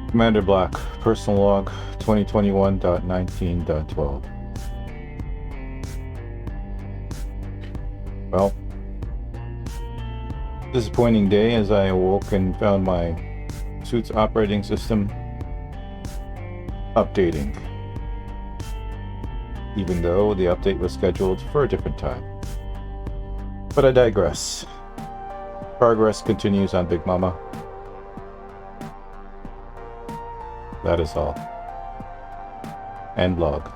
Commander Black, personal log 2021.19.12. Well, disappointing day as I awoke and found my suit's operating system updating, even though the update was scheduled for a different time. But I digress. Progress continues on Big Mama. That is all. End log.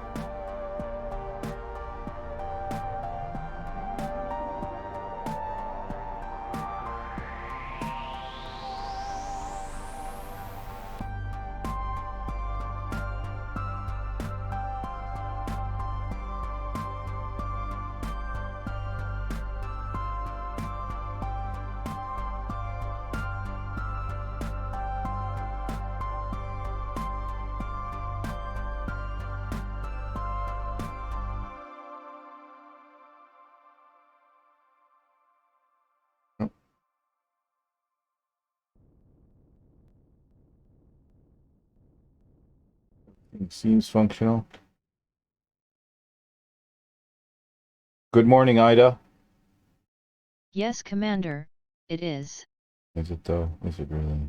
It seems functional. Good morning, Ida. Yes, Commander, it is. Is it though? Is it really?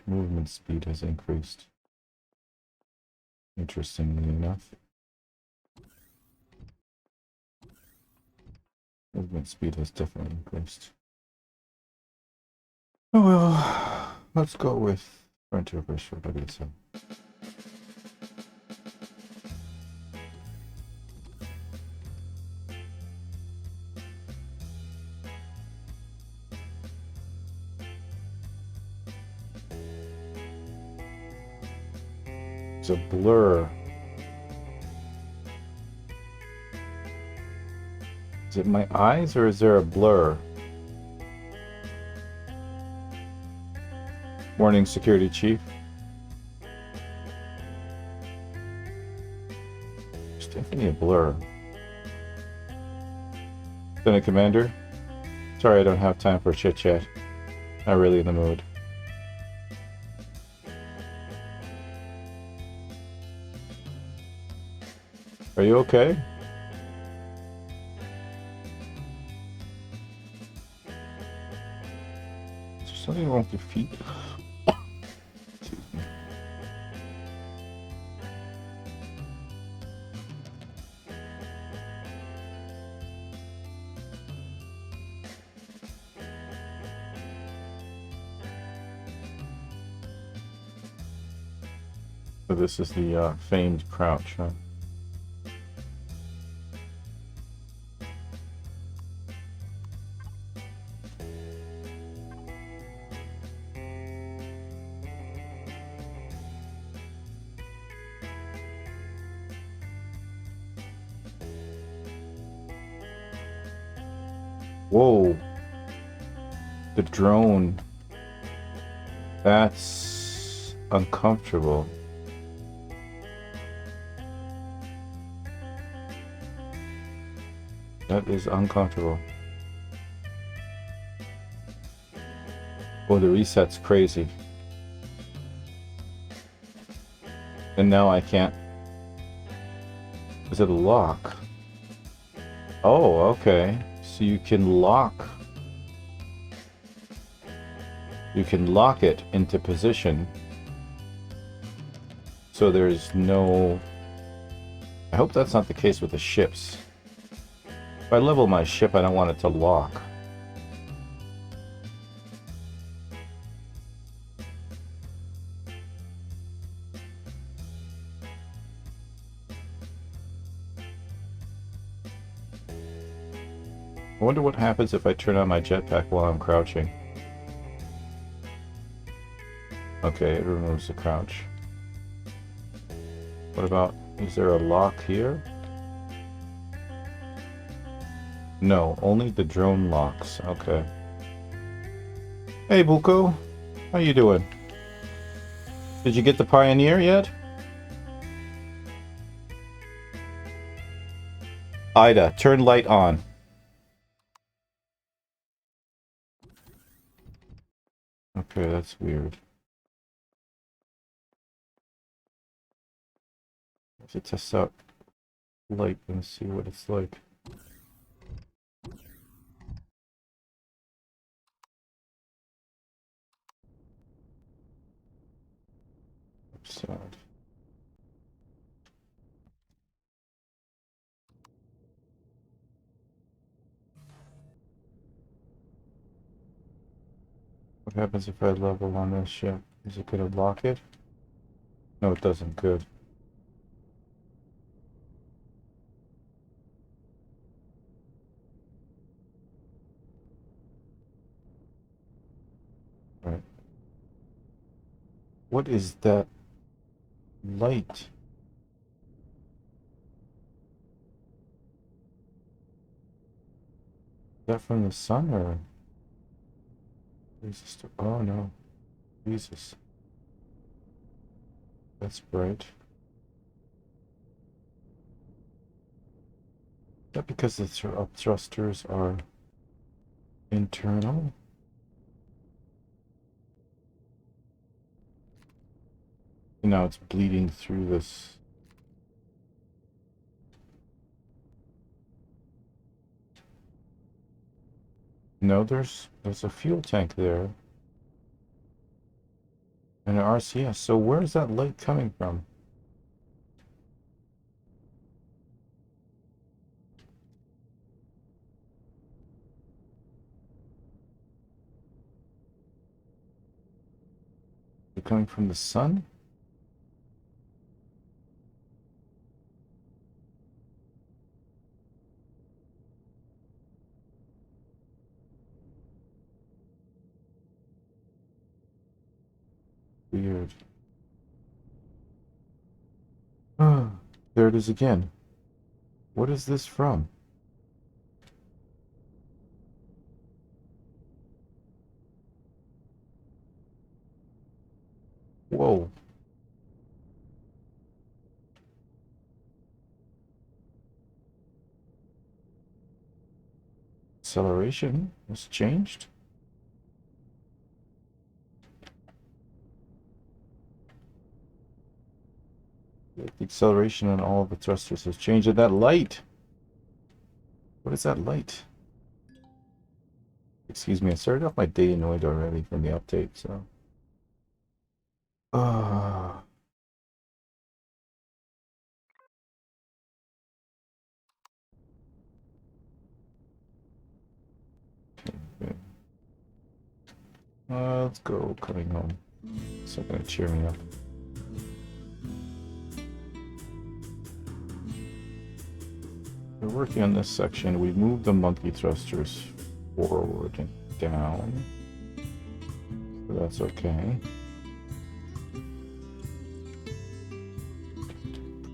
Movement speed has increased. Interestingly enough. Movement speed has definitely increased. Oh well, let's go with Frontier Pressure, I guess so. It's a blur. Is it my eyes or is there a blur? Morning, Security Chief. There's definitely a blur. Lieutenant Commander. Sorry I don't have time for chit chat. Not really in the mood. Are you okay? Is there something wrong with your feet? Excuse me. So this is the famed crouch, huh? Whoa. The drone. That's uncomfortable. That is uncomfortable. Oh, the reset's crazy. And now I can't. Is it a lock? Oh, okay. So you can lock. You can lock it into position. So there's no... I hope that's not the case with the ships. If I level my ship, I don't want it to lock. I wonder what happens if I turn on my jetpack while I'm crouching. Okay, it removes the crouch. What about, is there a lock here? No, only the drone locks. Okay. Hey, Buko. How you doing? Did you get the Pioneer yet? Ida, turn light on. Okay, that's weird. Let's test out light and see what it's like. Upside. What happens if I level on this ship? Is it gonna lock it? No, it doesn't. Good. Right. What is that light? Is that from the sun or? Jesus. Oh no. Jesus. That's bright. Is that because the thrusters are internal? And now it's bleeding through this. No, there's a fuel tank there. And an RCS. So where's that light coming from? Is it coming from the sun? Weird. Ah, there it is again. What is this from? Whoa. Acceleration has changed. The acceleration on all of the thrusters has changed. And that light. What is that light? Excuse me, I started off my day annoyed already from the update, so. Ah. Okay. Let's go coming home. It's not gonna cheer me up. We're working on this section. We moved the monkey thrusters forward and down. So that's okay.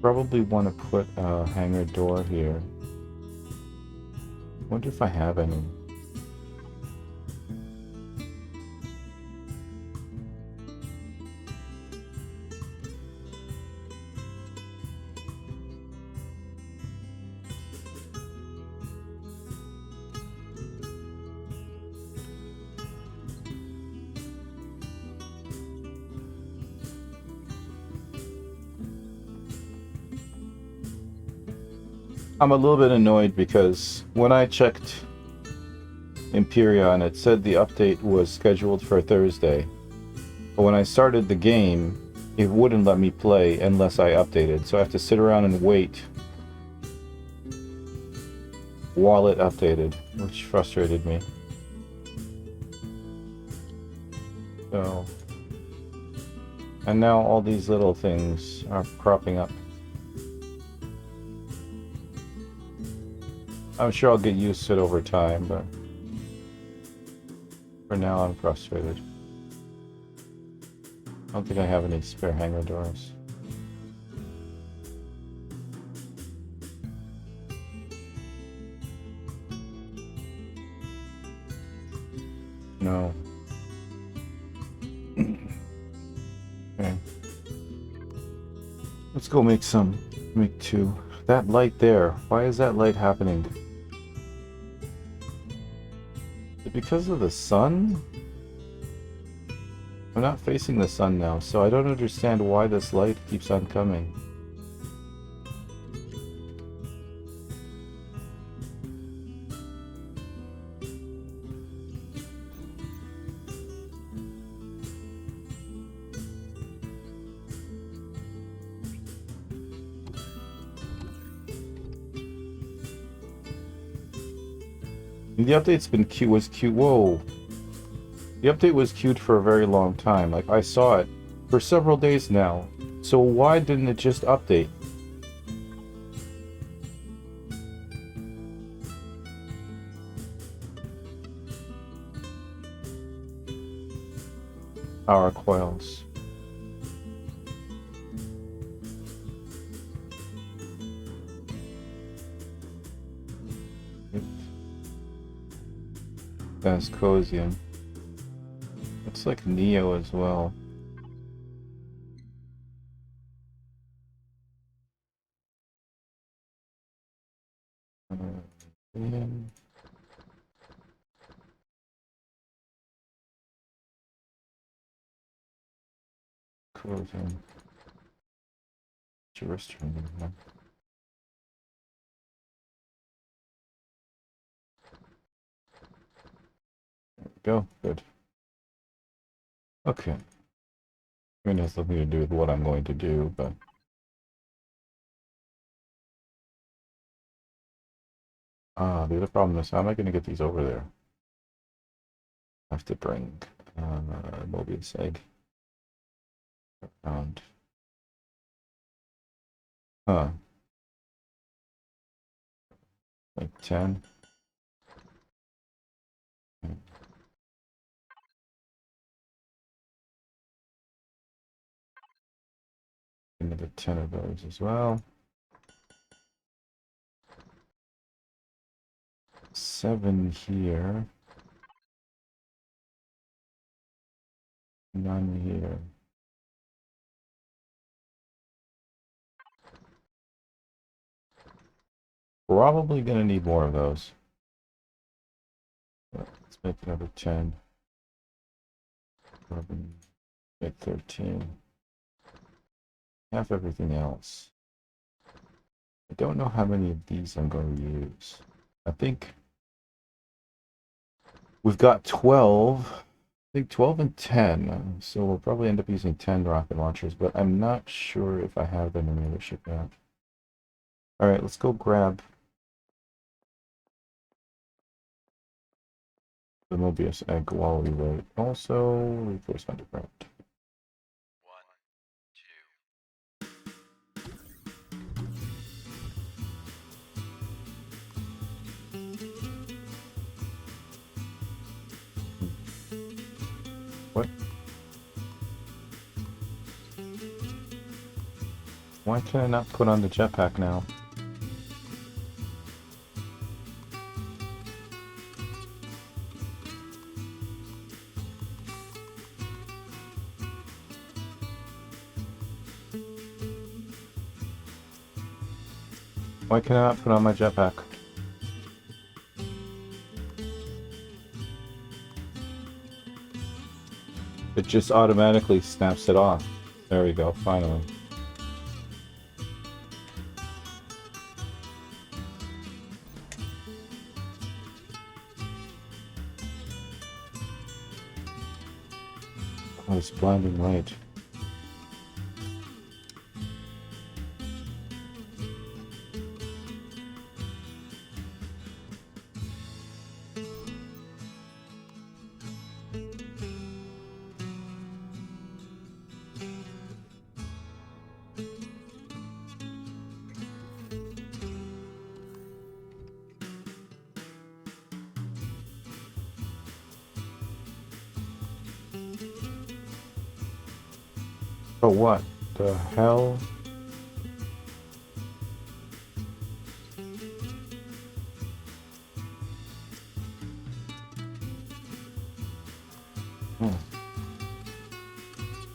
Probably want to put a hangar door here. Wonder if I have any. I'm a little bit annoyed because when I checked Imperion, it said the update was scheduled for Thursday. But when I started the game, it wouldn't let me play unless I updated. So I have to sit around and wait while it updated, which frustrated me. So, and now all these little things are cropping up. I'm sure I'll get used to it over time, but for now I'm frustrated. I don't think I have any spare hangar doors. No. Okay. Let's go make two. That light there, why is that light happening? Is it because of the sun? I'm not facing the sun now, so I don't understand why this light keeps on coming. The update's been was queued. Whoa. The update was queued for a very long time. Like, I saw it for several days now. So why didn't it just update? Power coils. That's Cosium. It's like Neo as well. And Cosium. Llestr. There we go. Good. Okay. I mean, it has nothing to do with what I'm going to do, but... the other problem is, how am I going to get these over there? I have to bring Mobius egg around. Huh. Like 10. Another 10 of those as well. 7 here. None here. Probably gonna need more of those. Let's make another 10. Make 13. Half everything else. I don't know how many of these I'm going to use. I think we've got 12. I think 12 and 10. So we'll probably end up using 10 rocket launchers, but I'm not sure if I have them in the other shipment. Alright, let's go grab the Mobius egg while we wait. Also, reinforce underground. What? Why can I not put on the jetpack now? Why can I not put on my jetpack? It just automatically snaps it off. There we go, finally. Oh, it's blinding light. Oh, what the hell? Oh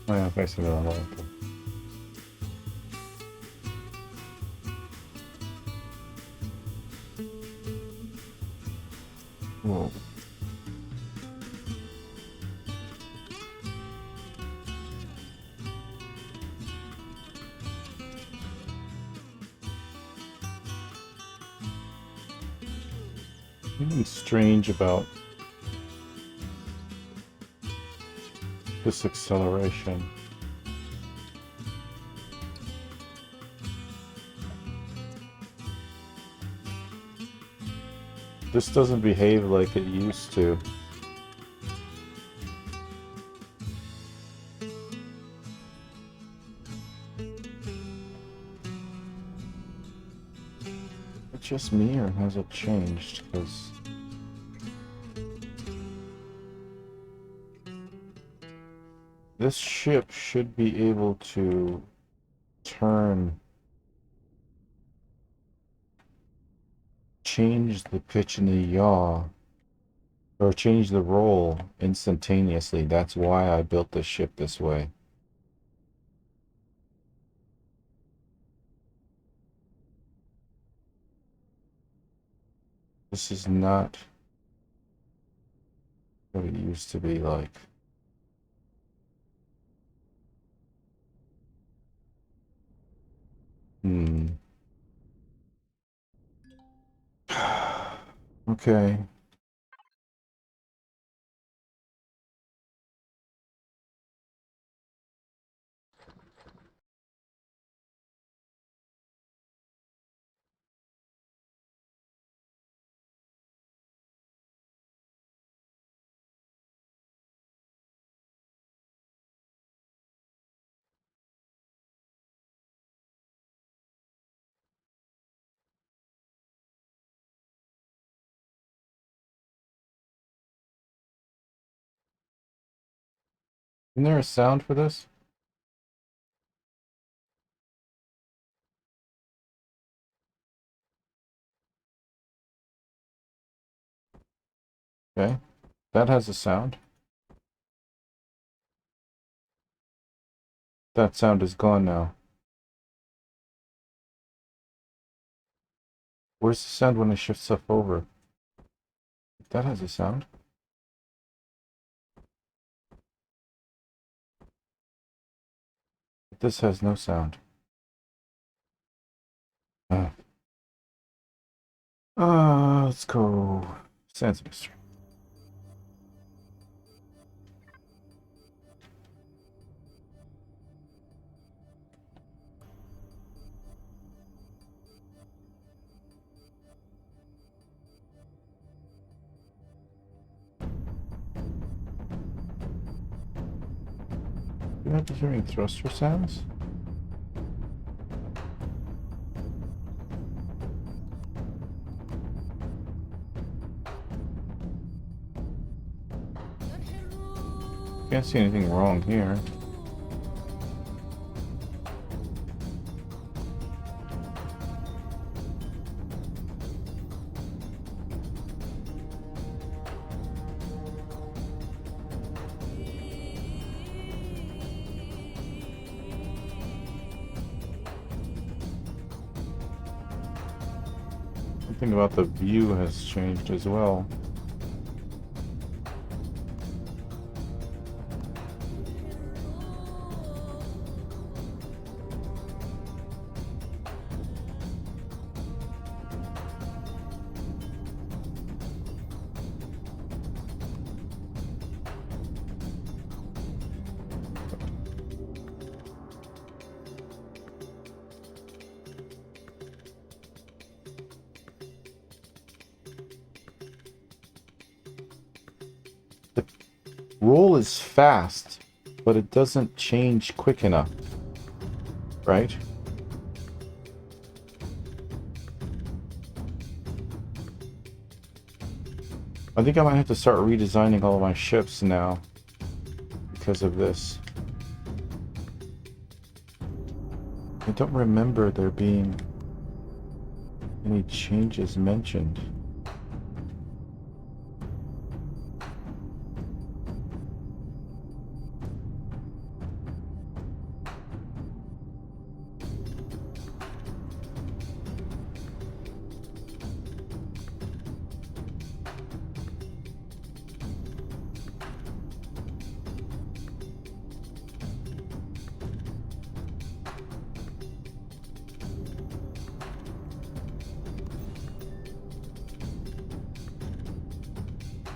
yeah, I'm facing the wrong way. Whoa. Something strange about this acceleration. This doesn't behave like it used to. It's just me, or has it changed? Because this ship should be able to turn, change the pitch and the yaw, or change the roll instantaneously. That's why I built the ship this way. This is not what it used to be like. Okay. Isn't there a sound for this? Okay. That has a sound. That sound is gone now. Where's the sound when I shift stuff over? That has a sound. This has no sound. Let's go. Sans mystery. You might be hearing thruster sounds? Can't see anything wrong here. Something about the view has changed as well. Roll is fast, but it doesn't change quick enough, right? I think I might have to start redesigning all of my ships now because of this. I don't remember there being any changes mentioned.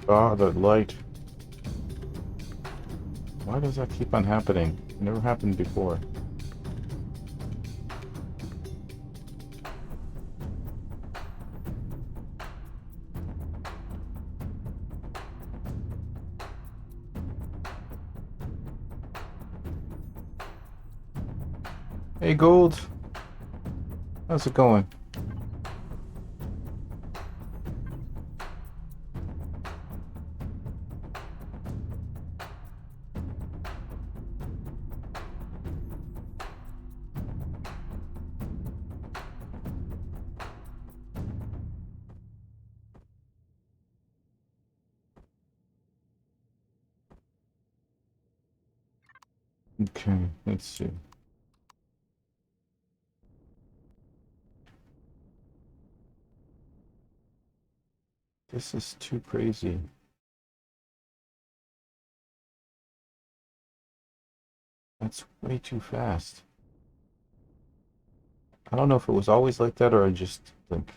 Ah, the light. Why does that keep on happening? It never happened before. Hey, Gold. How's it going? Okay, let's see. This is too crazy. That's way too fast. I don't know if it was always like that or I just like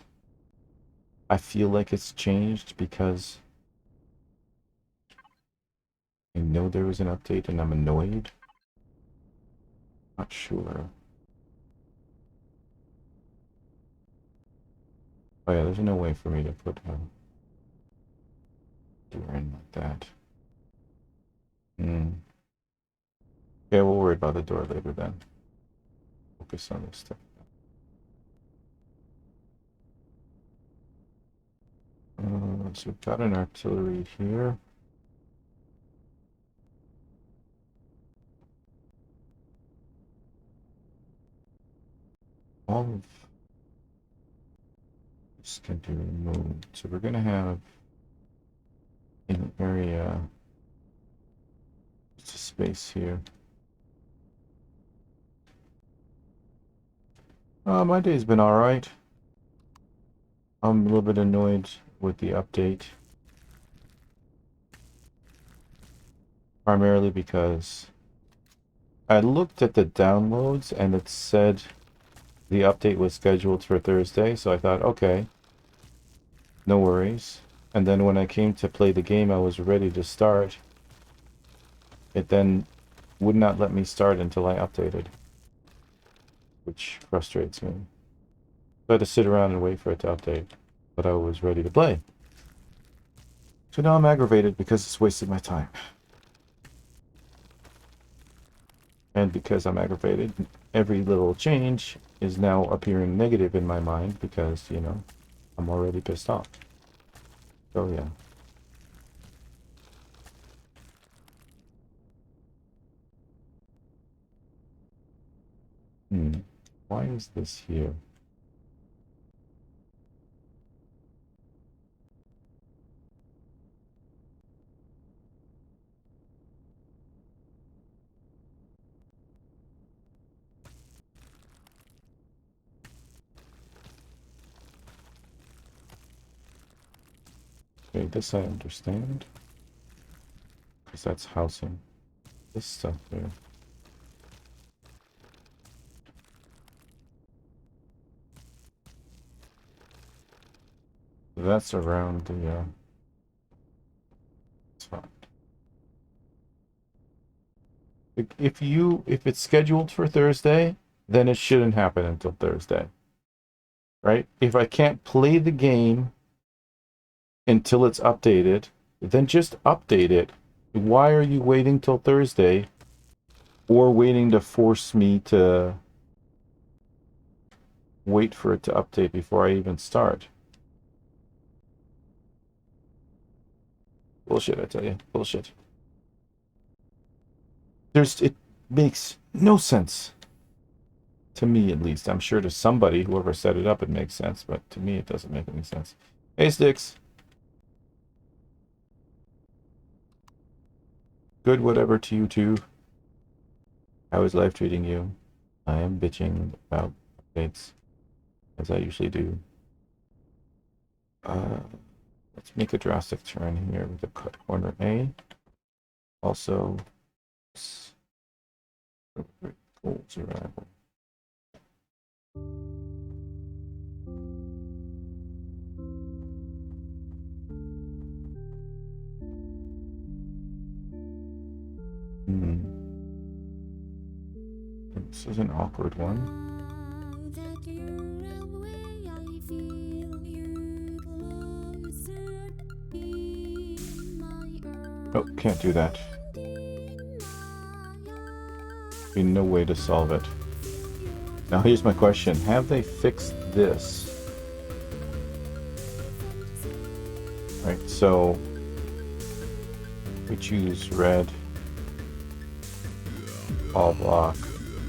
I feel like it's changed because I know there was an update and I'm annoyed. Not sure. Oh yeah, there's no way for me to put a door in like that. Hmm. Yeah, we'll worry about the door later then. Focus on this stuff. So we've got an artillery here. All of this can be removed. So we're gonna have an area, just a space here. My day's been alright. I'm a little bit annoyed with the update. Primarily because I looked at the downloads and it said the update was scheduled for Thursday, so I thought, okay, no worries. And then when I came to play the game, I was ready to start. It then would not let me start until I updated, which frustrates me. So I had to sit around and wait for it to update, but I was ready to play. So now I'm aggravated because it's wasted my time. And because I'm aggravated, every little change is now appearing negative in my mind because, you know, I'm already pissed off. So yeah. Why is this here? Okay, this I understand. Because that's housing. This stuff there. That's around the, it's fine. If it's scheduled for Thursday, then it shouldn't happen until Thursday. Right? If I can't play the game until it's updated, then just update it. Why are you waiting till Thursday or waiting to force me to wait for it to update before I even start? Bullshit, I tell you. Bullshit. It makes no sense. To me, at least. I'm sure to somebody, whoever set it up, it makes sense, but to me, it doesn't make any sense. Hey, Sticks. Good whatever to you, too. How is life treating you? I am bitching about updates, as I usually do. Let's make a drastic turn here with the cut corner A. Also, Gold's arrival. is an awkward one. Oh, can't do that. Be no way to solve it. Now here's my question. Have they fixed this? Right, so we choose red, all block,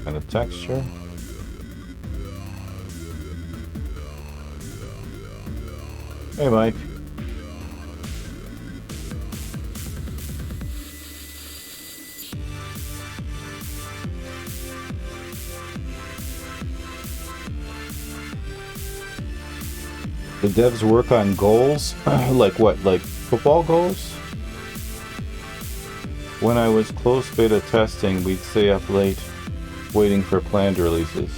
and a texture. Hey, Mike. The devs work on goals? Like what? Like football goals? When I was close beta testing, we'd stay up late waiting for planned releases.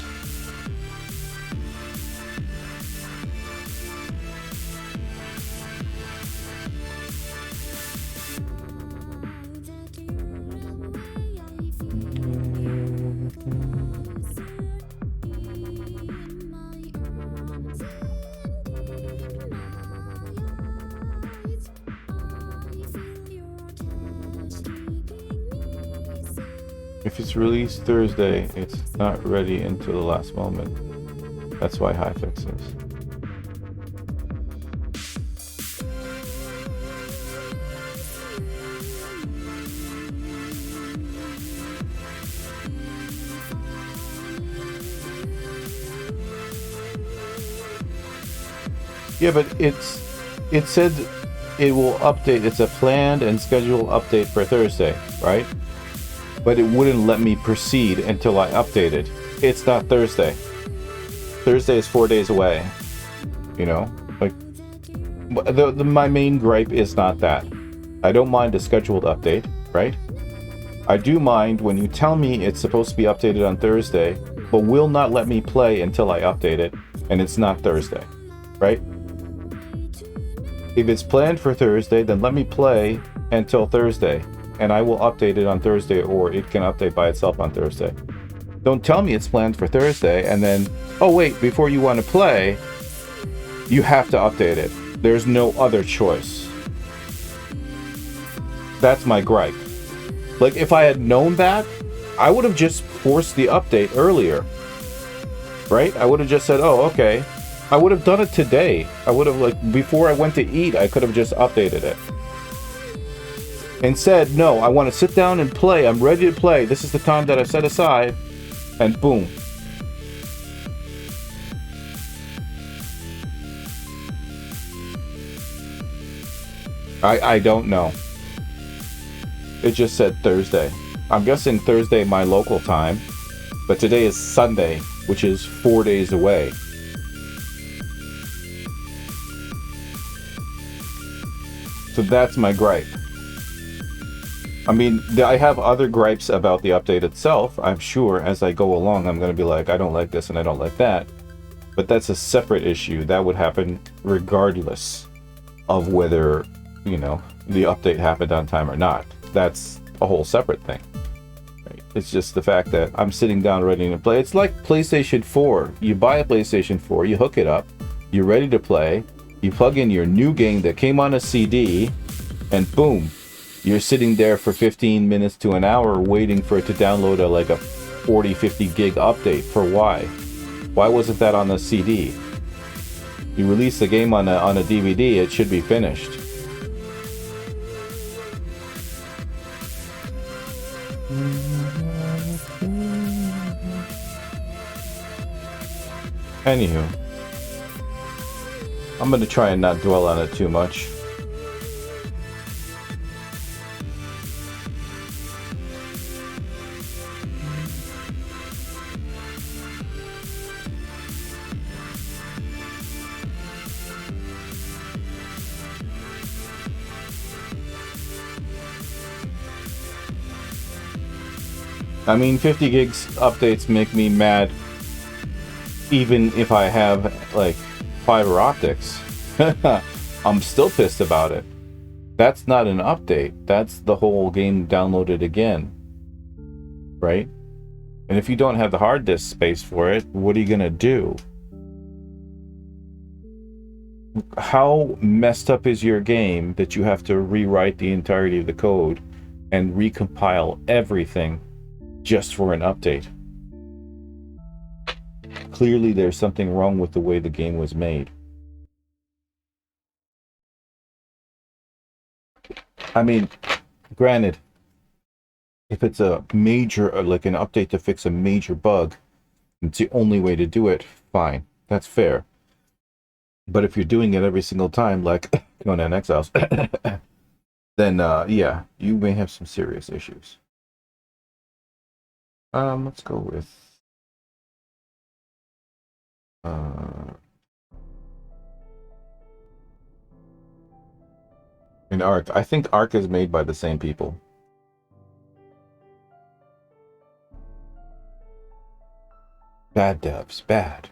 If it's released Thursday, it's not ready until the last moment. That's why high fixes. Yeah, but it said it will update. It's a planned and scheduled update for Thursday, right? But it wouldn't let me proceed until I updated. It's not Thursday. Thursday is 4 days away. You know, like my main gripe is not that. I don't mind a scheduled update, right? I do mind when you tell me it's supposed to be updated on Thursday, but will not let me play until I update it, and it's not Thursday, right? If it's planned for Thursday, then let me play until Thursday, and I will update it on Thursday, or it can update by itself on Thursday. Don't tell me it's planned for Thursday, and then, oh wait, before you want to play, you have to update it. There's no other choice. That's my gripe. Like, if I had known that, I would have just forced the update earlier. Right? I would have just said, oh, okay. I would have done it today. I would have, like, before I went to eat, I could have just updated it. Instead, no, I want to sit down and play. I'm ready to play. This is the time that I set aside. And boom. I don't know. It just said Thursday. I'm guessing Thursday my local time. But today is Sunday, which is 4 days away. So that's my gripe. I mean, I have other gripes about the update itself. I'm sure as I go along, I'm going to be like, I don't like this and I don't like that. But that's a separate issue. That would happen regardless of whether, you know, the update happened on time or not. That's a whole separate thing. Right? It's just the fact that I'm sitting down ready to play. It's like PlayStation 4. You buy a PlayStation 4, you hook it up, you're ready to play, you plug in your new game that came on a CD, and boom, you're sitting there for 15 minutes to an hour waiting for it to download a 40, 50 gig update. For why? Why wasn't that on the CD? You release the game on a DVD, it should be finished. Anywho, I'm going to try and not dwell on it too much. I mean, 50 gigs updates make me mad even if I have, like, fiber optics. I'm still pissed about it. That's not an update. That's the whole game downloaded again. Right? And if you don't have the hard disk space for it, what are you gonna do? How messed up is your game that you have to rewrite the entirety of the code and recompile everything just for an update? Clearly there's something wrong with the way the game was made. I mean, granted, if it's a major, like an update to fix a major bug, it's the only way to do it, fine. That's fair. But if you're doing it every single time, like Conan Exiles, then yeah, you may have some serious issues. Let's go with an Arc. I think Arc is made by the same people. Bad devs, bad.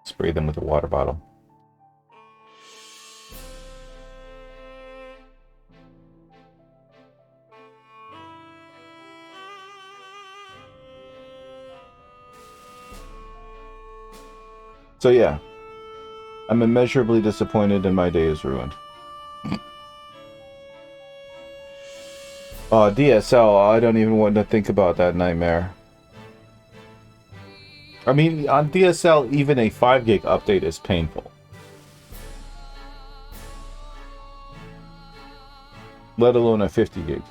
Spray them with a water bottle. So yeah, I'm immeasurably disappointed and my day is ruined. DSL, I don't even want to think about that nightmare. I mean, on DSL, even a 5 gig update is painful. Let alone a 50 gig.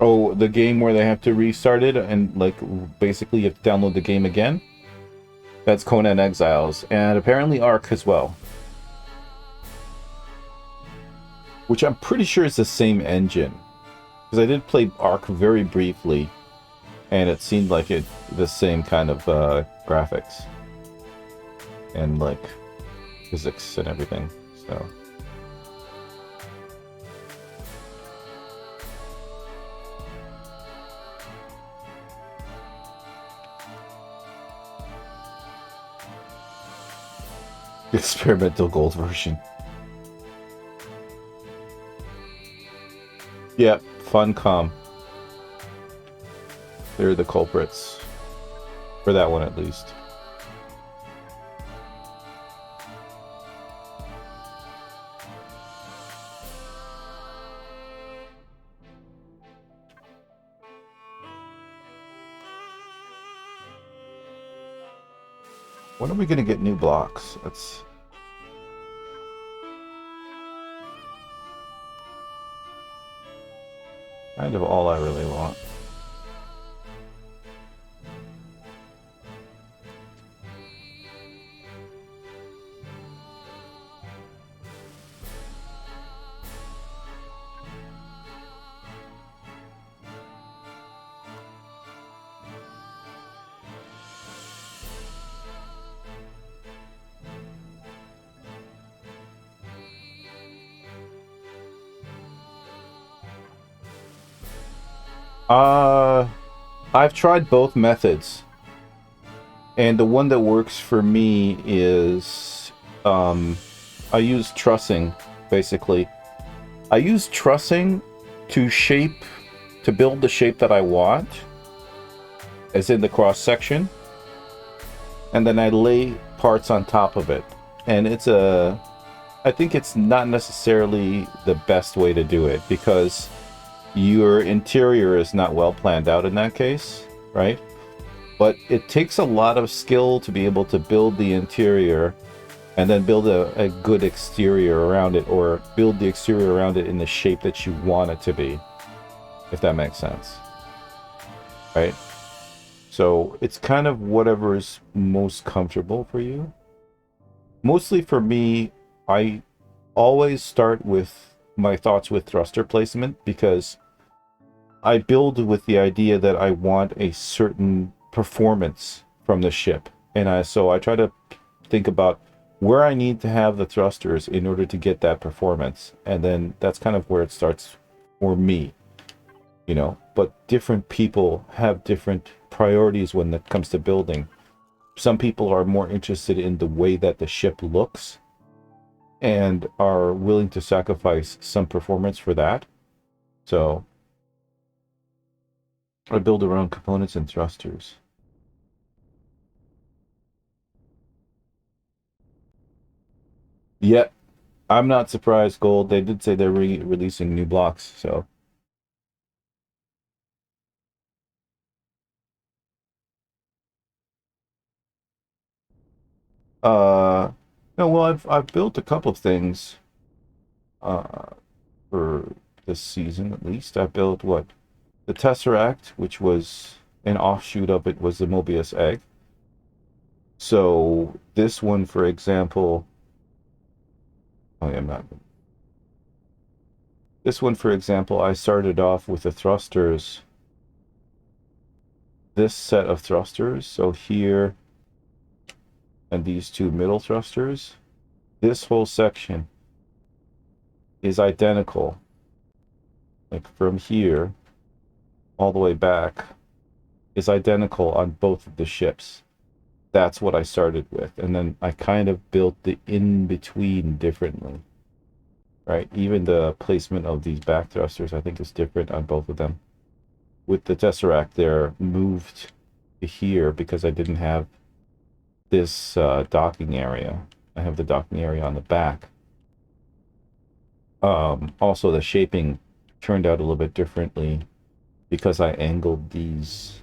Oh, the game where they have to restart it and, like, basically you have to download the game again? That's Conan Exiles, and apparently Arc as well. Which I'm pretty sure is the same engine. Because I did play Arc very briefly, and it seemed like it the same kind of graphics. And, like, physics and everything, so... Experimental gold version. Yep, Funcom. They're the culprits. For that one, at least. When are we going to get new blocks? That's kind of all I really want. I've tried both methods, and the one that works for me is I use trussing, basically. I use trussing to build the shape that I want, as in the cross section, and then I lay parts on top of it. And I think it's not necessarily the best way to do it, because your interior is not well planned out in that case, right? But it takes a lot of skill to be able to build the interior and then build a good exterior around it, or build the exterior around it in the shape that you want it to be, if that makes sense, right? So it's kind of whatever is most comfortable for you. Mostly for me, I always start with my thoughts with thruster placement, because I build with the idea that I want a certain performance from the ship, and so I try to think about where I need to have the thrusters in order to get that performance, and then that's kind of where it starts for me, you know. But different people have different priorities when it comes to building. Some people are more interested in the way that the ship looks, and are willing to sacrifice some performance for that. So I build around components and thrusters. Yet, I'm not surprised, Gold. They did say they're releasing new blocks, so. No, well, I've built a couple of things for this season at least. I built what? The Tesseract, which was an offshoot of it, was the Mobius egg. So this one, for example, oh yeah, I'm not. This one, for example, I started off with the thrusters. This set of thrusters, so here and these two middle thrusters, this whole section is identical. Like from here all the way back is identical on both of the ships. That's what I started with. And then I kind of built the in-between differently. Right? Even the placement of these back thrusters, I think, is different on both of them. With the Tesseract, they're moved to here because I didn't have this docking area. I have the docking area on the back. Also, the shaping turned out a little bit differently because I angled these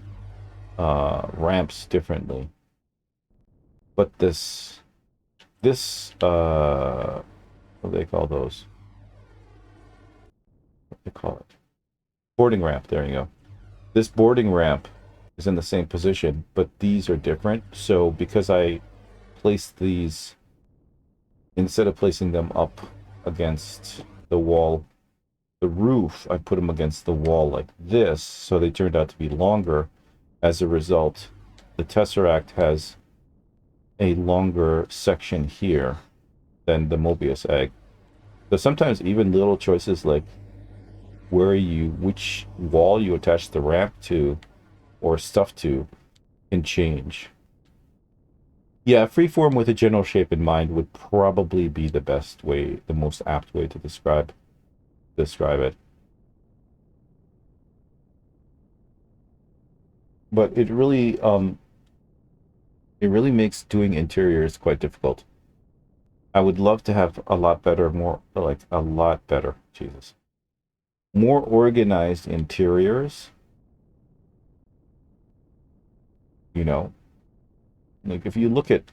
ramps differently. But this what do they call those? What do they call it? Boarding ramp, there you go. This boarding ramp is in the same position, but these are different. So because I placed these, instead of placing them up against the wall, the roof, I put them against the wall like this, so they turned out to be longer. As a result, the Tesseract has a longer section here than the Mobius egg. So sometimes even little choices like which wall you attach the ramp to or stuff to can change. Yeah, freeform with a general shape in mind would probably be the best way, the most apt way to describe it. But it really makes doing interiors quite difficult. I would love to have a lot better, more organized interiors. You know, like if you look at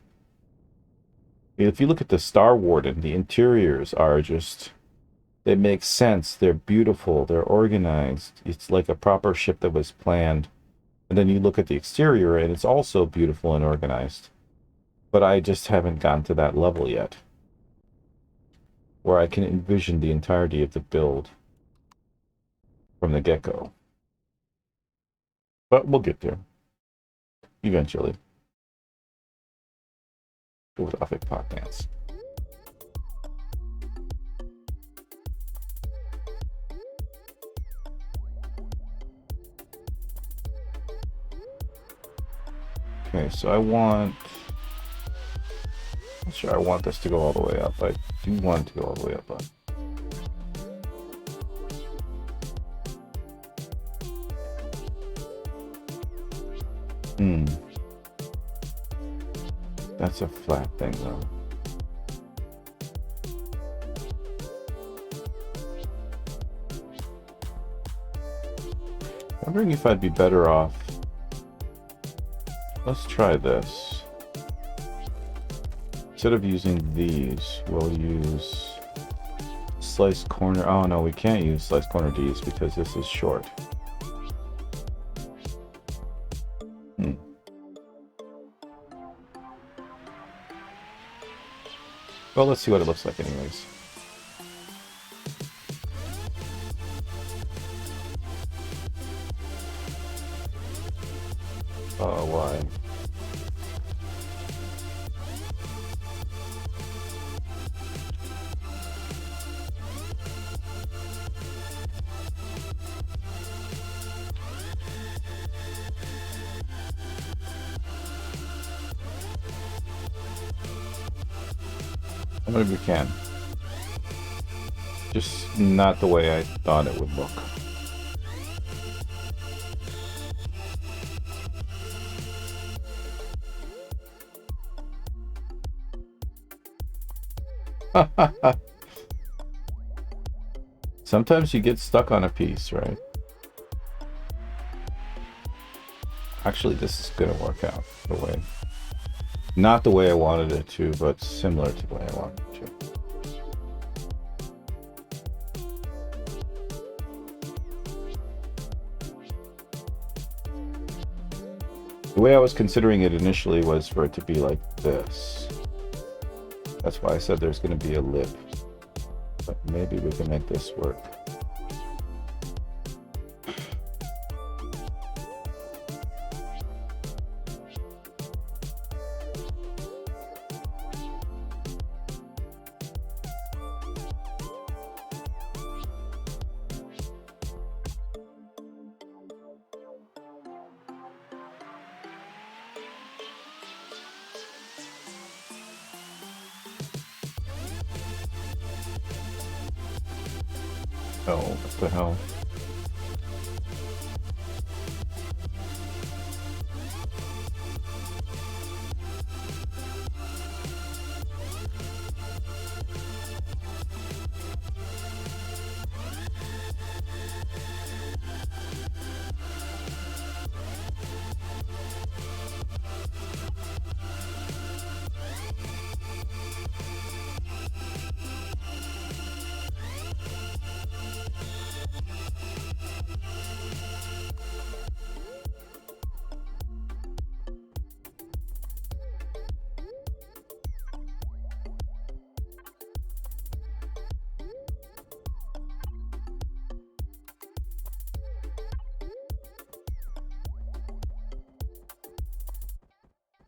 the Star Warden, the interiors are just, they make sense. They're beautiful. They're organized. It's like a proper ship that was planned. And then you look at the exterior and it's also beautiful and organized. But I just haven't gotten to that level yet, where I can envision the entirety of the build from the get-go. But we'll get there eventually. Go with Afik Pot Dance. Okay, so I'm not sure I want this to go all the way up. I do want it to go all the way up, but that's a flat thing though. Wondering if I'd be better off. Let's try this. Instead of using these, we'll use slice corner. Oh no, we can't use slice corner D's because this is short. Well, let's see what it looks like anyways. Oh, why? What if we can? Just not the way I thought it would look. Sometimes you get stuck on a piece, right? Actually, this is gonna work out the way, not the way I wanted it to, but similar to the way I wanted it to. The way I was considering it initially was for it to be like this. That's why I said there's going to be a lip. But maybe we can make this work. Oh, what the hell?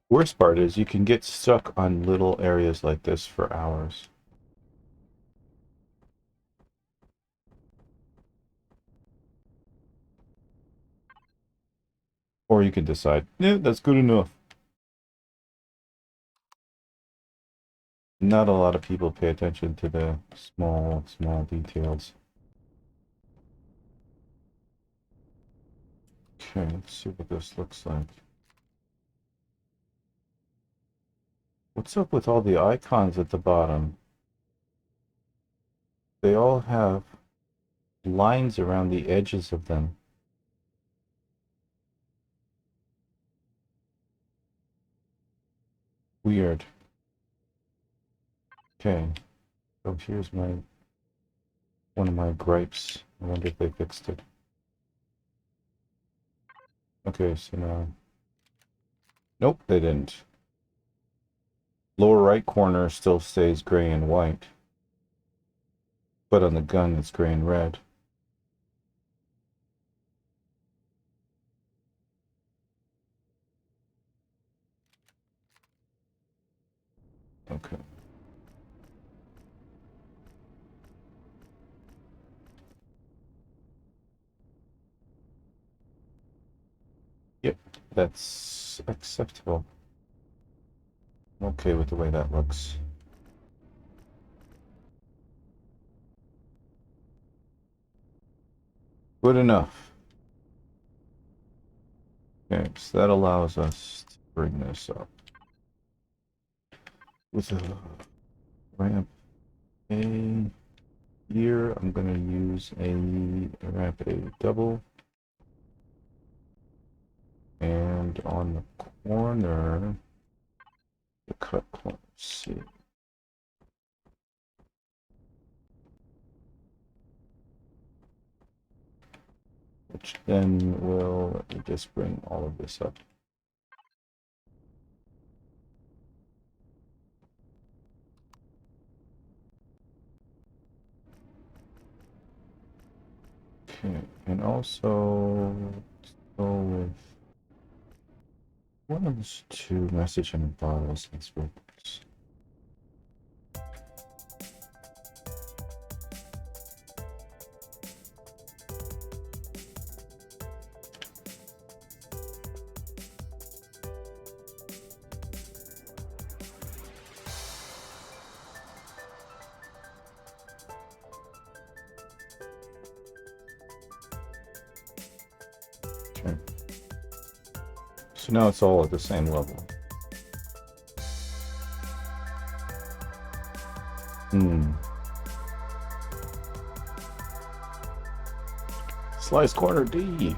Worst part is you can get stuck on little areas like this for hours. Or you can decide, yeah, that's good enough. Not a lot of people pay attention to the small details. Okay, let's see what this looks like. What's up with all the icons at the bottom? They all have lines around the edges of them. Weird. Okay, so here's one of my gripes. I wonder if they fixed it. Okay, so now... Nope, they didn't. Lower right corner still stays gray and white. But on the gun, it's gray and red. Okay. Yep, that's acceptable. I'm okay with the way that looks. Good enough. Okay, so that allows us to bring this up with a ramp A. Here I'm going to use a ramp A double. And on the corner, the cut corner C. Which then will just bring all of this up. Okay, and also go with one of those two messaging bottles. Let's focus. Okay. So now it's all at the same level. Slice corner D.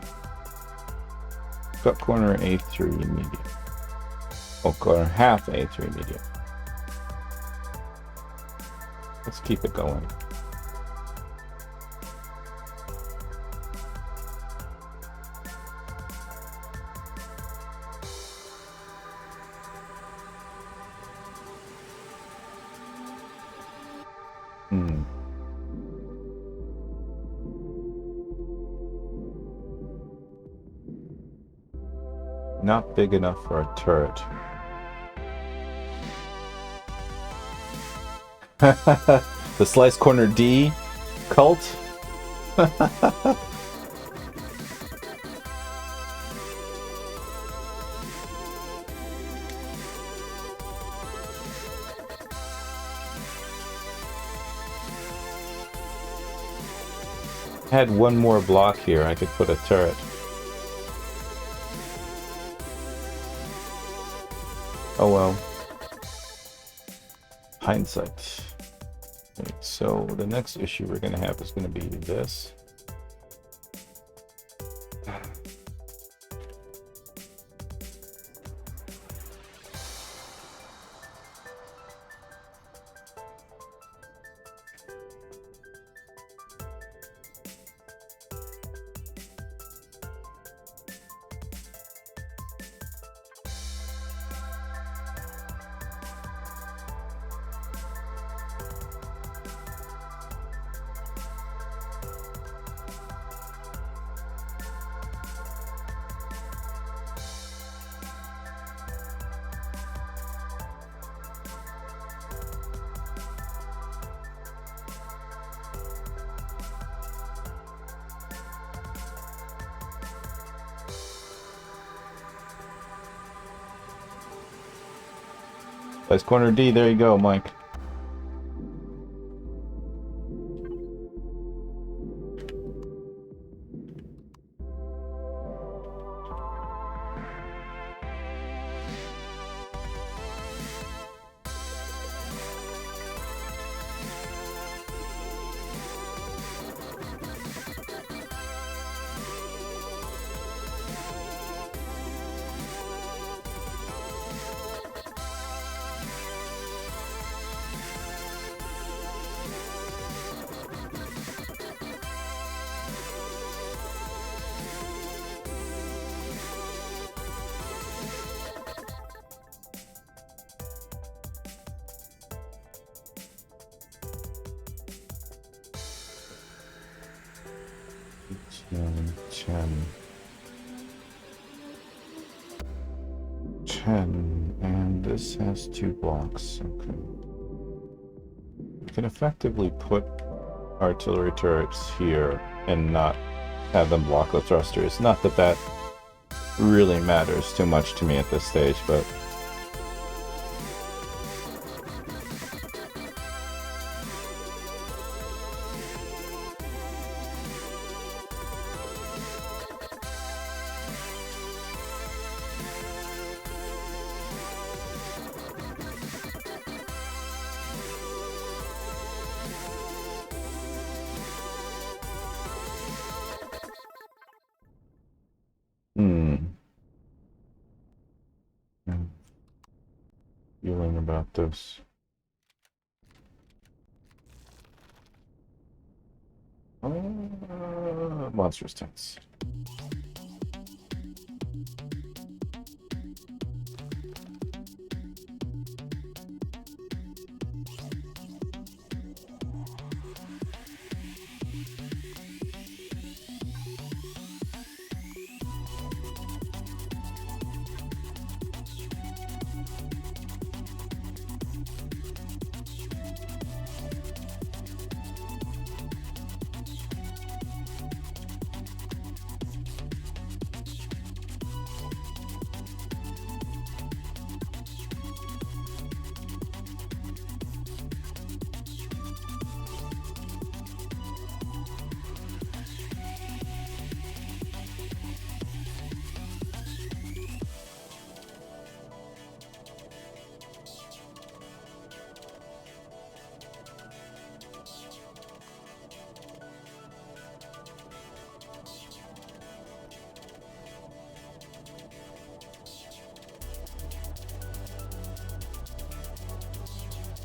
Cut corner A3 medium. Oh, corner half A3 medium. Let's keep it going. Not big enough for a turret. The slice corner D cult. Had one more block here, I could put a turret. Oh well. Hindsight. Okay, so the next issue we're going to have is going to be this. Slice corner D, there you go, Mike. And this has 2 blocks. Okay. We can effectively put artillery turrets here and not have them block the thrusters. Not that that really matters too much to me at this stage, but feeling about this. Monstrous tense.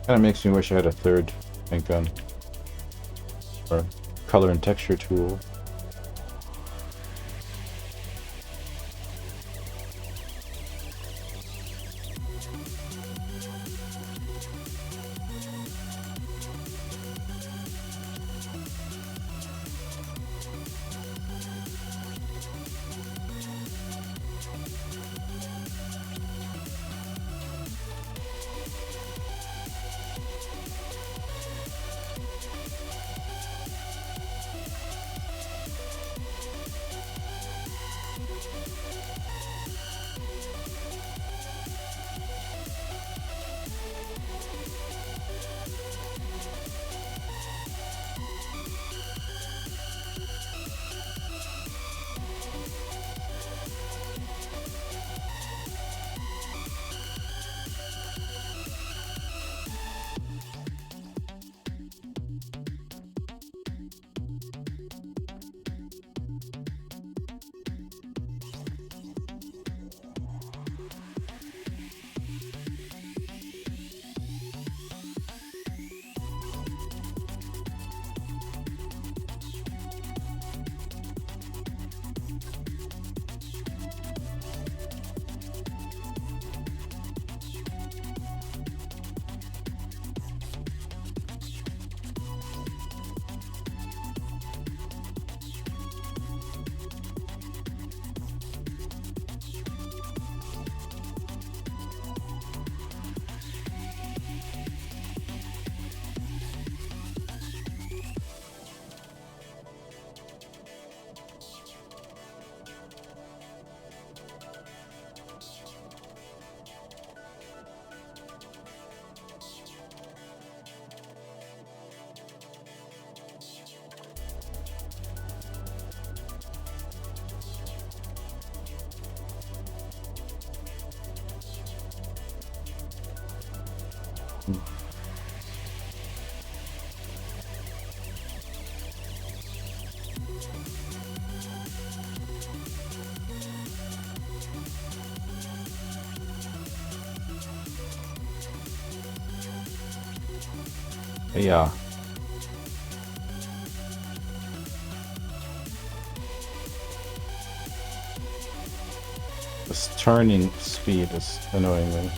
Kind of makes me wish I had a third paint gun or color and texture tool. Yeah. This turning speed is annoying me.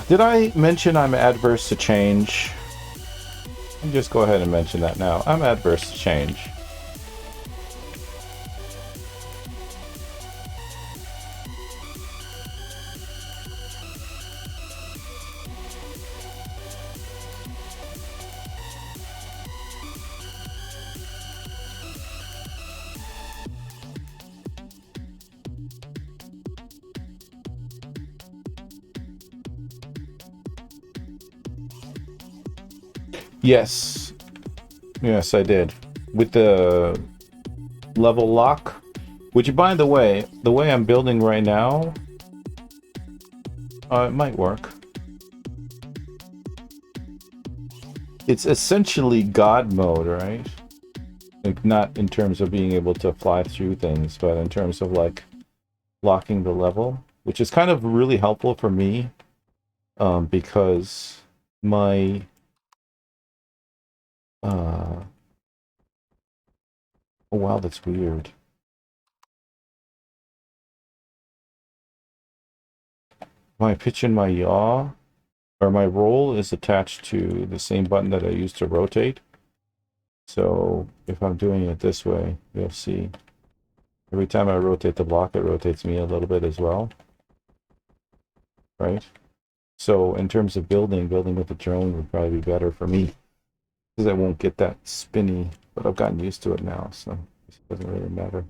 Did I mention I'm adverse to change? Let me just go ahead and mention that now. I'm adverse to change. Yes. Yes, I did. With the level lock. Which, by the way I'm building right now, it might work. It's essentially God mode, right? Like, not in terms of being able to fly through things, but in terms of, like, locking the level. Which is kind of really helpful for me, because my... oh wow, that's weird. My pitch and my yaw, or my roll, is attached to the same button that I use to rotate. So if I'm doing it this way, you'll see every time I rotate the block, it rotates me a little bit as well. Right? So in terms of building with the drone would probably be better for me, because I won't get that spinny, but I've gotten used to it now, so it doesn't really matter.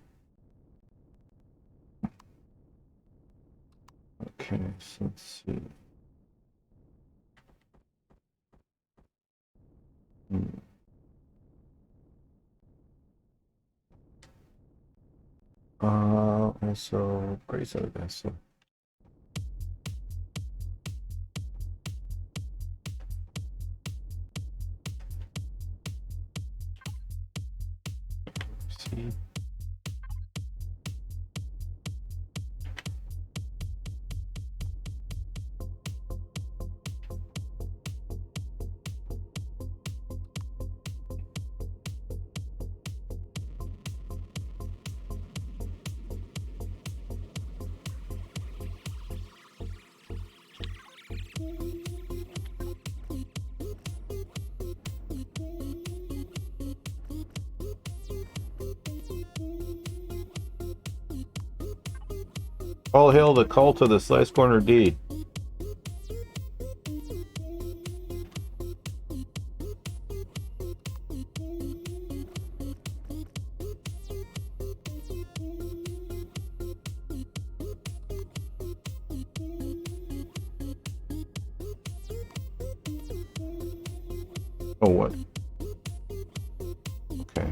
Okay, so let's see. Also, brace out of so. See. All hail the cult of the Slice Corner D. Oh, what? Okay.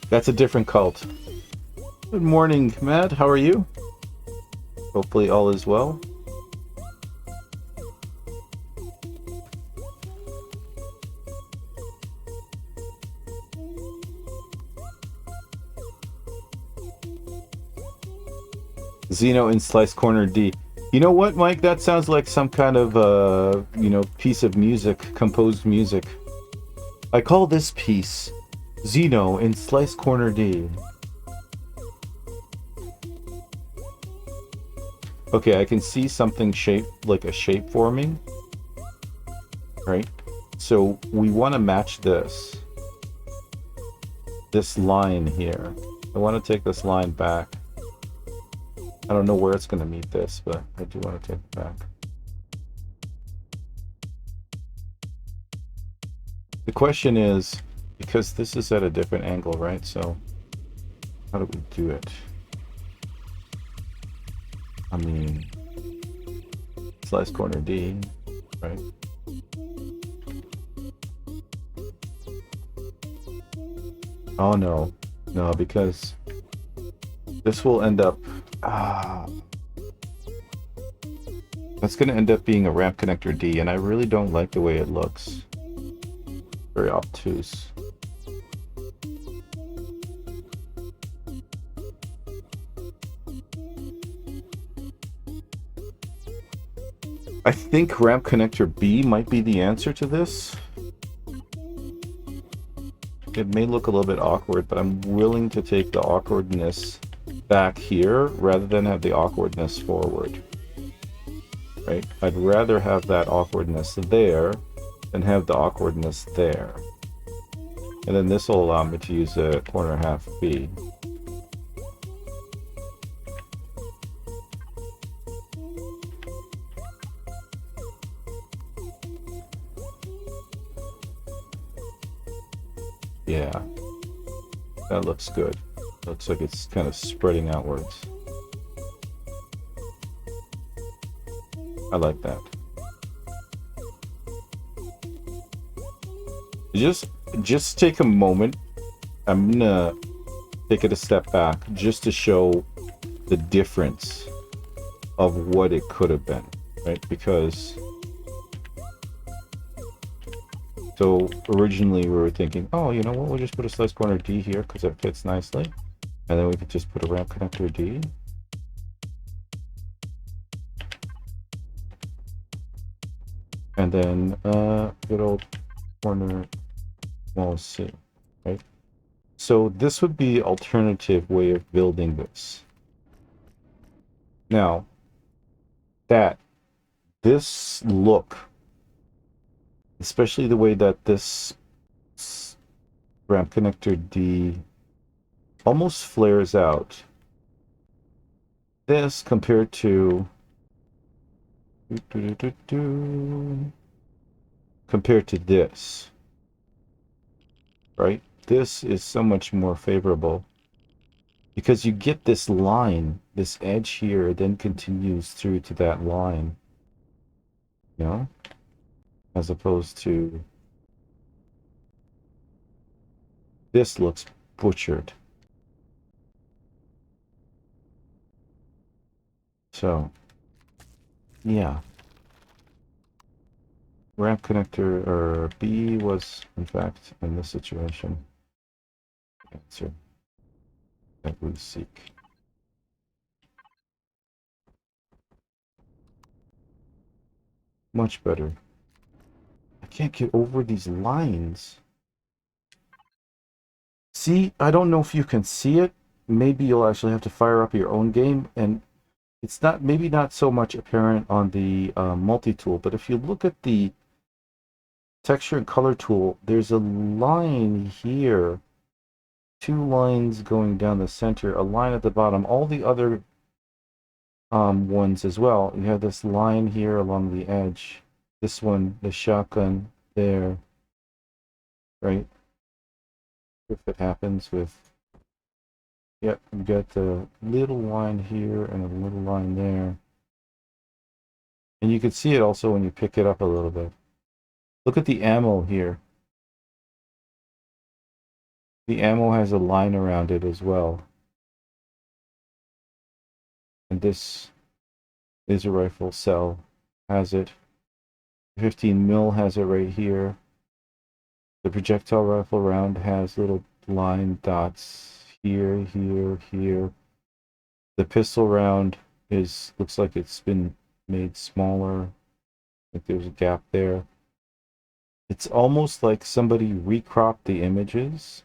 That's a different cult. Good morning, Matt. How are you? Hopefully all is well. Xeno in Slice Corner D. You know what, Mike? That sounds like some kind of, piece of music, composed music. I call this piece Xeno in Slice Corner D. Okay, I can see something shaped like a shape forming. Right? So we want to match this line here. I want to take this line back. I don't know where it's going to meet this, but I do want to take it back. The question is, because this is at a different angle, right? So how do we do it? I mean, Slice Corner D, right? Oh no, no, because this will end up that's going to end up being a ramp connector D, and I really don't like the way it looks. Very obtuse. I think ramp connector B might be the answer to this. It may look a little bit awkward, but I'm willing to take the awkwardness back here rather than have the awkwardness forward. Right? I'd rather have that awkwardness there than have the awkwardness there. And then this will allow me to use a corner half B. Yeah, that looks good. Looks like it's kind of spreading outwards. I like that. Just take a moment. I'm gonna take it a step back just to show the difference of what it could have been, right? Because so originally we were thinking, oh, you know what, we'll just put a Slice Corner D here because it fits nicely. And then we could just put a ramp connector D. And then good old corner small C, right? So this would be alternative way of building this. Now, this look, especially the way that this ramp connector D almost flares out. This compared to this, right? This is so much more favorable because you get this line, this edge here, then continues through to that line, you know, as opposed to this looks butchered. So, yeah. Ramp connector or B was, in fact, in this situation, the answer that we seek. Much better. I can't get over these lines. See, I don't know if you can see it. Maybe you'll actually have to fire up your own game, and it's not, maybe not so much apparent on the multi-tool, but if you look at the texture and color tool, there's a line here, 2 lines going down the center, a line at the bottom. All the other ones as well. You have this line here along the edge. This one, the shotgun there, right? If it happens with, yep, you got the little line here and a little line there. And you can see it also when you pick it up a little bit. Look at the ammo here. The ammo has a line around it as well. And this laser rifle cell has it. 15 mil has it right here. The projectile rifle round has little line dots here, here, here. The pistol round looks like it's been made smaller. Like there's a gap there. It's almost like somebody recropped the images.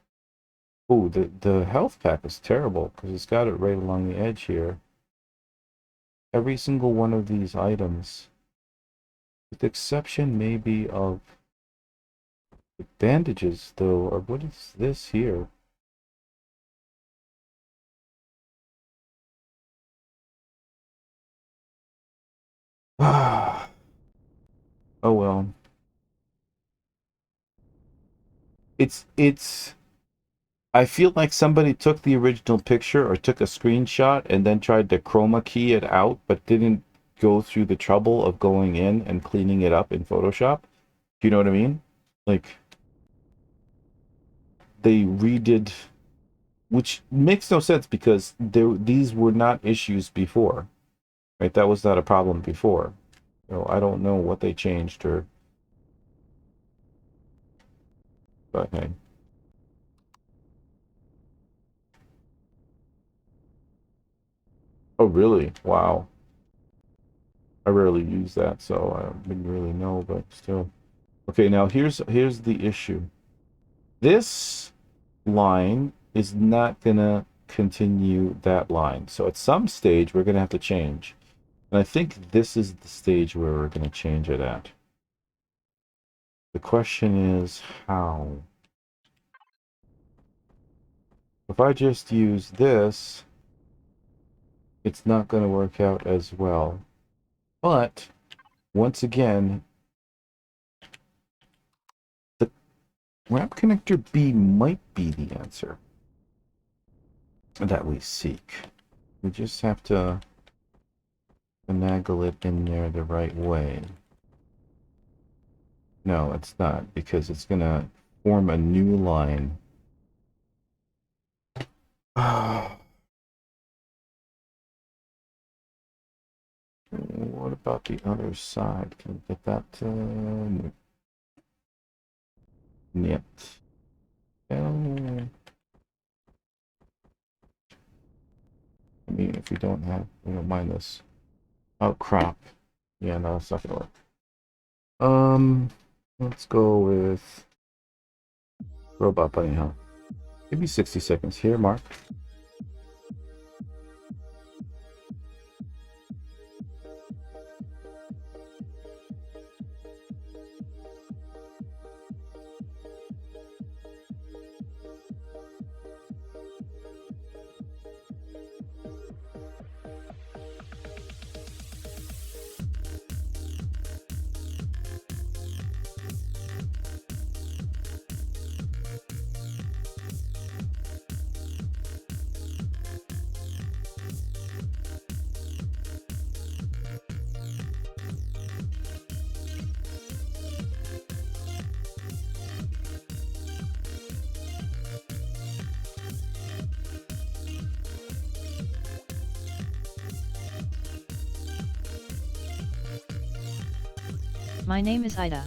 Oh, the health pack is terrible because it's got it right along the edge here. Every single one of these items, with the exception maybe of the bandages though, or what is this here? Oh well. It's I feel like somebody took the original picture or took a screenshot and then tried to chroma key it out, but didn't go through the trouble of going in and cleaning it up in Photoshop. Do you know what I mean? Like, they redid, which makes no sense because these were not issues before, right? That was not a problem before. So I don't know what they changed or, but hey. Oh, really? Wow. I rarely use that, so I didn't really know, but still. Okay, now here's the issue. This line is not gonna continue that line. So at some stage, we're gonna have to change. And I think this is the stage where we're gonna change it at. The question is how? If I just use this, it's not gonna work out as well. But once again, the ramp connector B might be the answer that we seek. We just have to finagle it in there the right way. No, it's not, because it's gonna form a new line. What about the other side? Can we get that? Yep. I mean, if we don't mind this. Oh, crap. Yeah, no, it's not gonna work. Let's go with Robot Bunny, huh? Give me 60 seconds here, Mark. My name is Ida.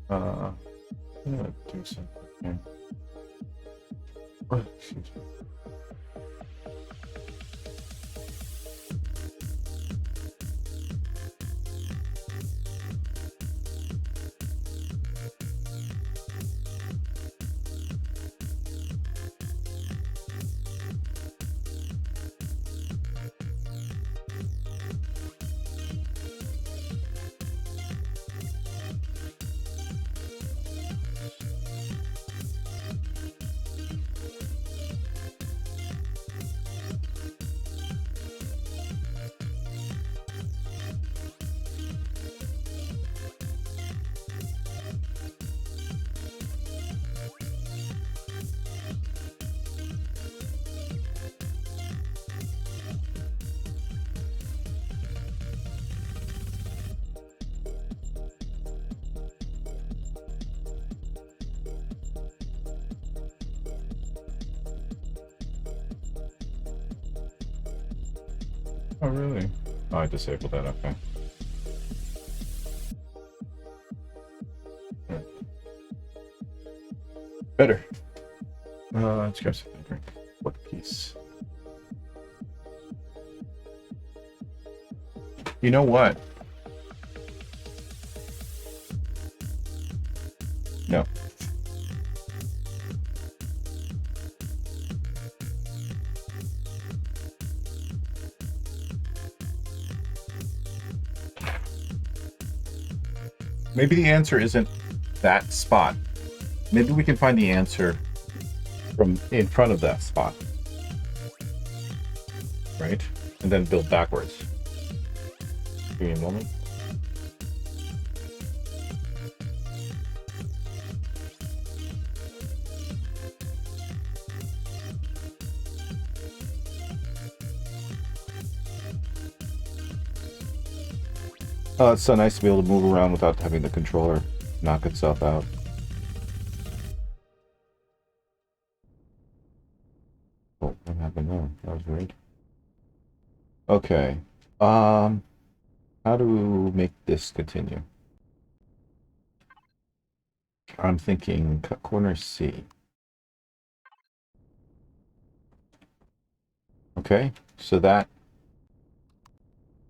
I'm gonna do something here. Oh, excuse me. Oh, really? Oh, I disabled that, okay. Yeah. Better. Let's grab something to drink. What piece? You know what? No. Maybe the answer isn't that spot. Maybe we can find the answer from in front of that spot. Right? And then build backwards. Give me a moment. Oh, it's so nice to be able to move around without having the controller knock itself out. Oh, what happened there? That was weird. Okay. How to make this continue? I'm thinking cut corner C. Okay, so that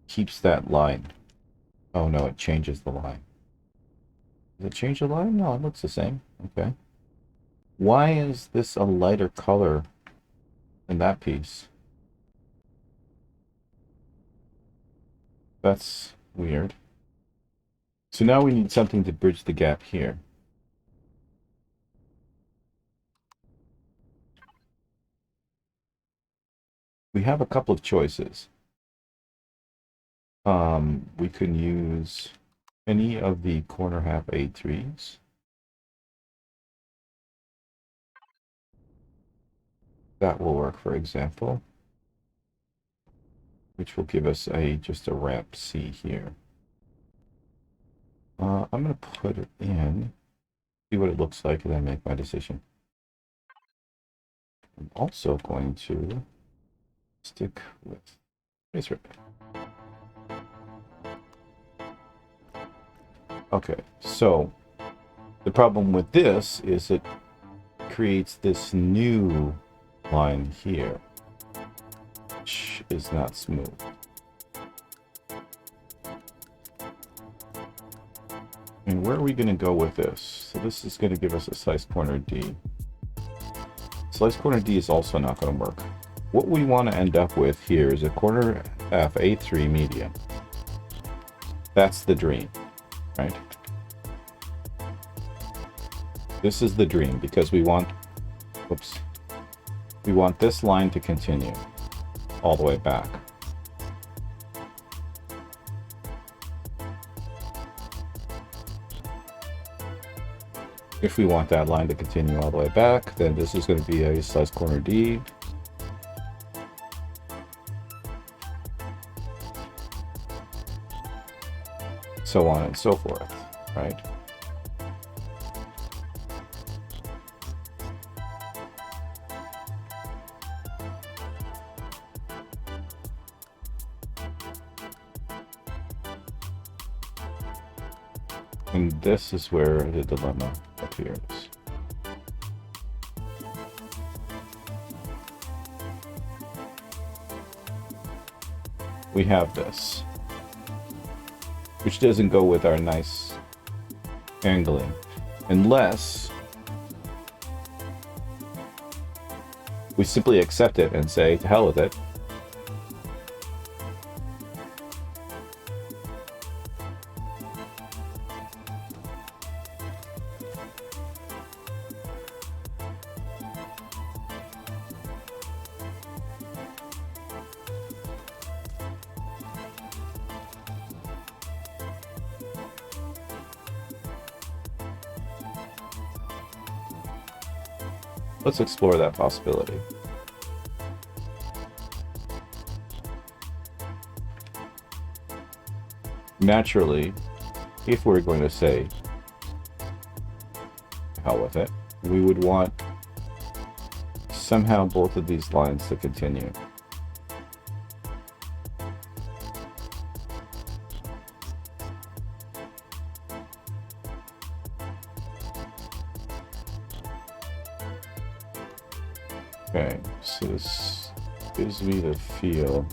keeps that line. Oh no, it changes the line. Does it change the line? No, it looks the same. Okay. Why is this a lighter color than that piece? That's weird. So now we need something to bridge the gap here. We have a couple of choices. We can use any of the corner half A3s. That will work, for example, which will give us just a ramp C here. I'm going to put it in, see what it looks like, and then make my decision. I'm also going to stick with base rip. Okay, so the problem with this is it creates this new line here, which is not smooth. And where are we going to go with this? So this is going to give us a slice corner D. Slice corner D is also not going to work. What we want to end up with here is a corner F A3 medium. That's the dream, right? This is the dream because we want, whoops, we want this line to continue all the way back. If we want that line to continue all the way back, then this is going to be a slice corner D. So on and so forth, right? And this is where the dilemma appears. We have this, which doesn't go with our nice angling, unless we simply accept it and say, to hell with it. Let's explore that possibility. Naturally, if we're going to say, hell with it, we would want somehow both of these lines to continue. Okay, so this gives me the feel.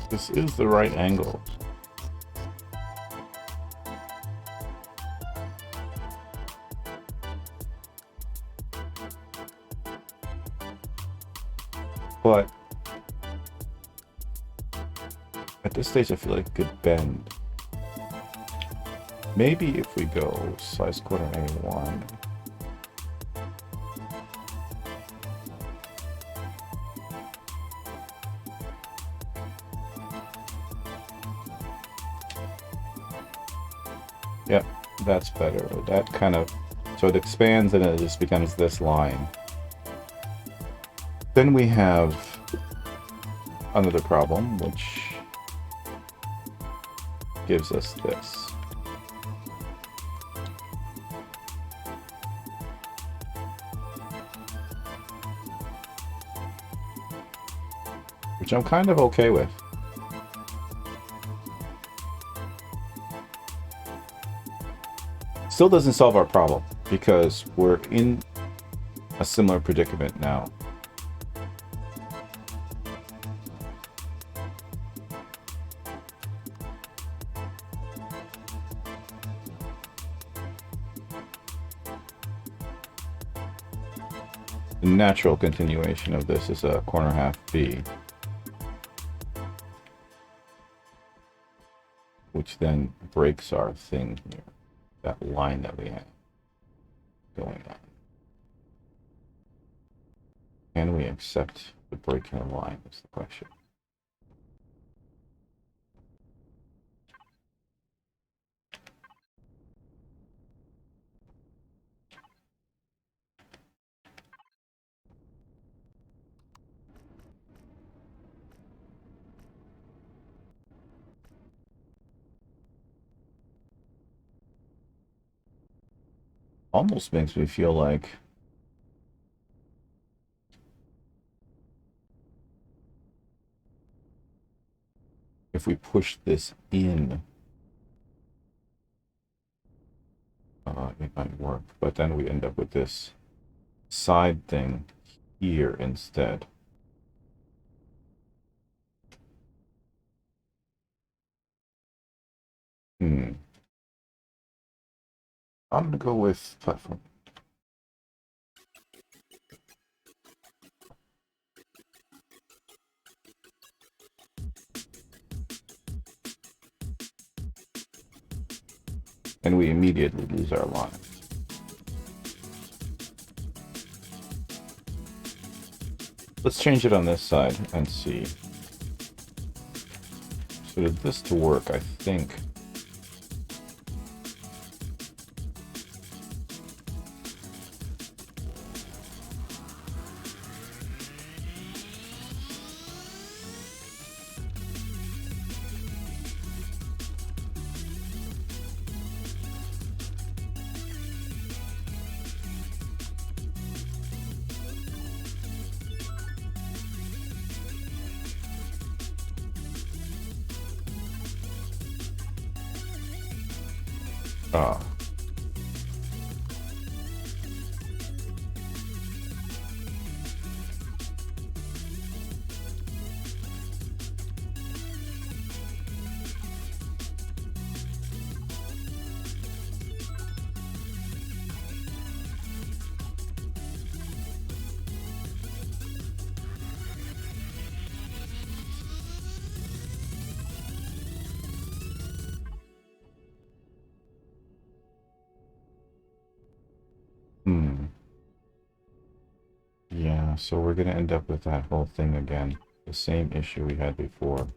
This is the right angle. But at this stage, I feel like it could bend. Maybe if we go size quarter A1. Yep, that's better. That kind of, so it expands and it just becomes this line. Then we have another problem, which gives us this. Which I'm kind of okay with. Still doesn't solve our problem, because we're in a similar predicament now. The natural continuation of this is a corner half B, which then breaks our thing here, that line that we have going on. Can we accept the breaking of the line is the question. Almost makes me feel like if we push this in, it might work, but then we end up with this side thing here instead. I'm gonna go with platform. And we immediately lose our line. Let's change it on this side and see. So for this to work, I think Ah. Yeah, so we're gonna end up with that whole thing again. The same issue we had before,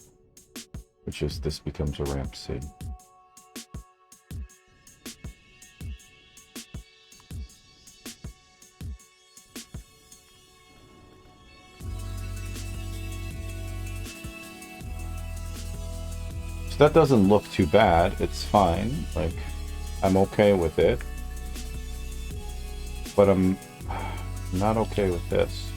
which is this becomes a ramp C. So that doesn't look too bad. It's fine. Like, I'm okay with it. But I'm not okay with this.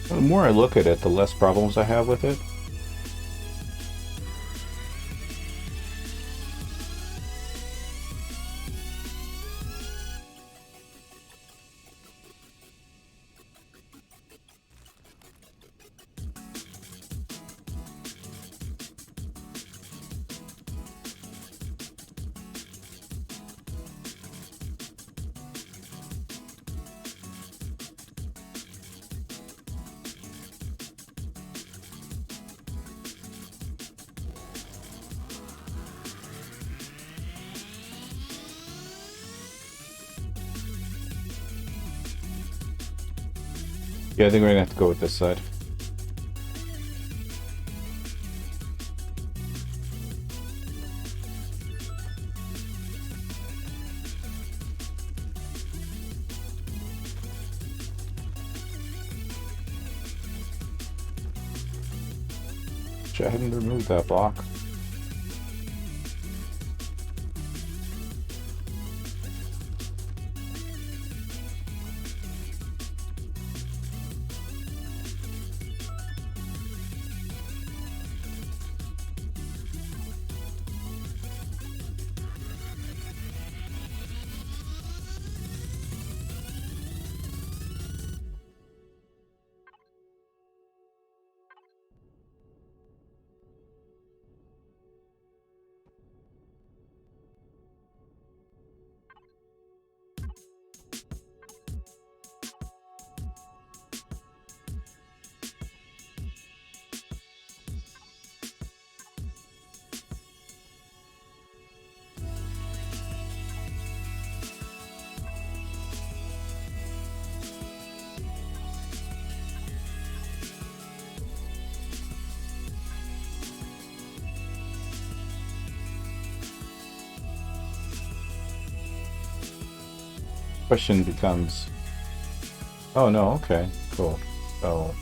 The more I look at it, the less problems I have with it. Yeah, I think we're gonna have to go with this side. I hadn't removed that block. Question becomes, oh no, okay, cool. So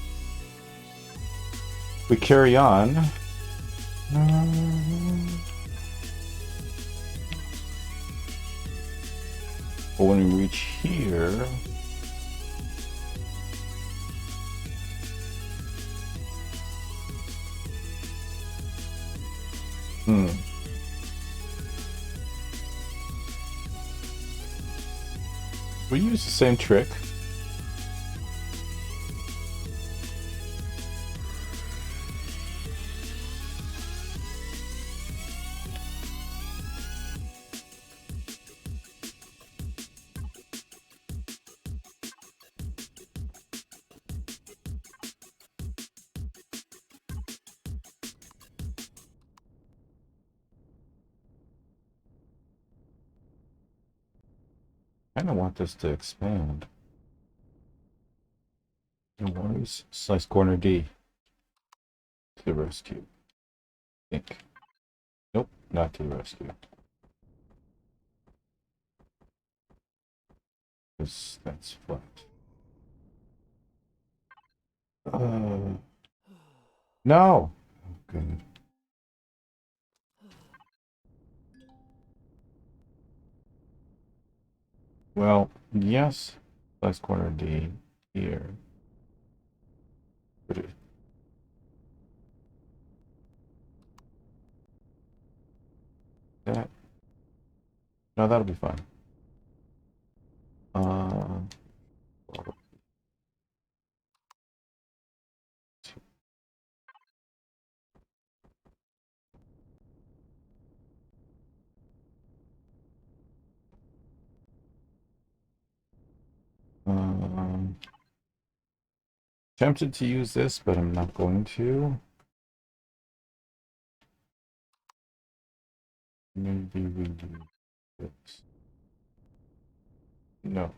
we carry on. But when we reach here, we use the same trick. I kind of want this to expand. No worries. Slice corner D to the rescue. think. Nope, not to the rescue. Because that's flat. No! Oh, good. Well, yes. Last corner D here. But it, that. No, that'll be fine. Tempted to use this, but I'm not going to. Maybe we do this. No.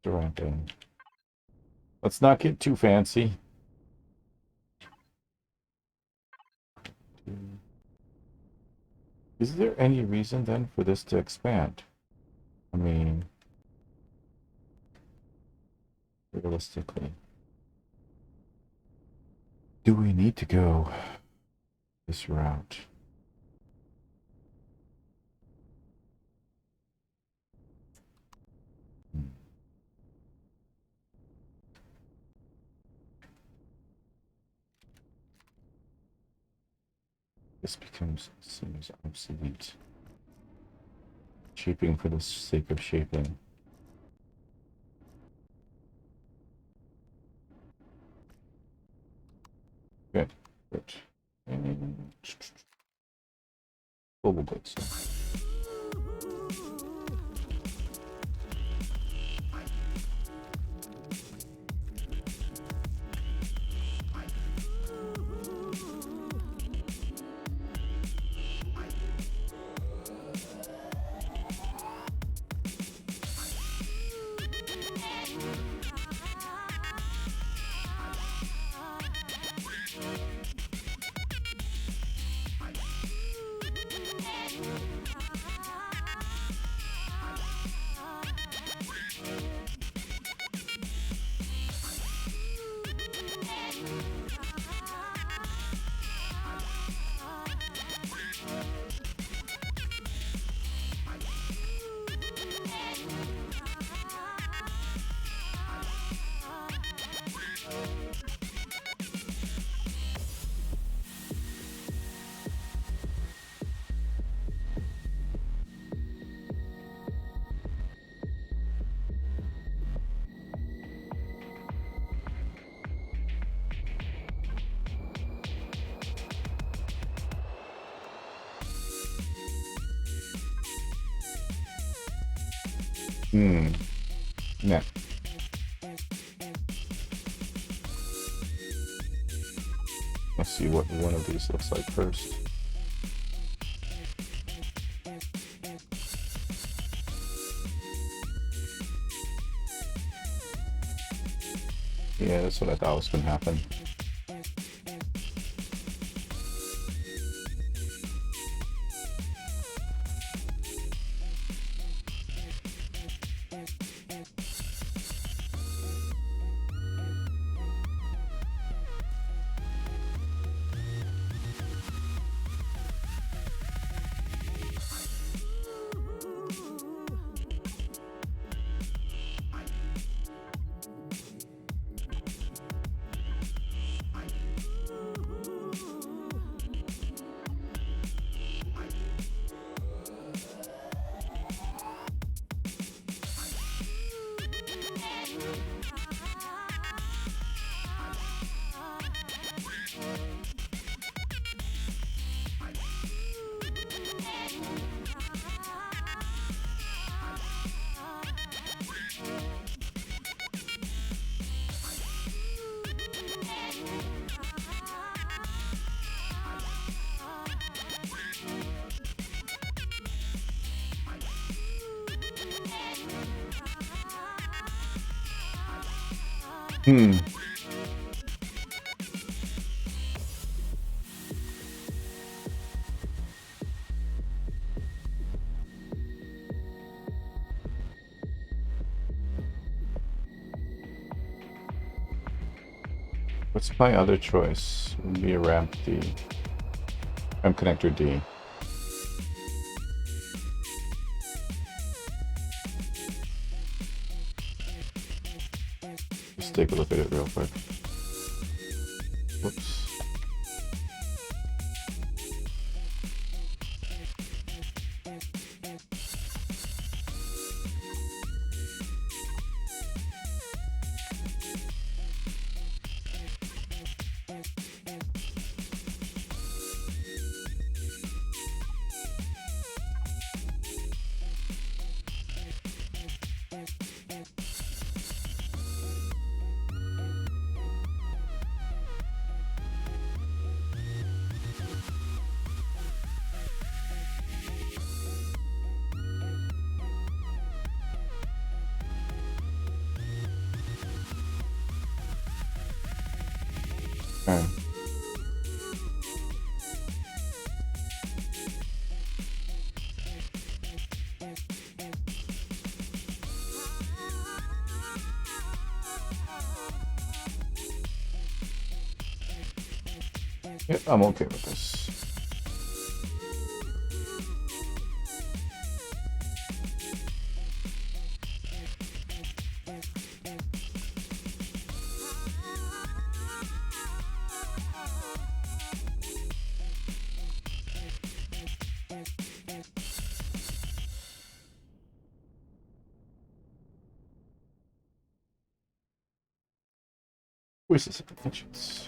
The wrong thing. Let's not get too fancy. Is there any reason then for this to expand? I mean, realistically, do we need to go this route? This seems obsolete. Shaping for the sake of shaping. Good. Good. And global goods. Yeah. Let's see what one of these looks like first. Yeah, that's what I thought was gonna happen. What's my other choice? Would be a ramp D. Ramp connector D. Let's take a look at it real quick. Whoops. Okay. Yep, I'm okay with this. Where's this dimensions?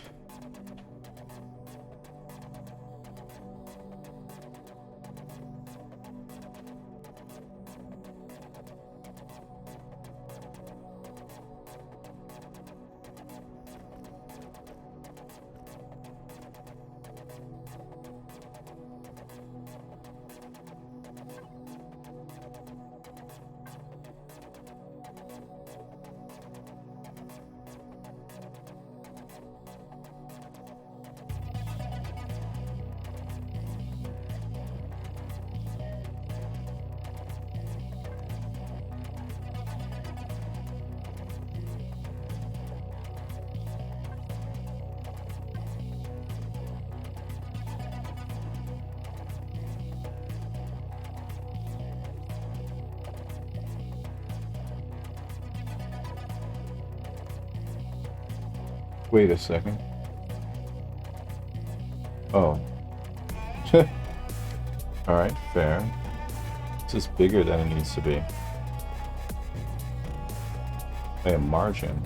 Wait a second. Oh. Alright, fair. This is bigger than it needs to be. By a margin.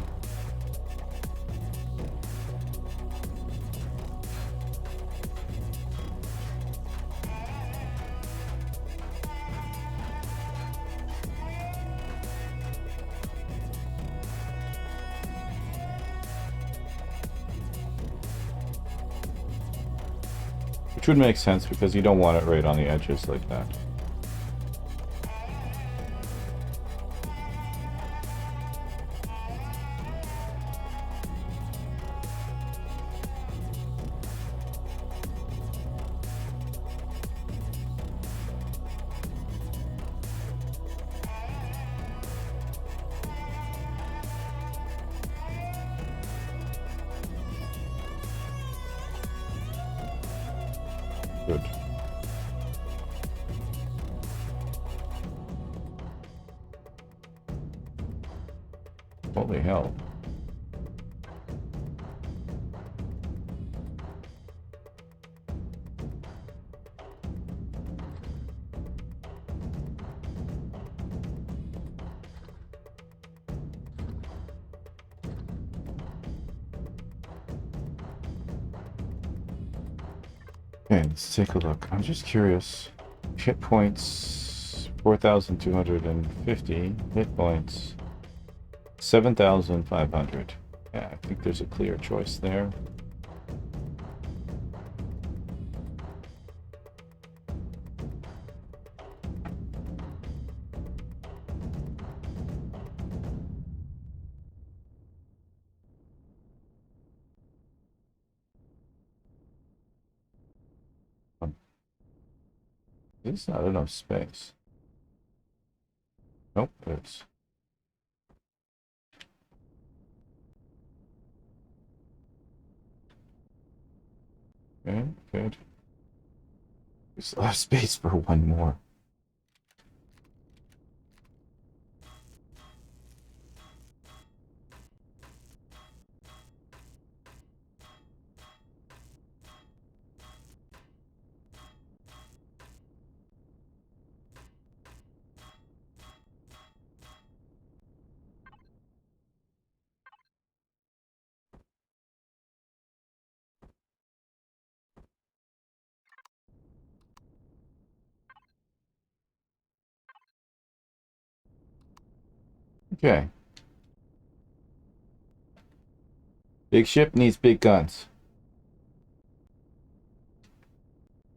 Which would make sense because you don't want it right on the edges like that. Good. Holy hell. Okay, let's take a look. I'm just curious. Hit points 4,250. Hit points 7,500. Yeah, I think there's a clear choice there. There's not enough space. Nope, there's. Okay, good. We still have space for one more. Okay. Big ship needs big guns.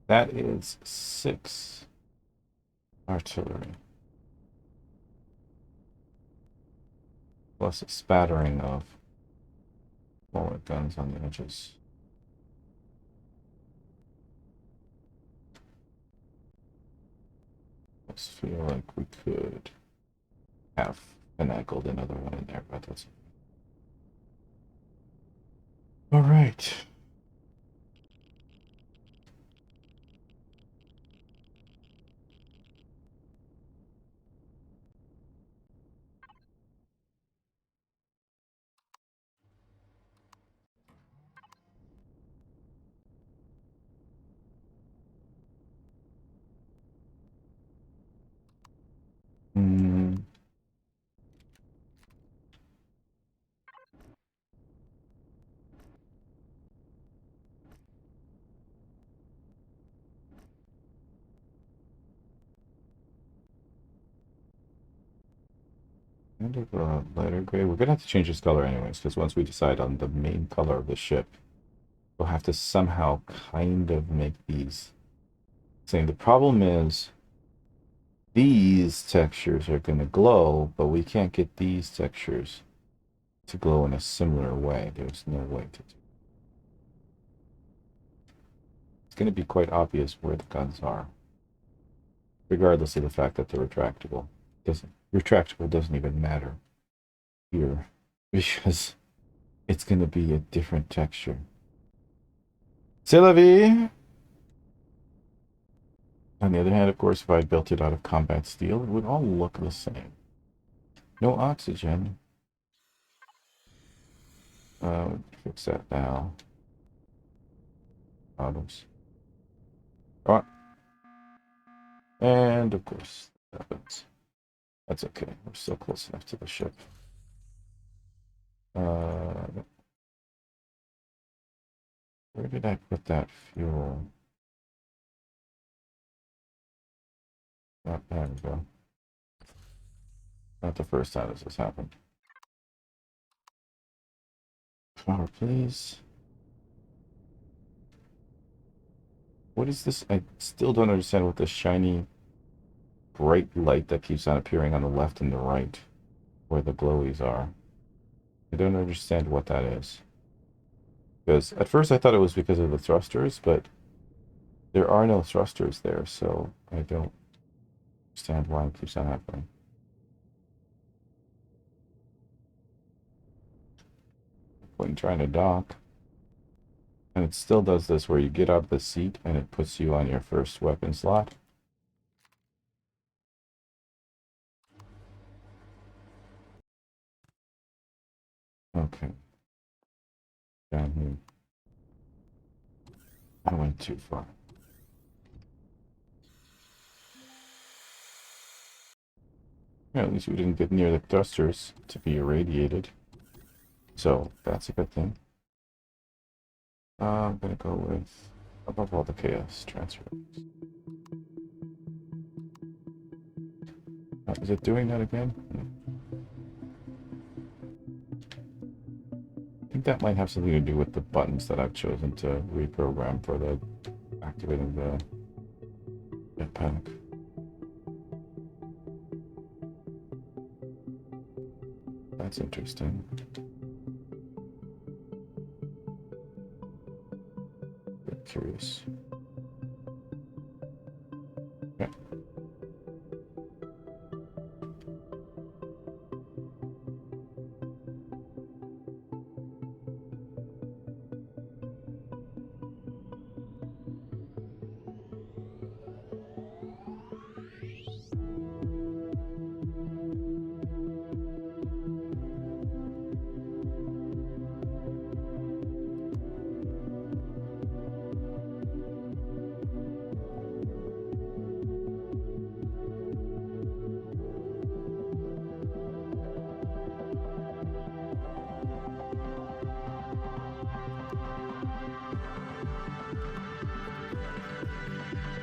That is 6 artillery. Plus a spattering of smaller guns on the edges. I feel like we could have finagled another one in there, but that's all right. Hmm. Kind of a lighter gray. We're gonna have to change this color anyways, because once we decide on the main color of the ship, we'll have to somehow kind of make these same. The problem is these textures are gonna glow, but we can't get these textures to glow in a similar way. There's no way to do. It's gonna be quite obvious where the guns are, regardless of the fact that they're retractable. Retractable doesn't even matter here because it's going to be a different texture. C'est la vie! On the other hand, of course, if I built it out of combat steel, it would all look the same. No oxygen. Fix that now. Bottoms. Oh. And of course, that's okay. We're still close enough to the ship. Where did I put that fuel? Oh, there we go. Not the first time this has happened. Power, please. What is this? I still don't understand what this shiny bright light that keeps on appearing on the left and the right, where the glowies are. I don't understand what that is. Because at first I thought it was because of the thrusters, but there are no thrusters there, so I don't understand why it keeps on happening. When trying to dock. And it still does this where you get out of the seat and it puts you on your first weapon slot. Okay. Down here. I went too far. Yeah, at least we didn't get near the thrusters to be irradiated. So that's a good thing. I'm gonna go with above all the chaos transfer. Is it doing that again? I think that might have something to do with the buttons that I've chosen to reprogram for the activating the jetpack. That's interesting. Very curious. Okay.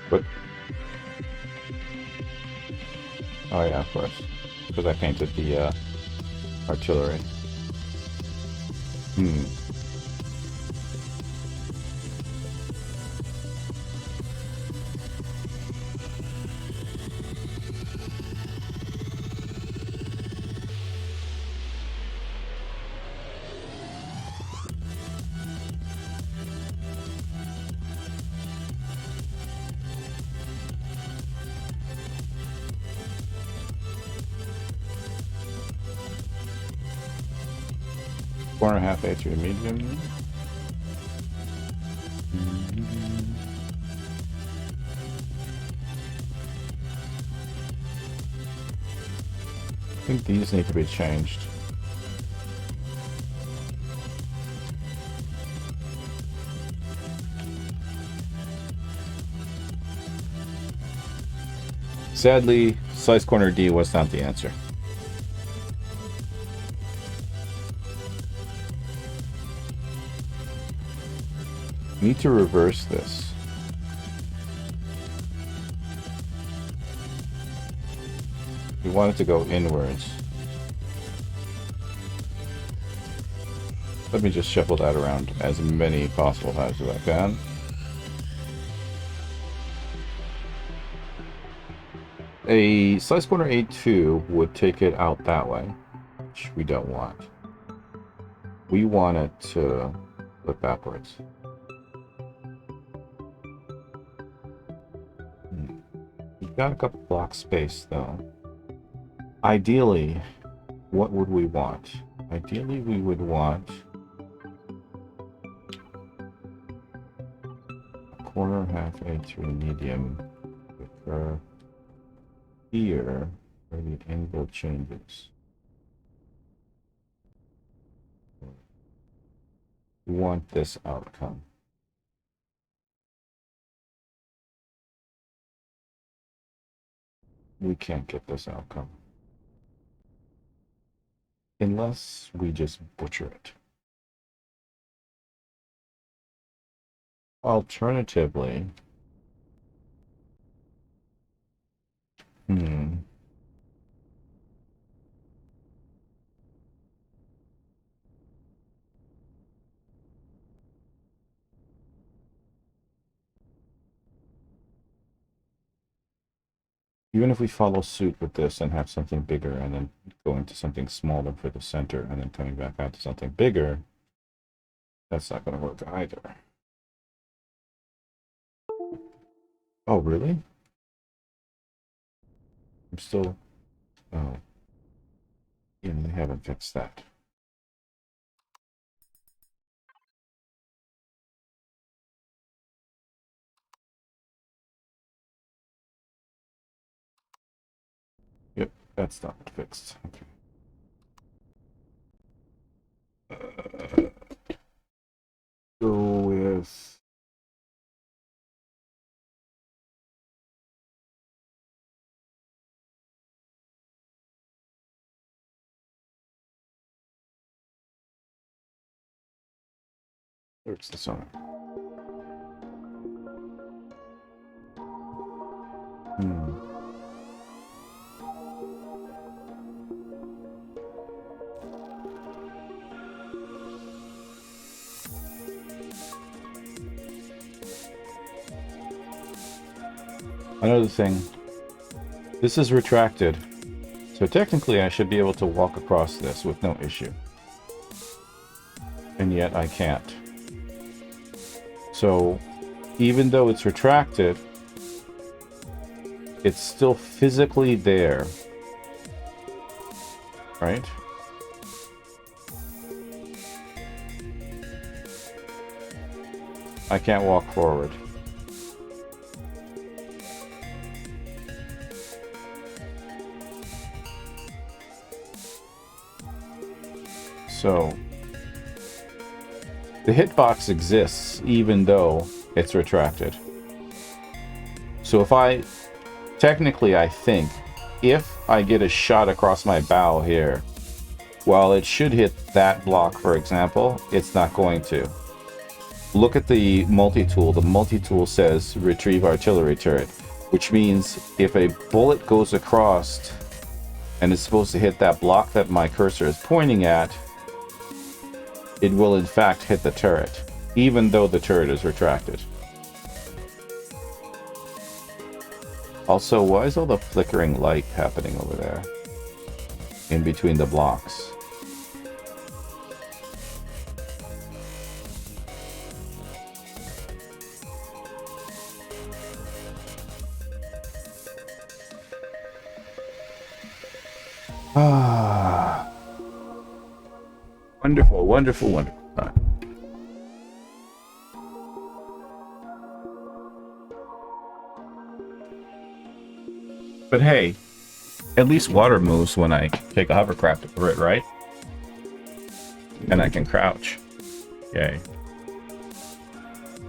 But oh yeah, of course, because I painted the artillery. Hmm. Corner half A through medium. I think these need to be changed. Sadly, slice corner D was not the answer. Need to reverse this. We want it to go inwards. Let me just shuffle that around as many possible times as I can. A slice corner A2 would take it out that way, which we don't want. We want it to flip backwards. We've got a couple blocks space though. Ideally, what would we want? Ideally, we would want a corner half A through medium occur here where the angle changes. We want this outcome. We can't get this outcome unless we just butcher it. Alternatively, even if we follow suit with this and have something bigger and then go into something smaller for the center and then coming back out to something bigger, that's not going to work either. Oh, really? I'm still... Oh. Yeah, they haven't fixed that. Yep, that's not fixed. Okay. Go with... Where's the song? Another thing, this is retracted, so technically I should be able to walk across this with no issue. And yet I can't. So, even though it's retracted, it's still physically there. Right? I can't walk forward. So, the hitbox exists even though it's retracted. So if technically I think, if I get a shot across my bow here, while it should hit that block, for example, it's not going to. look at the multi-tool. The multi-tool says retrieve artillery turret, which means if a bullet goes across and is supposed to hit that block that my cursor is pointing at, it will in fact hit the turret, even though the turret is retracted. Also, why is all the flickering light happening over there? In between the blocks. Ah. Wonderful, wonderful, wonderful. But hey, at least water moves when I take a hovercraft over it, right? And I can crouch. Yay.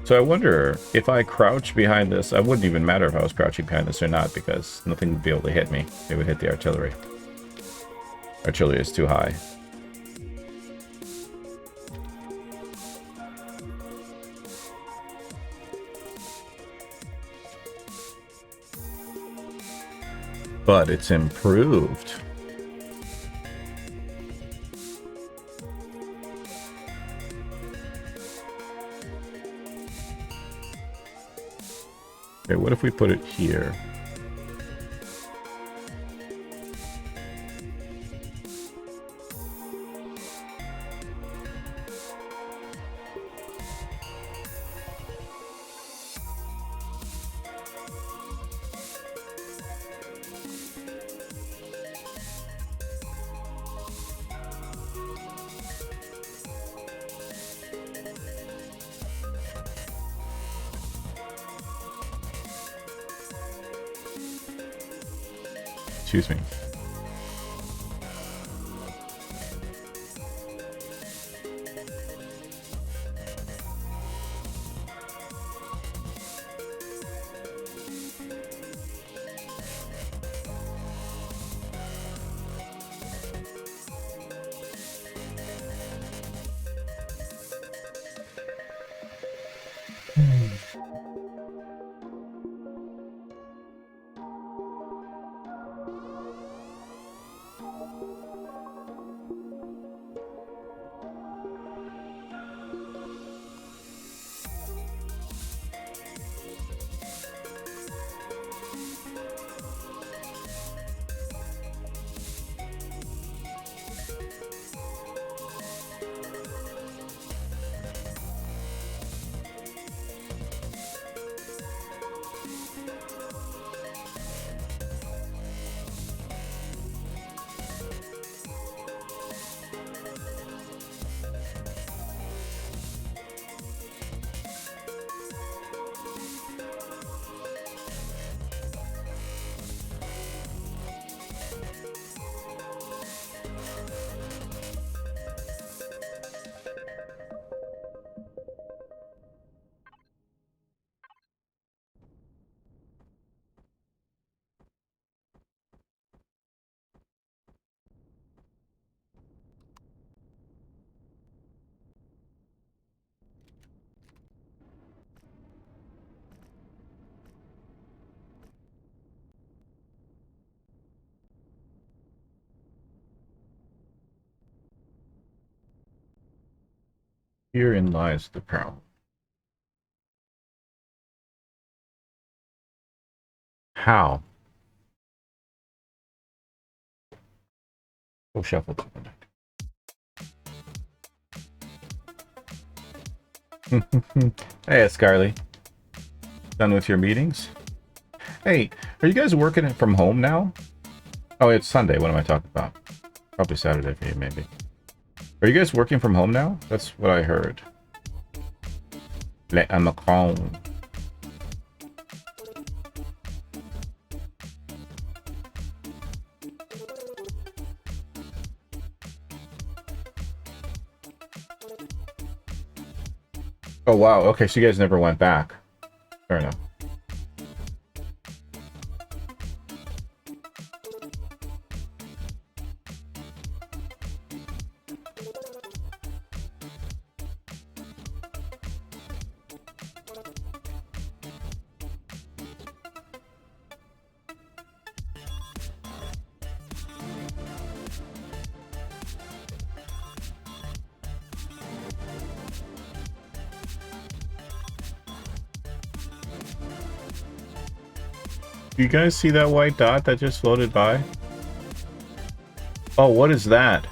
So I wonder if I crouch behind this, I wouldn't even matter if I was crouching behind this or not, because nothing would be able to hit me. It would hit the artillery. Artillery is too high. But it's improved. Okay, what if we put it here? Excuse me. Herein lies the problem. How? Go shuffle to the deck. Hey, Scarly. Done with your meetings? Hey, are you guys working from home now? Oh, it's Sunday. What am I talking about? Probably Saturday for you, maybe. Are you guys working from home now? That's what I heard. Le Macron. Oh, wow. Okay, so you guys never went back. Fair enough. You guys see that white dot that just floated by? Oh, what is that?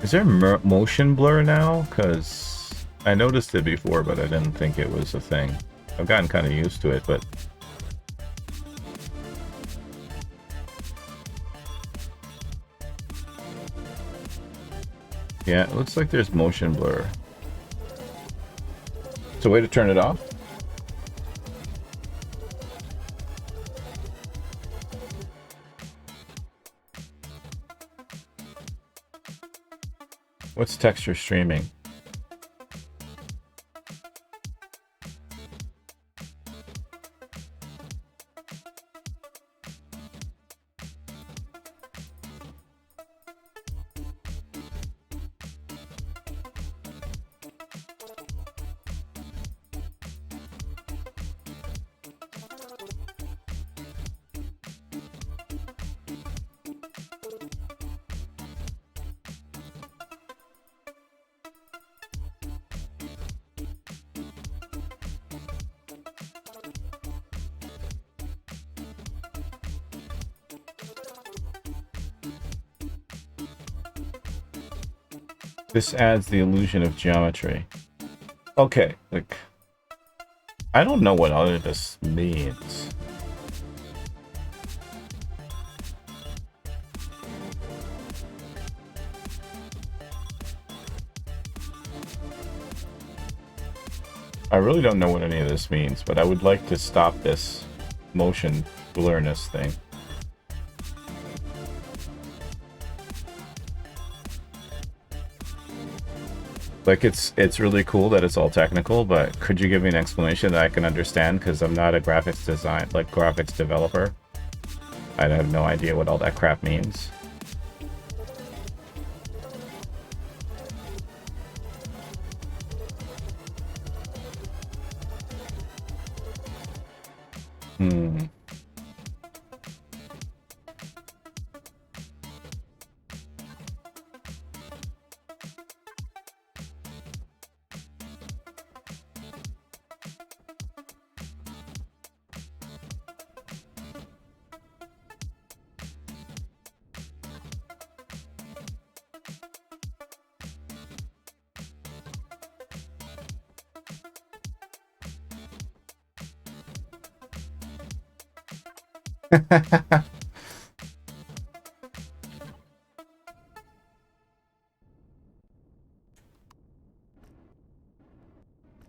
Is there motion blur now? Because I noticed it before, but I didn't think it was a thing. I've gotten kind of used to it, but... yeah, it looks like there's motion blur. It's a way to turn it off? What's texture streaming? This adds the illusion of geometry. Okay, like... I don't know what all of this means. I really don't know what any of this means, but I would like to stop this motion blurriness thing. Like, it's really cool that it's all technical, but could you give me an explanation that I can understand? Because I'm not a graphics developer. I have no idea what all that crap means.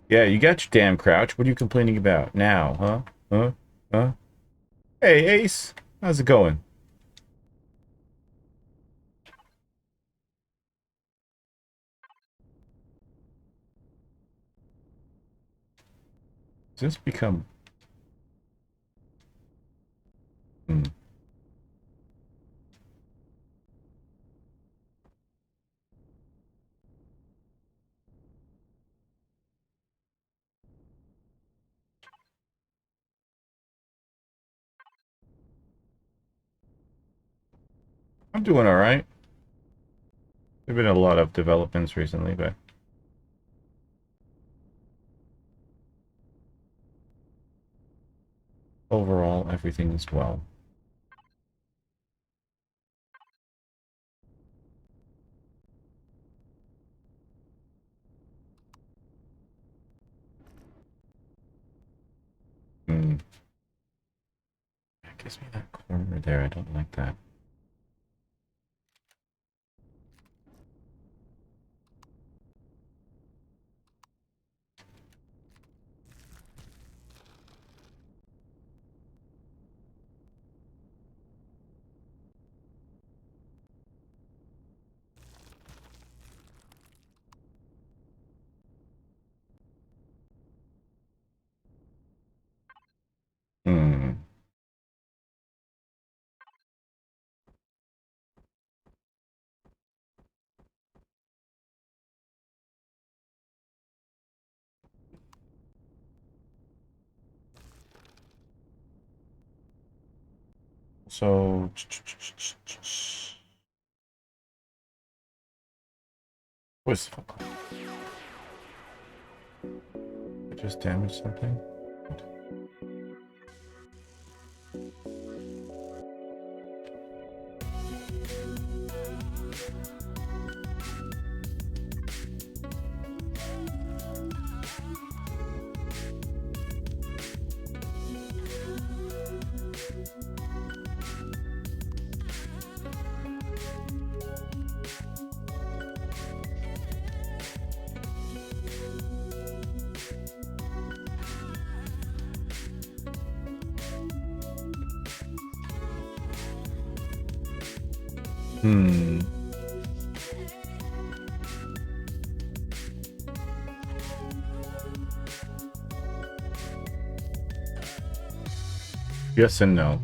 Yeah, you got your damn crouch. What are you complaining about now, huh? Huh? Hey, Ace. How's it going? Does this become... I'm doing alright. There've been a lot of developments recently, but... overall, everything is well. That gives me that corner there. I don't like that. So... what's the fuck? I just damaged something? Yes and no.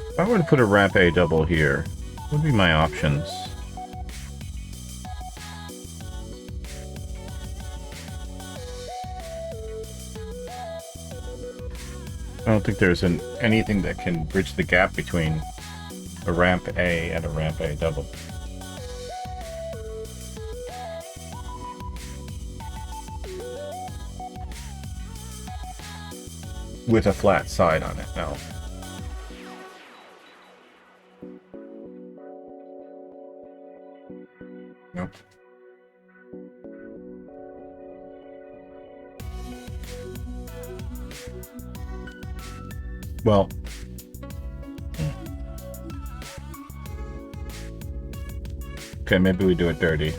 If I were to put a ramp A double here, what would be my options? I don't think there's anything that can bridge the gap between a ramp A and a ramp A double. With a flat side on it, no. Nope. Well, okay, maybe we do it dirty.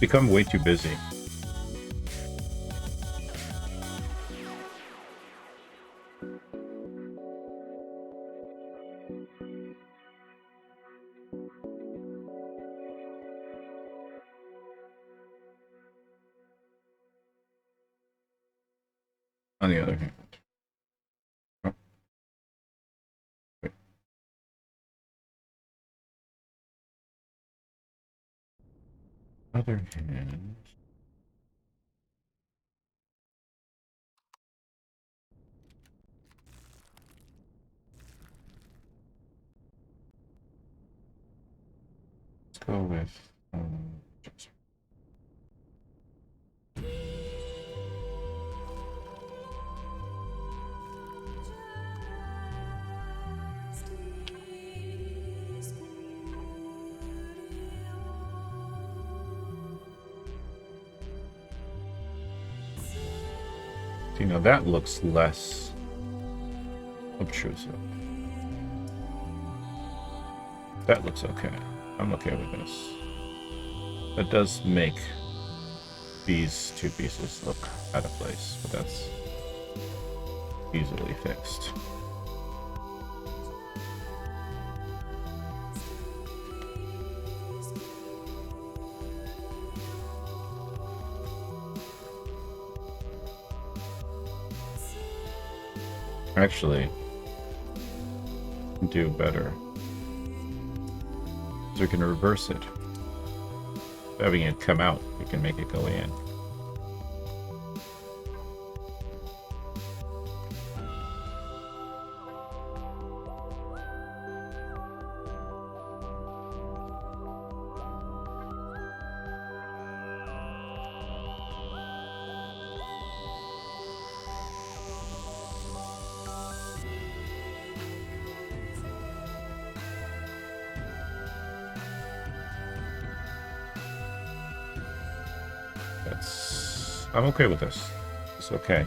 Become way too busy. On the other hand. Oh. Wait. Other hand. Let's go with you know, that looks less obtrusive. That looks okay. I'm okay with this. That does make these two pieces look out of place, but that's easily fixed. Actually, do better. So we can reverse it. Having it come out, we can make it go in. I'm okay with this. It's okay.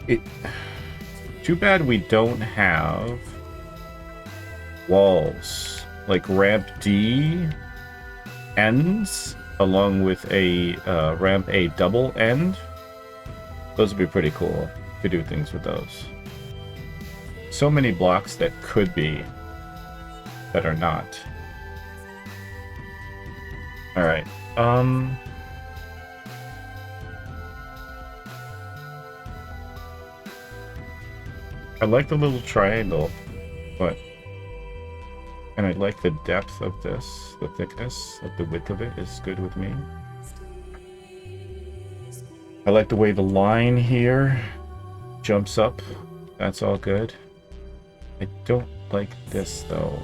It. Too bad we don't have walls like ramp D ends along with a ramp A double end. Those would be pretty cool to do things with those. So many blocks that could be that are not. All right. I like the little triangle, and I like the depth of this, the thickness, like the width of it is good with me. I like the way the line here jumps up. That's all good. I don't like this though.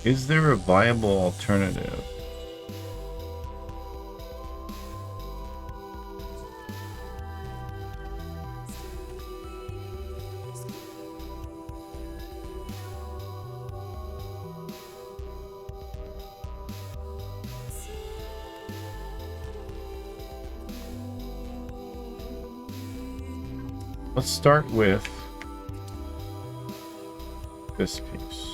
Is there a viable alternative? Let's start with this piece.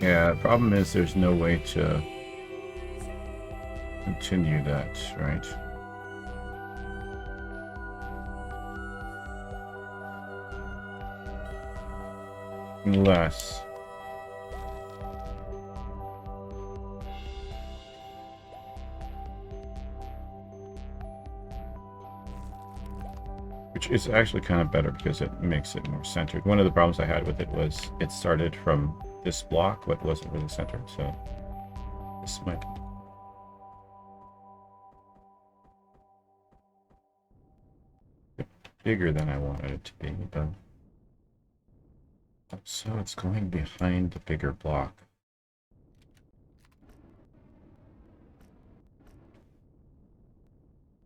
Yeah, the problem is there's no way to continue that, right? Unless... which is actually kind of better because it makes it more centered. One of the problems I had with it was it started from this block, but wasn't really centered, so this might be bigger than I wanted it to be, but so it's going behind the bigger block.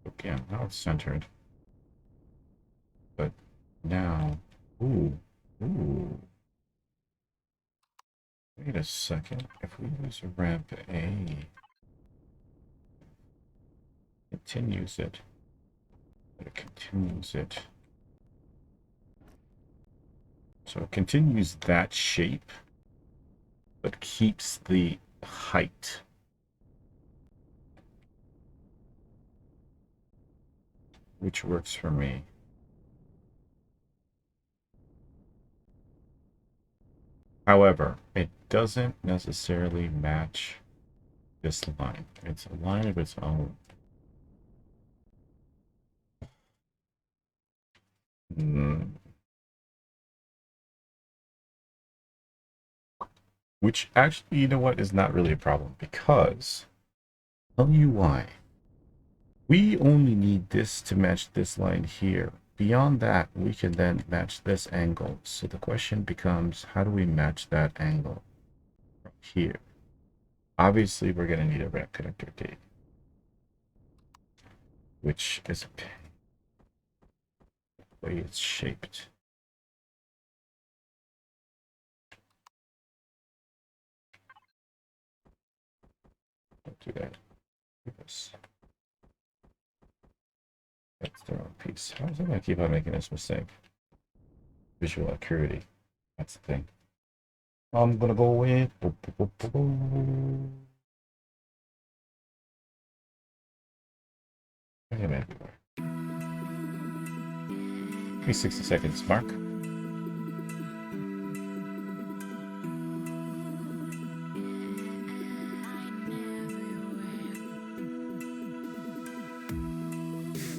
Okay, now it's centered. But now, ooh. Wait a second. If we use a ramp A, continues it. It continues it. So it continues that shape, but keeps the height. Which works for me. However, it doesn't necessarily match this line. It's a line of its own. Which actually, you know what, is not really a problem because I'll tell you why. We only need this to match this line here. Beyond that, we can then match this angle. So the question becomes, how do we match that angle from here? Obviously, we're going to need a ramp connector gate, which is a pain. The way it's shaped. do that. Do this. That's the wrong piece. How is it going to keep on making this mistake? Visual acuity. That's the thing. I'm going to go with... everywhere. 60 seconds mark.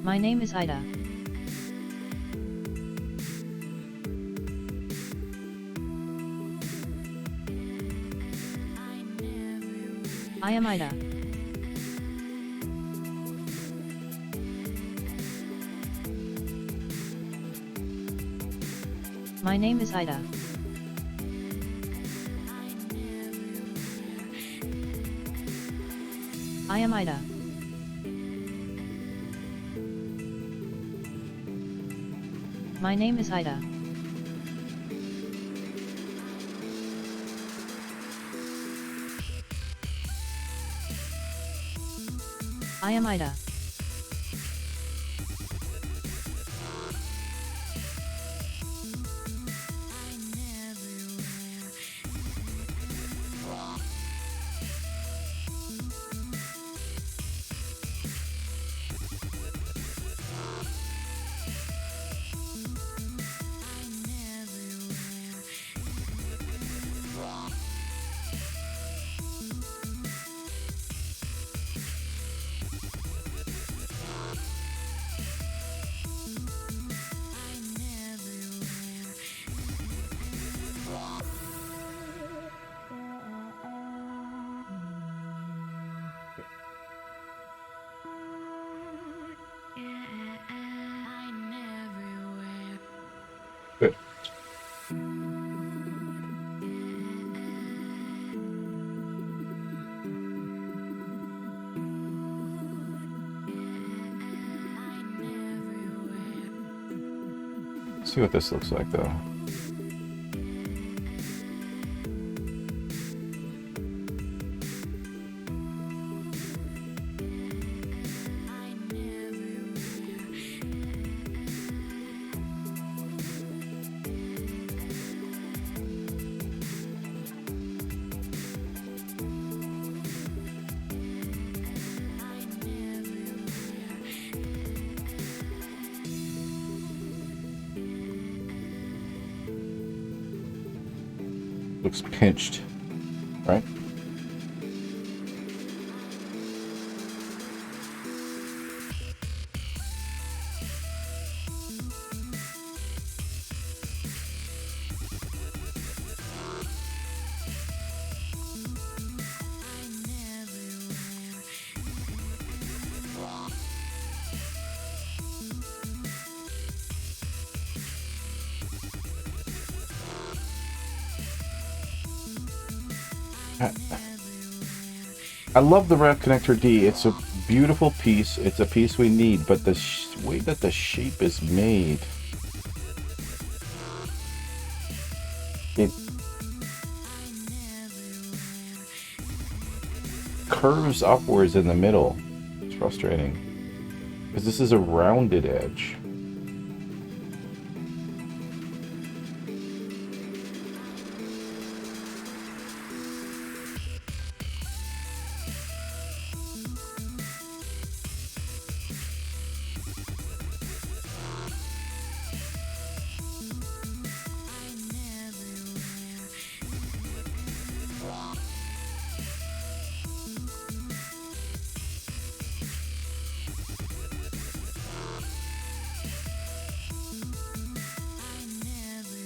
My name is Ida. I am Ida. My name is Ida. I am Ida. My name is Ida. I am Ida. Good. See what this looks like, though. Looks pinched, right? I love the Rev Connector D. It's a beautiful piece. It's a piece we need, but the way that the shape is made, it curves upwards in the middle. It's frustrating because this is a rounded edge.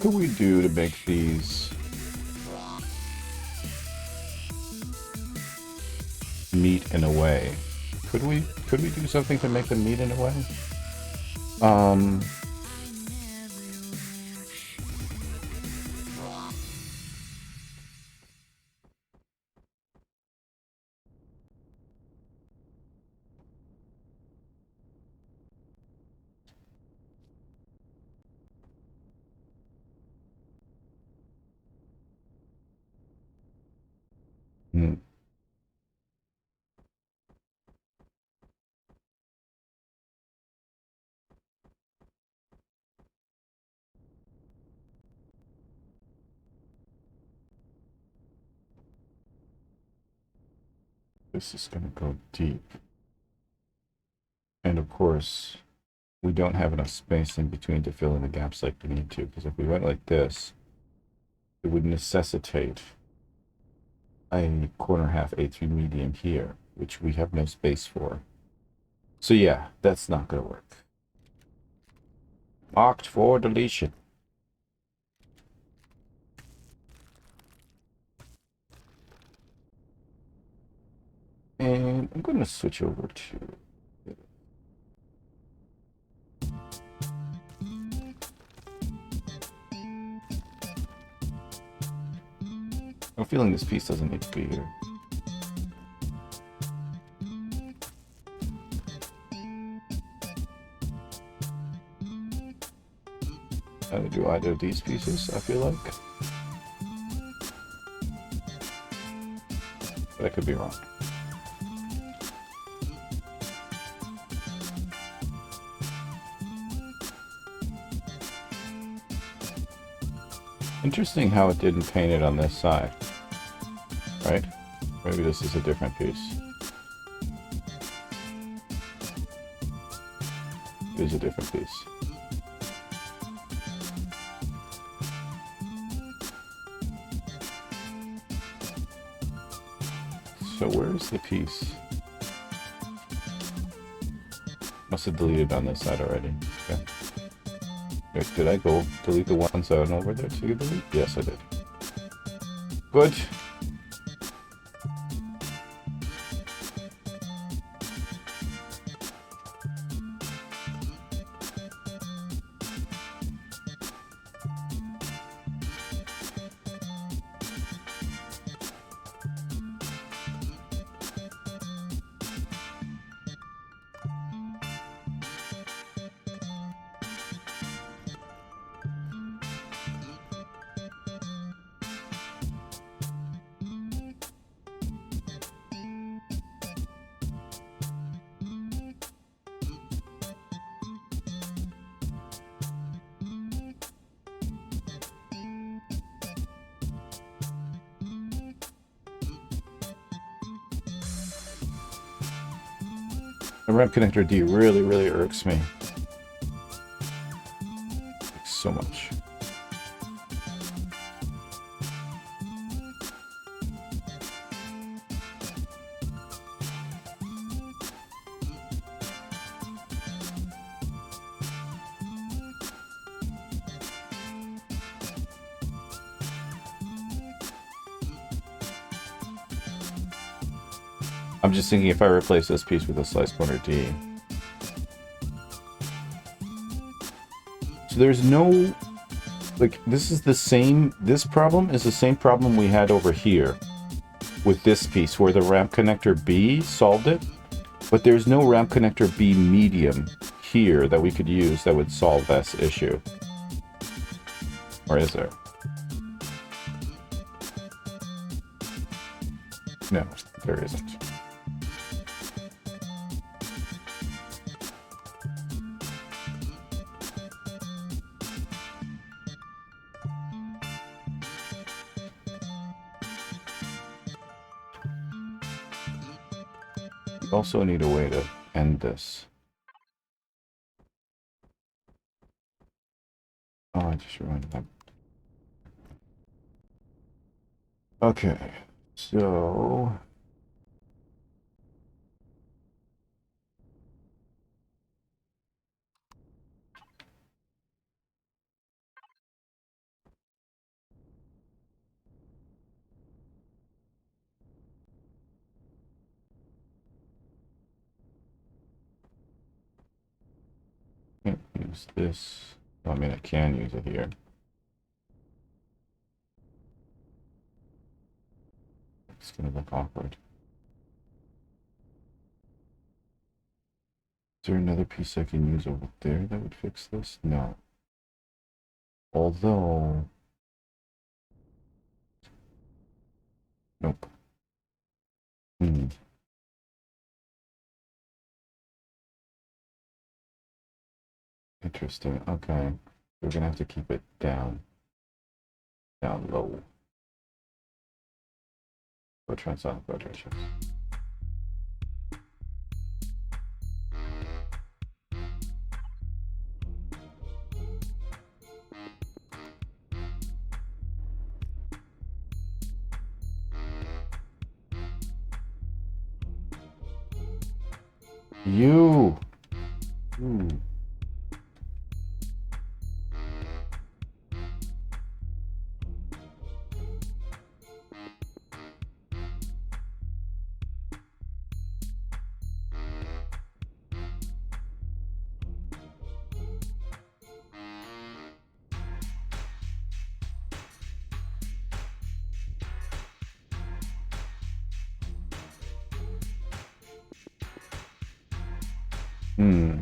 What could we do to make these meet in a way? Could we do something to make them meet in a way? Hmm. This is going to go deep. And of course, we don't have enough space in between to fill in the gaps like we need to, because if we went like this, it would necessitate a corner half A3 medium here, which we have no space for. So yeah, that's not going to work. Marked for deletion. And I'm going to switch over to... I'm feeling this piece doesn't need to be here. Do either of these pieces, I feel like. But I could be wrong. Interesting how it didn't paint it on this side. Right? Maybe this is a different piece. It is a different piece. So where's the piece? Must have deleted on this side already. Okay. Wait, did I go delete the ones that went over there to delete? Yes, I did. Good. The ramp connector D really irks me. So much. I'm just thinking if I replace this piece with a slice corner D. So there's no, like, this is the same, this problem is the same problem we had over here with this piece where the ramp connector B solved it, but there's no ramp connector B medium here that we could use that would solve this issue. Or is there? No, there isn't. Also need a way to end this. Oh, I just reminded that. Okay, so can't use this. I mean, I can use it here. It's gonna look awkward. Is there another piece I can use over there that would fix this? No. Although... Nope. Interesting. Okay. We're gonna have to keep it down. Down low. For transonic quadrature. You. Ooh. Hmm.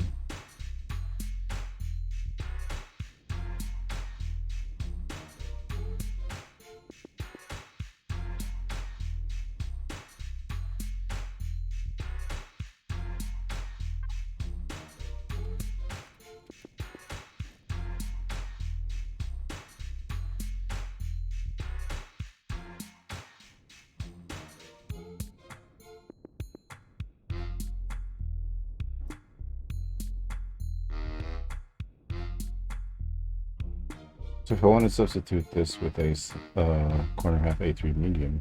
So if I want to substitute this with a corner half A3 medium,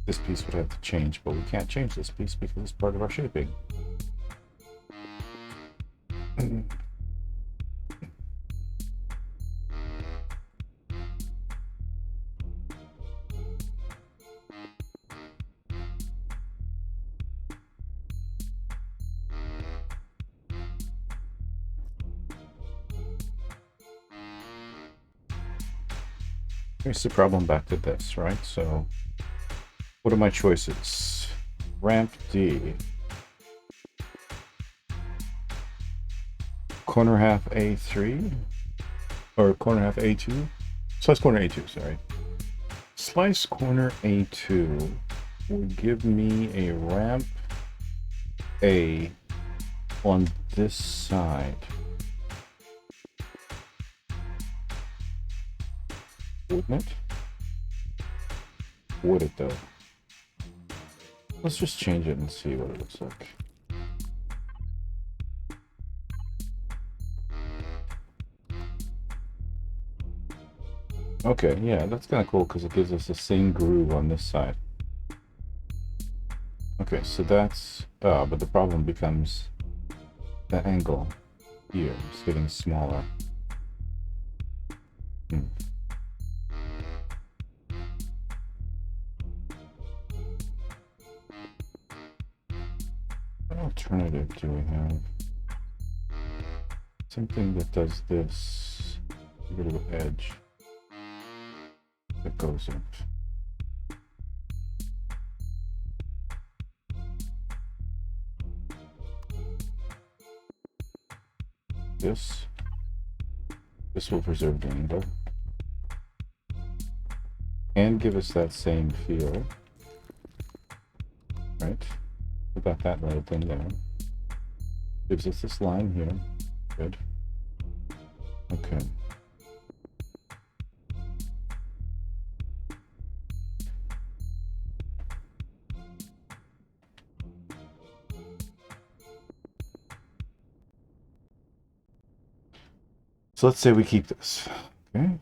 this piece would have to change, but we can't change this piece because it's part of our shaping. Here's the problem back to this, right? So what are my choices? Ramp D. Corner half A3 or corner half A2. Slice corner A2, sorry. Slice corner A2 would give me a ramp A on this side. Wouldn't it? Would it though? Let's just change it and see what it looks like. Okay, yeah, that's kind of cool because it gives us the same groove on this side. Okay, so that's, but the problem becomes the angle here is getting smaller. What alternative do we have? Something that does this, a little edge that goes up. This will preserve the angle and give us that same feel, right? We got that little thing there. Gives us this line here. Good. Okay. So let's say we keep this. Okay.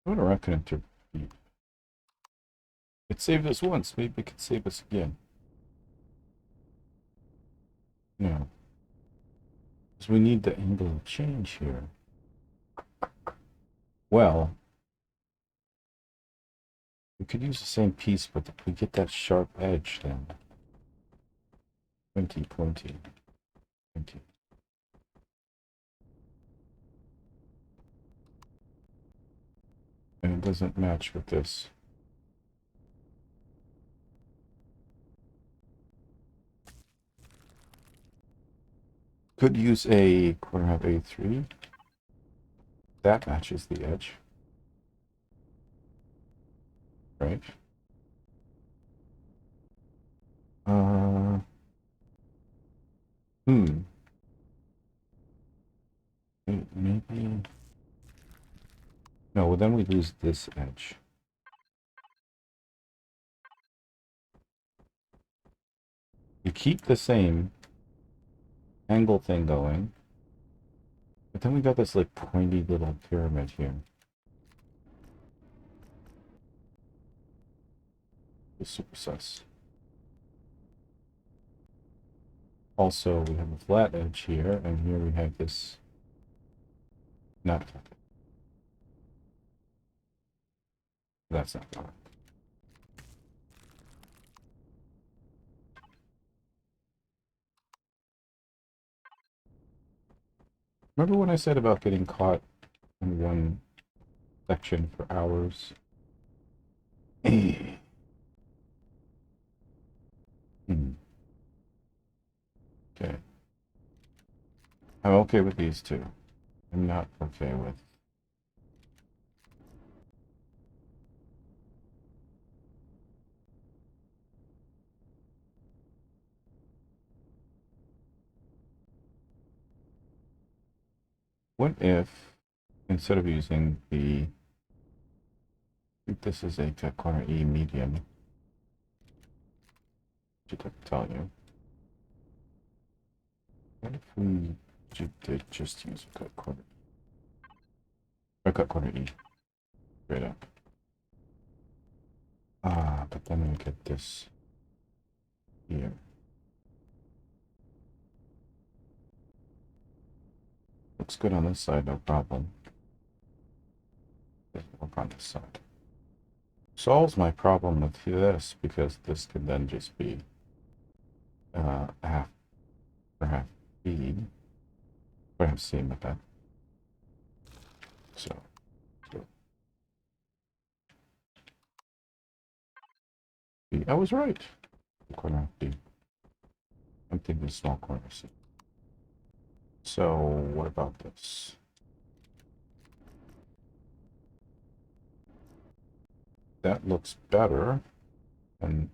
What a connector. It saved us once. Maybe it could save us again. No. Because we need the angle change here. Well, we could use the same piece, but we get that sharp edge then. 20, 20, 20. And it doesn't match with this. Could use a corner half A3. That matches the edge. Right? Hmm. Maybe... No, well then we lose this edge. You keep the same angle thing going, but then we got this like pointy little pyramid here. It's super sus. Also, we have a flat edge here, and here we have this not flat. That's not flat. Remember when I said about getting caught in one section for hours? Hmm. Okay. I'm okay with these two. I'm not okay with... What if, instead of using the... I think this is a cut corner E medium. Should tell you. What if we did just use a cut corner? Or cut corner E. Straight up. Ah, but then we get this here. Looks good on this side, no problem. Doesn't work on this side. Solves my problem with this, because this can then just be half or half B. Or half C with that. So B. I was right. Corner B. I'm thinking small corner C. So what about this? That looks better, and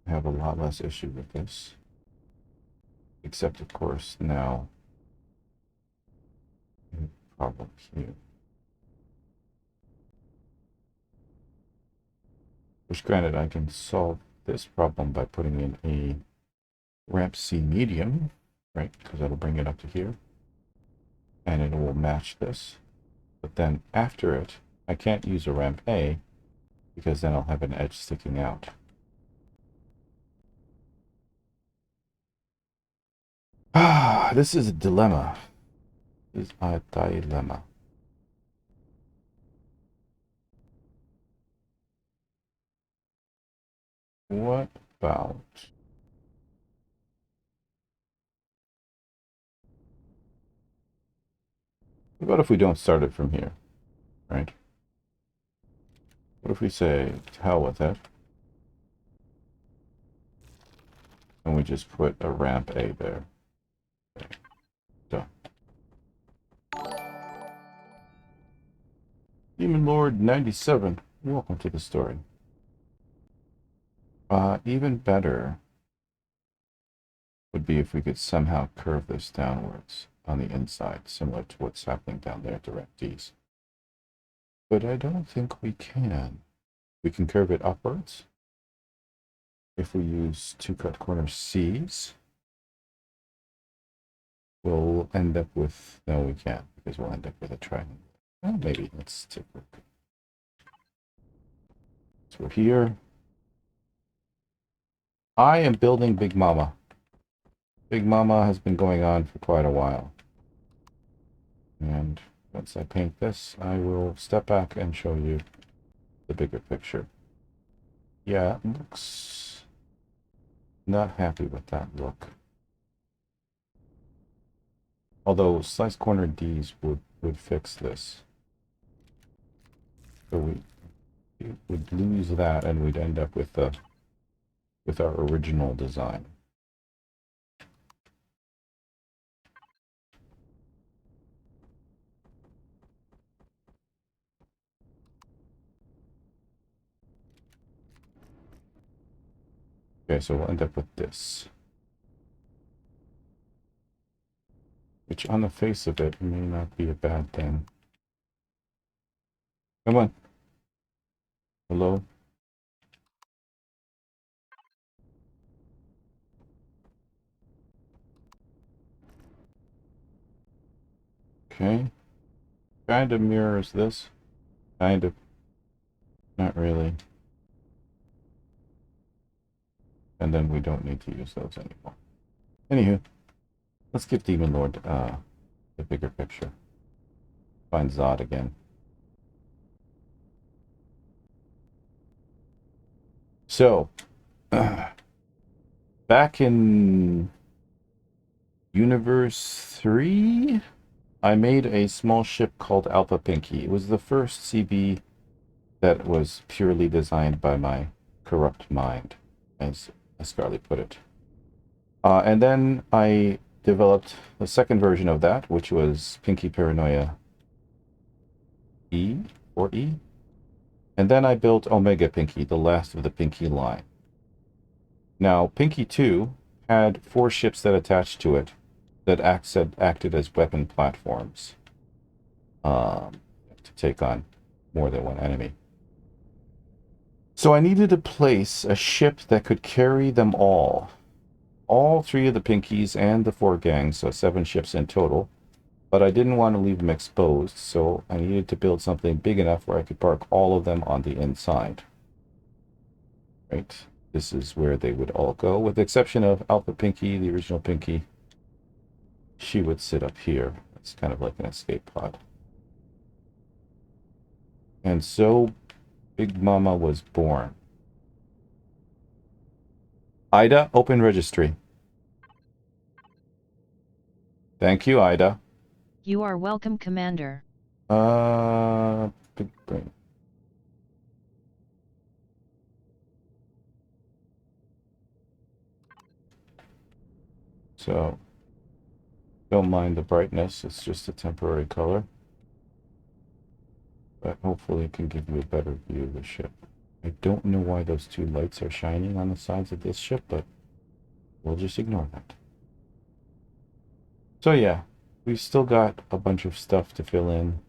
I have a lot less issue with this. Except, of course, now problem here. Which, granted, I can solve this problem by putting in a ramp C medium, right? Because that'll bring it up to here. And it will match this. But then after it, I can't use a ramp A, because then I'll have an edge sticking out. Ah, this is a dilemma. This is a dilemma. What about... What about if we don't start it from here, right? What if we say, to hell with it, and we just put a ramp A there? Okay. Done. Demon Lord 97, welcome to the story. Even better would be if we could somehow curve this downwards on the inside, similar to what's happening down there at the ramp Ds. But I don't think we can. We can curve it upwards if we use two cut corner C's. We'll end up with... No, we can't, because we'll end up with a triangle. Well, maybe. Let's take a look. So we're here. I am building Big Mama. Big Mama has been going on for quite a while. And once I paint this, I will step back and show you the bigger picture. Yeah, it looks... Not happy with that look. Although slice corner Ds would fix this. So we would lose that, and we'd end up with our original design. Okay, so we'll end up with this. which on the face of it may not be a bad thing. Come on. Hello? Okay. Kind of mirrors this. Kind of. Not really. And then we don't need to use those anymore. Anywho, let's give Demon Lord the bigger picture. Find Zod again. So, back in Universe 3, I made a small ship called Alpha Pinky. It was the first CB that was purely designed by my corrupt mind, as Scarlett put it. And then I developed the second version of that, which was Pinky Paranoia E or E. And then I built Omega Pinky, the last of the Pinky line. Now, Pinky 2 had 4 ships that attached to it that acted as weapon platforms to take on more than one enemy. So I needed to place a ship that could carry them all 3 of the Pinkies and the 4 gangs, so 7 ships in total. But I didn't want to leave them exposed, so I needed to build something big enough where I could park all of them on the inside. Right? This is where they would all go, with the exception of Alpha Pinky, the original Pinky. She would sit up here. It's kind of like an escape pod. And so Big Mama was born. Ida, open registry. Thank you, Ida. You are welcome, Commander. Big brain. So, don't mind the brightness, it's just a temporary color. But hopefully it can give you a better view of the ship. I don't know why those 2 lights are shining on the sides of this ship, but we'll just ignore that. So yeah, we've still got a bunch of stuff to fill in.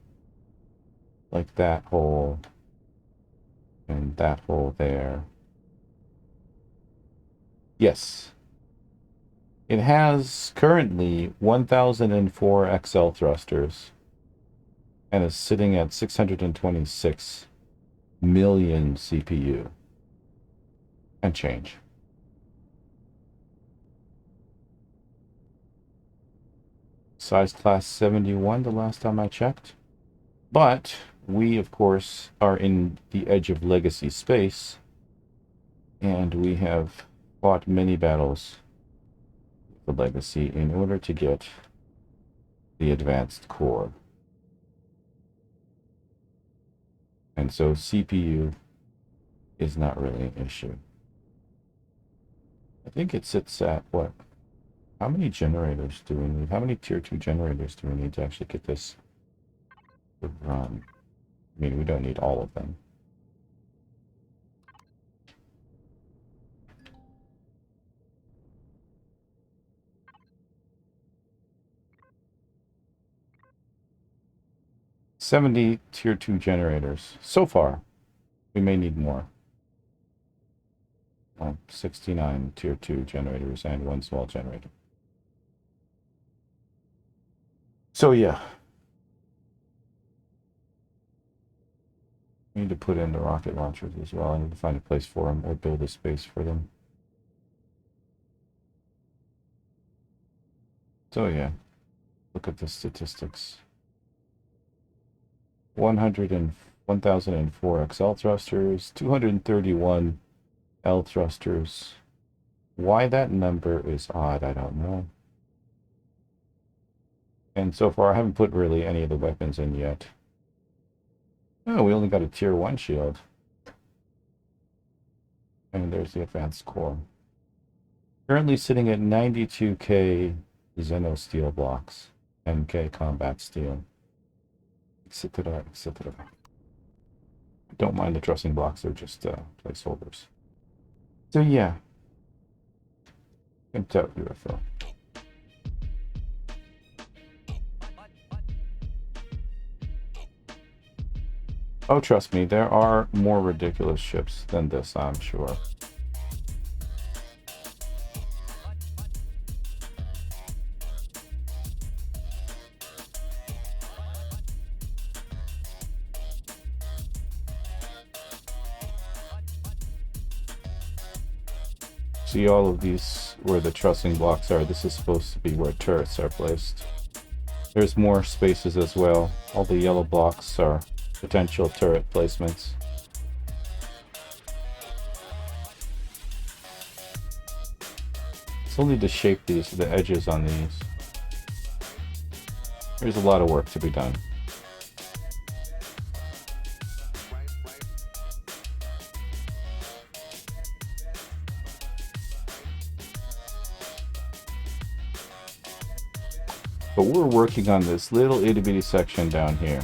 Like that hole. And that hole there. Yes. It has currently 1004 XL thrusters. And is sitting at 626 million CPU. And change. Size class 71 the last time I checked. But we, of course, are in the edge of legacy space. And we have fought many battles with the legacy in order to get the advanced core. And so CPU is not really an issue. I think it sits at what? How many generators do we need? How many tier 2 generators do we need to actually get this to run? I mean, we don't need all of them. $70 tier 2 generators. So far. We may need more. 69 tier 2 generators and 1 small generator. So yeah. I need to put in the rocket launchers as well. I need to find a place for them or build a space for them. So yeah. Look at the statistics. 1004 XL thrusters, 231 L thrusters. Why that number is odd, I don't know. And so far, I haven't put really any of the weapons in yet. Oh, we only got a tier 1 shield. And there's the advanced core. Currently sitting at 92k Xeno steel blocks, 10k combat steel. Etc. etc. Don't mind the trussing blocks, they're just placeholders. So yeah. UFO. Oh, trust me, there are more ridiculous ships than this, I'm sure. See all of these where the trussing blocks are. This is supposed to be where turrets are placed. There's more spaces as well. All the yellow blocks are potential turret placements. Still need to shape these, the edges on these. There's a lot of work to be done. But we're working on this little itty bitty section down here.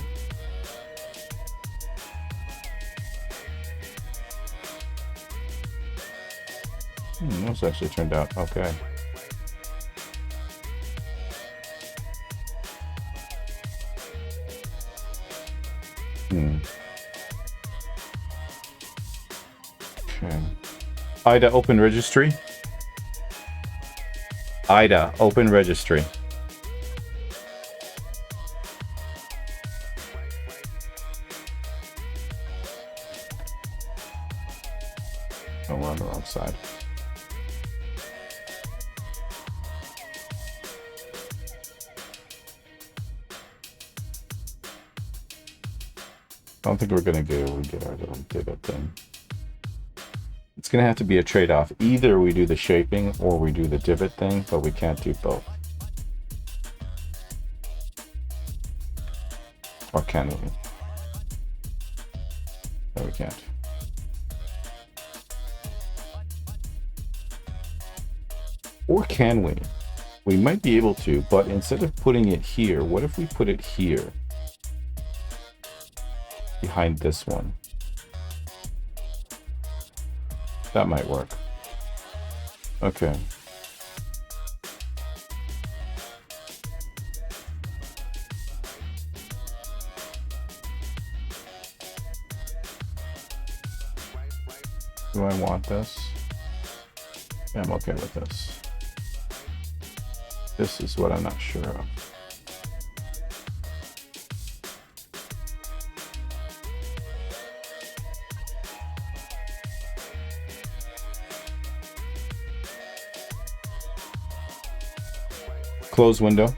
This actually turned out okay. Okay. IDA open registry. IDA open registry. Oh, we're on the wrong side. I don't think we're gonna be able to get our little divot thing. It's gonna have to be a trade-off. Either we do the shaping or we do the divot thing, but we can't do both. Or can we? No, we can't. Or can we? We might be able to, but instead of putting it here, what if we put it here? Behind this one. That might work. Okay. Do I want this? Yeah, I'm okay with this. This is what I'm not sure of. Close window.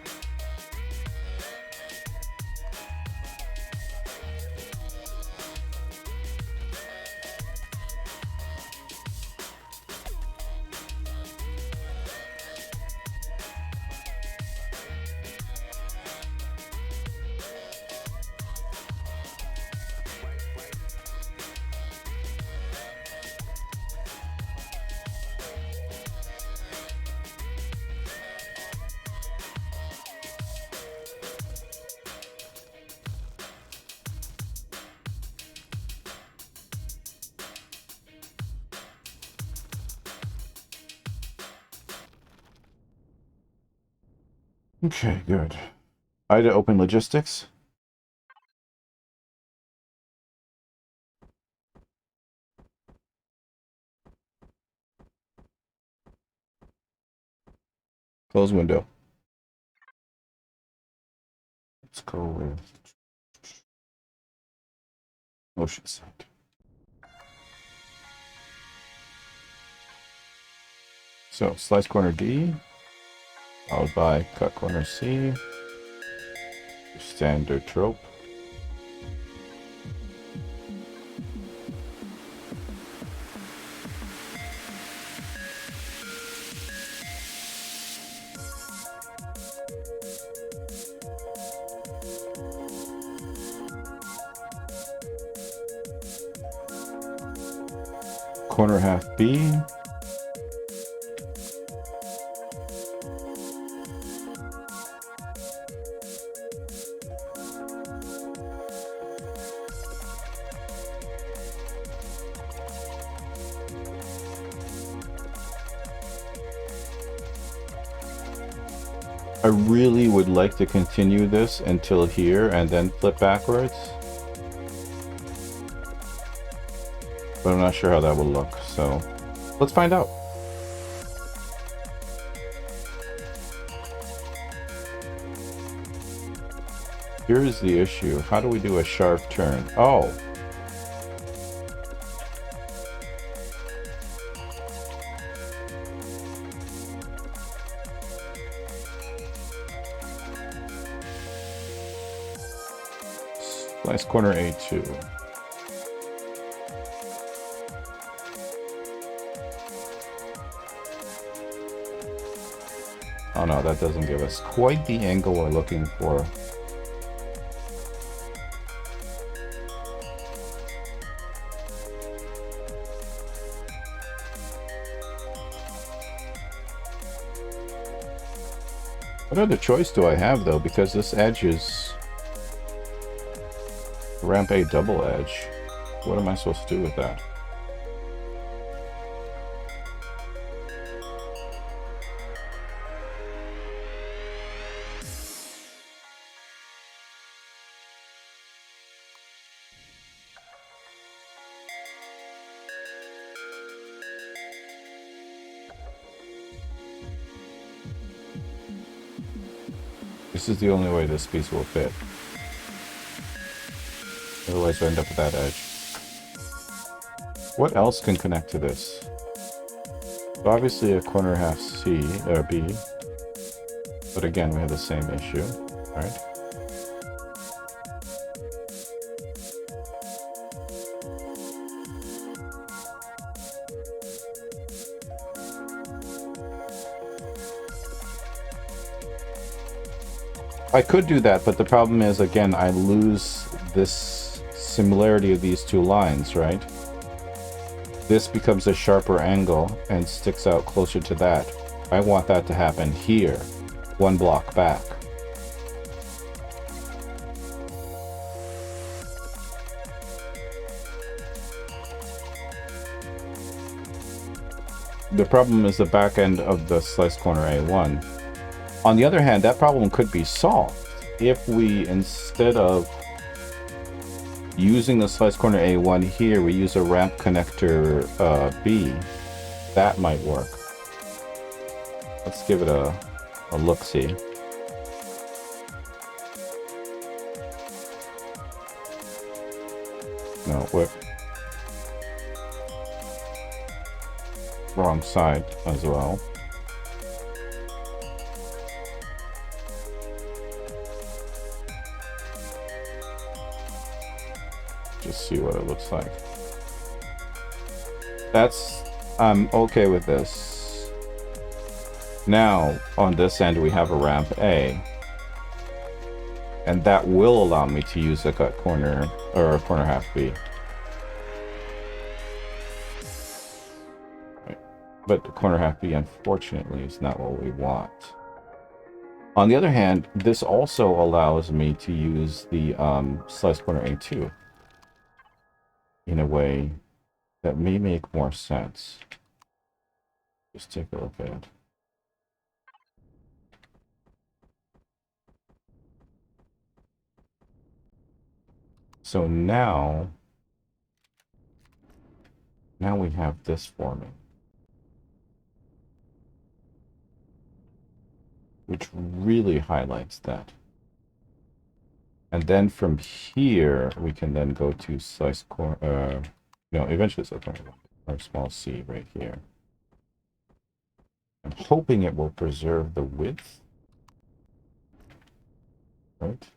Okay, good. IDA open logistics. Close window. Let's go with motion site. So slice corner D, followed by cut corner C. Standard trope. Corner half B. I really would like to continue this until here and then flip backwards. but I'm not sure how that will look, so let's find out. Here's the issue. How do we do a sharp turn? Oh. Slice corner A2. Oh no, that doesn't give us quite the angle we're looking for. What other choice do I have though? Because this edge is ramp A double edge. What am I supposed to do with that? This is the only way this piece will fit. Otherwise I end up with that edge. What else can connect to this? So obviously a corner half C or B. But again, we have the same issue, right? I could do that, but the problem is, again, I lose this similarity of these two lines, right? This becomes a sharper angle and sticks out closer to that. I want that to happen here, one block back. The problem is the back end of the slice corner A1. On the other hand, that problem could be solved if we, instead of using the slice corner A1 here, we use a ramp connector B. That might work. Let's give it a look-see. No, whip. Wrong side as well. Just see what it looks like. I'm okay with this. Now, on this end, we have a ramp A. And that will allow me to use a cut corner, or a corner half B. Right. But the corner half B, unfortunately, is not what we want. On the other hand, this also allows me to use the slice corner A2 in a way that may make more sense. Just take a look at it. So now we have this forming, which really highlights that. And then from here, we can then go to slice corner, eventually slice corner, or small c right here. I'm hoping it will preserve the width. Right?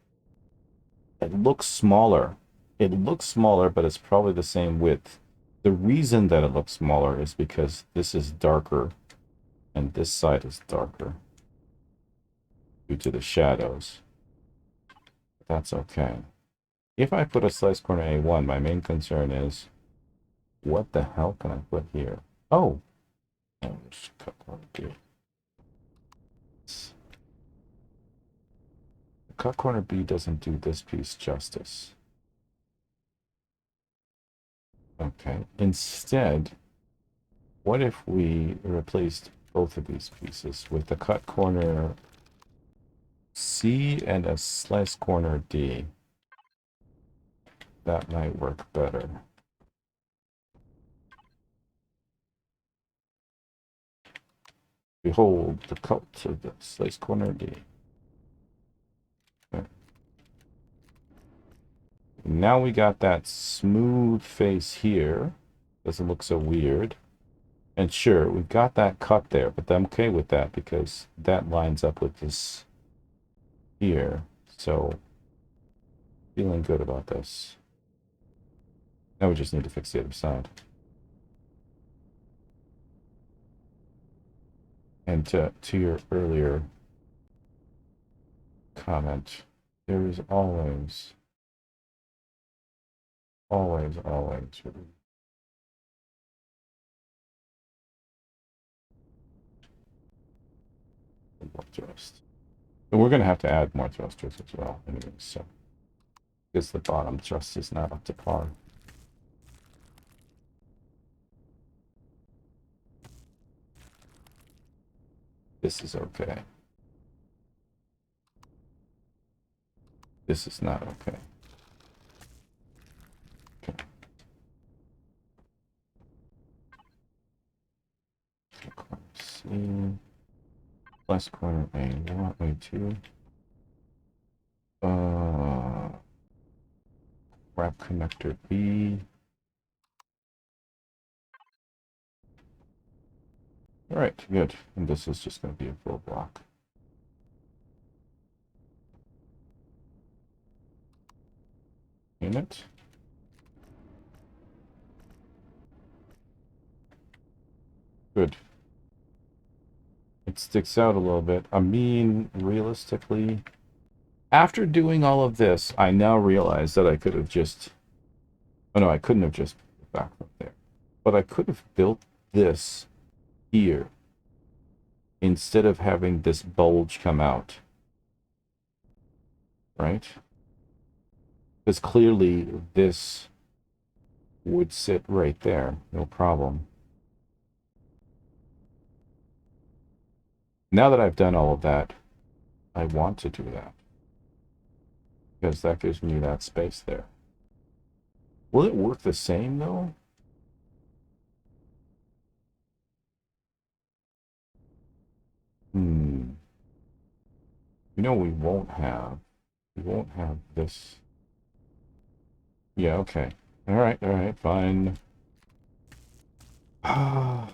It looks smaller. It looks smaller, but it's probably the same width. The reason that it looks smaller is because this is darker and this side is darker due to the shadows. That's okay. If I put a slice corner A1, my main concern is, what the hell can I put here? Oh! Just cut corner B. The cut corner B doesn't do this piece justice. Okay. Instead, what if we replaced both of these pieces with the cut corner C and a slice corner D? That might work better. Behold the cult of the slice corner D. Okay. Now we got that smooth face here. Doesn't look so weird. And sure, we've got that cut there, but I'm okay with that because that lines up with this here. So, feeling good about this. Now we just need to fix the other side. And to your earlier comment, there is always more thrust. And we're going to have to add more thrusters as well, anyway, so because the bottom thrust is not up to par. This is okay. This is not okay. Okay. C. Last corner A1, A2. Wrap connector B. All right, good. And this is just going to be a full block. Unit. Good. It sticks out a little bit. I mean, realistically, after doing all of this, I now realize that I could have just... Oh, no, I couldn't have just put it back up there. But I could have built this here instead of having this bulge come out. Right? Because clearly this would sit right there. No problem. Now that I've done all of that, I want to do that. Because that gives me that space there. Will it work the same, though? You know, we won't have this. Yeah, okay. All right, fine. Let's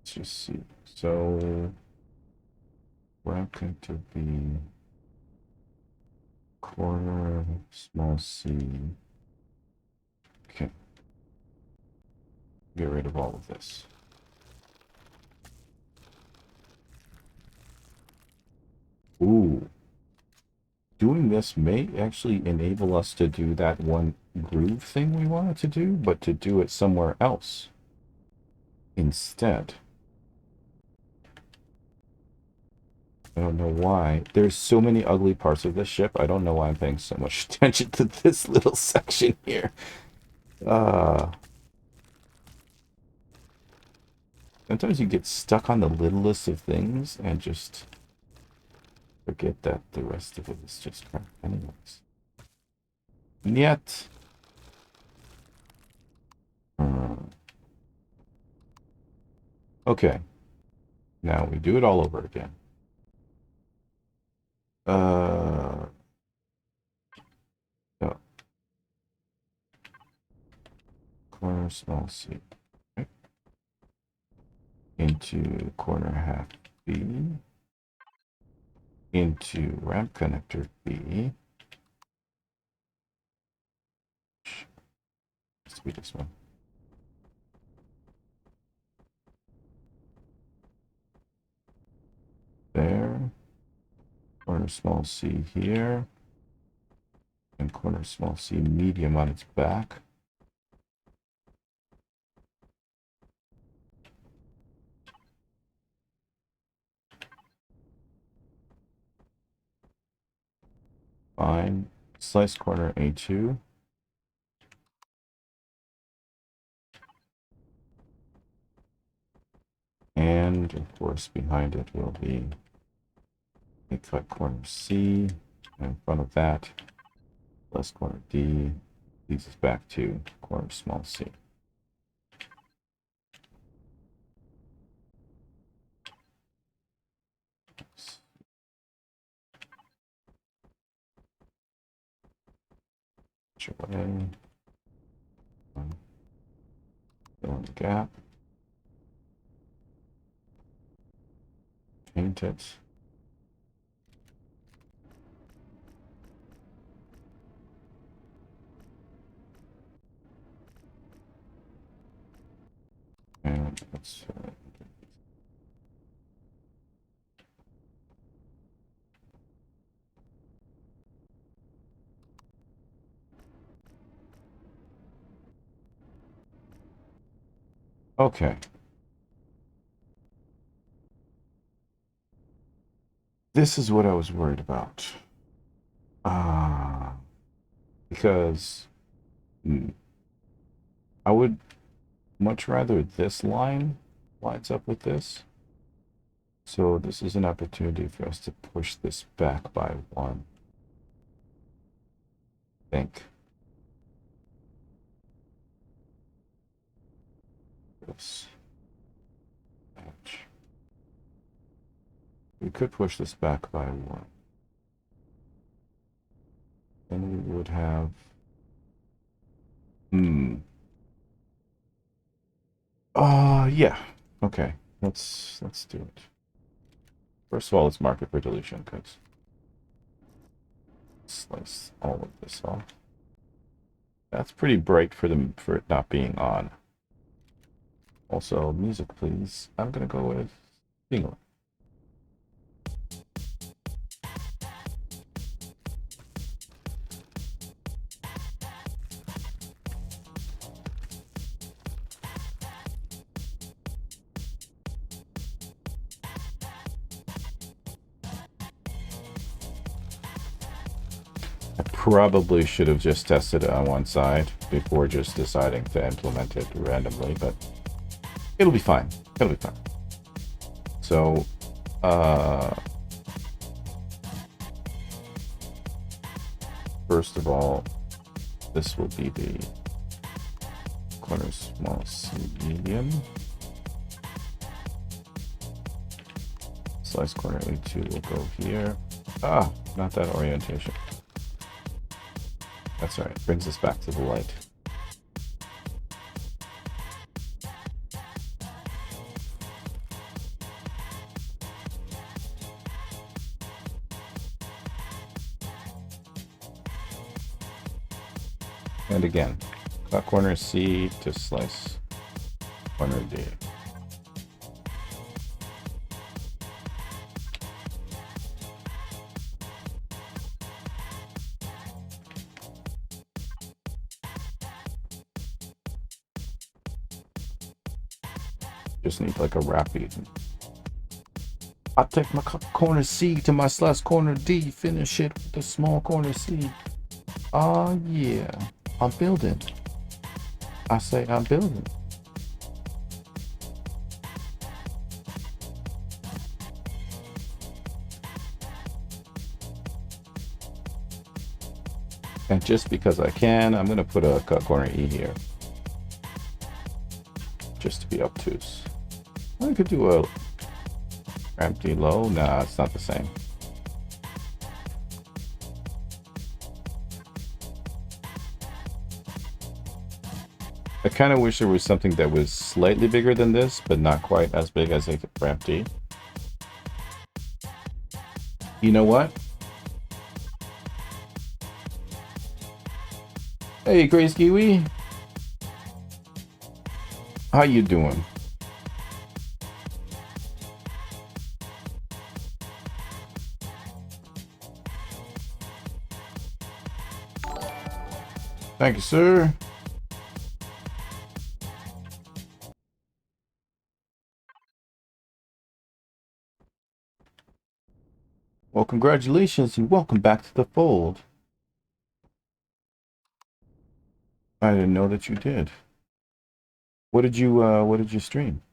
just see. So, wrap connector B, corner, small c. Okay. Get rid of all of this. Ooh. Doing this may actually enable us to do that one groove thing we wanted to do, but to do it somewhere else instead. I don't know why. There's so many ugly parts of this ship. I don't know why I'm paying so much attention to this little section here. Sometimes you get stuck on the littlest of things and just forget that the rest of it is just crap anyways. And yet... okay. Now we do it all over again. Oh. Corner small c. Okay. Into corner half B. Into ramp connector B. Let's be this one. There. Corner small c here. And corner small c medium on its back. Fine. Slice corner A2. And of course behind it will be cut corner C, and in front of that, left corner D, leads us back to corner small c. Away. Fill in the gap. Paint it. And let's okay. This is what I was worried about. Because I would much rather this line lines up with this. So this is an opportunity for us to push this back by 1. I think. This. Match. We could push this back by 1. Then we would have... yeah. Okay. Let's do it. First of all, let's mark it for deletion, because slice all of this off. That's pretty bright for it not being on. Also, music, please. I'm gonna go with single. Probably should have just tested it on one side before just deciding to implement it randomly, but it'll be fine. It'll be fine. So, first of all, this will be the corner small c medium. Slice corner A2 will go here. Not that orientation. That's all right. Brings us back to the light. And again, cut corner C to slice corner D. Just need like a rapid. I take my corner C to my slice corner D, finish it with the small corner C. Oh yeah, I'm building. I say I'm building. And just because I can, I'm gonna put a cut corner E here. Just to be obtuse. I could do a empty low. Nah, it's not the same. I kind of wish there was something that was slightly bigger than this, but not quite as big as a ramp D. You know what? Hey, Grace Kiwi. How you doing? Thank you, sir. Well, congratulations and welcome back to the fold. I didn't know that you did. What did you stream?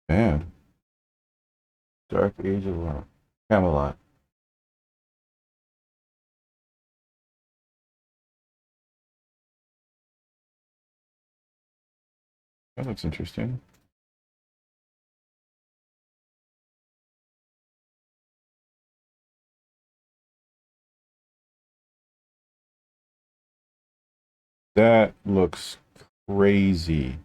Man, Dark Age of Camelot. That looks interesting. That looks crazy.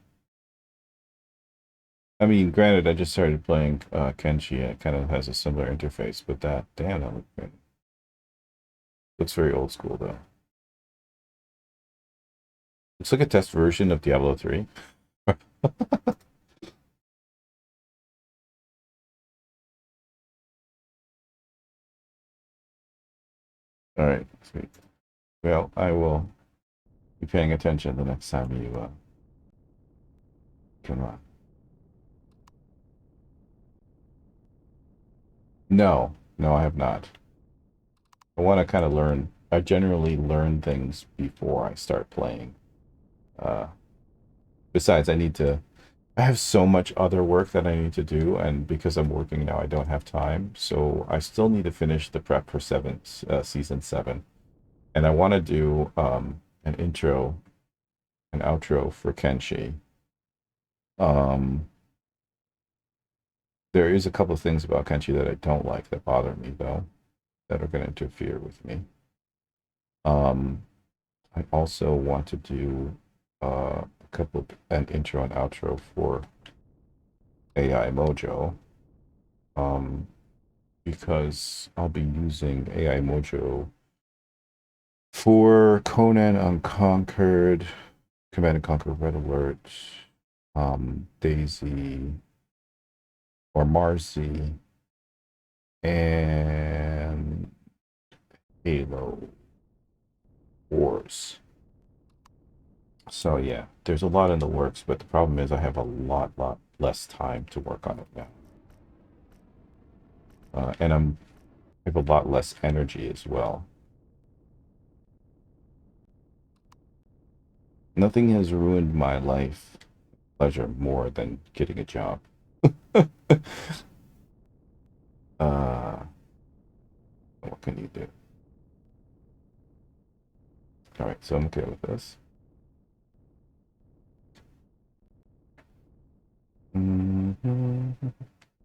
I mean, granted, I just started playing Kenshi, and it kind of has a similar interface, but damn, that looks good. Looks very old school, though. Looks like a test version of Diablo 3. All right, sweet. Well, I will be paying attention the next time you come on. No, no, I have not. I want to kind of learn. I generally learn things before I start playing. Uh, Besides, I have so much other work that I need to do, and because I'm working now, I don't have time. So I still need to finish the prep for season 7, and I want to do an intro, an outro for Kenshi. Um, there is a couple of things about Kenshi that I don't like that bother me though, that are going to interfere with me. Um, I also want to do a couple of an intro and outro for AI Mojo. Because I'll be using AI Mojo for Conan Unconquered, Command and Conquer Red Alert, Daisy, or Marcy, and Halo Wars. So yeah, there's a lot in the works, but the problem is I have a lot less time to work on it now. And I have a lot less energy as well. Nothing has ruined my life pleasure more than getting a job. uh, what can you do? All right, so I'm okay with this.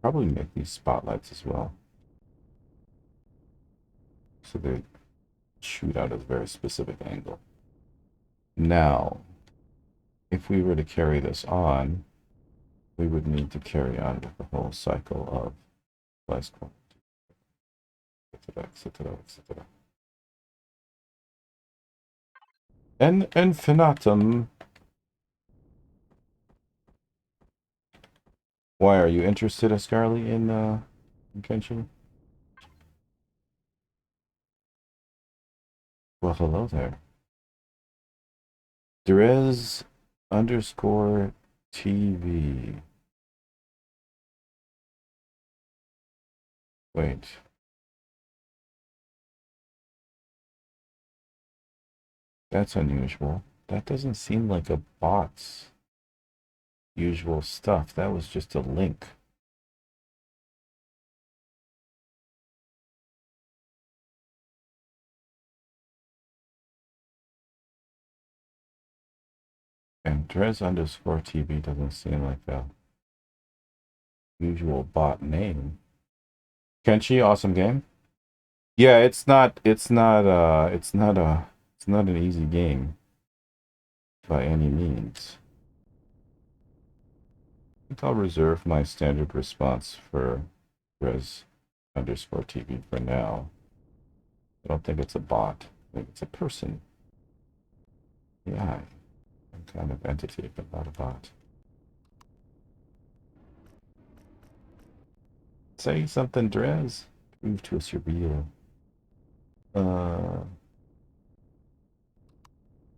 Probably make these spotlights as well, so they shoot out at a very specific angle. Now, if we were to carry this on, we would need to carry on with the whole cycle of slice quantity, etc., etc., etc. En infinitum. Why are you interested, Ascarly, in Kenshin? Well, hello there. Drez underscore TV. Wait. That's unusual. That doesn't seem like a bot's usual stuff. That was just a link. And Drez underscore TV doesn't seem like a usual bot name. Kenshi, awesome game. Yeah, it's not an easy game by any means. I think I'll reserve my standard response for Drez underscore TV for now. I don't think it's a bot. I think it's a person. Yeah, some kind of entity, but not a bot. Say something, Drez. Prove to us you're real.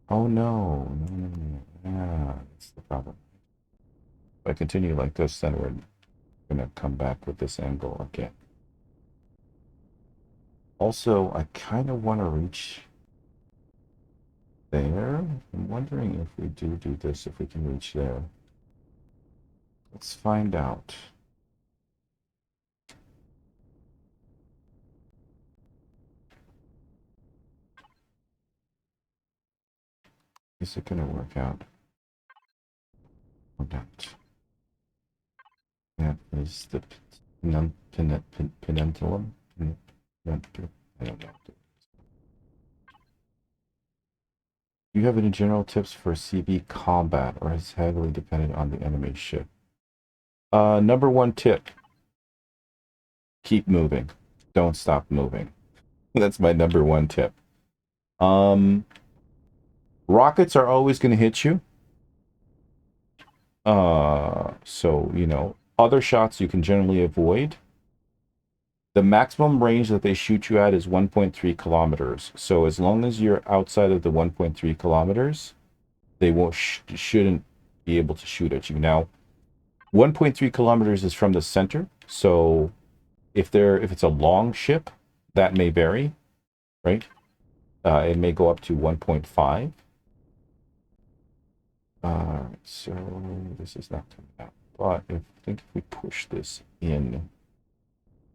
Oh no. No. Yeah, that's the problem. If I continue like this, then we're gonna come back with this angle again. Also, I kind of want to reach there. I'm wondering if we do this, if we can reach there. Let's find out. Is it gonna work out? Or not? That is the penentulum. I don't know. Do you have any general tips for CB combat, or is heavily dependent on the enemy ship? Number one tip: keep moving. Don't stop moving. That's my number one tip. Rockets are always going to hit you. So, you know, other shots you can generally avoid. The maximum range that they shoot you at is 1.3 kilometers. So as long as you're outside of the 1.3 kilometers, they shouldn't be able to shoot at you. Now, 1.3 kilometers is from the center. So if it's a long ship, that may vary, right? It may go up to 1.5. So this is not coming out. But I think if we push this in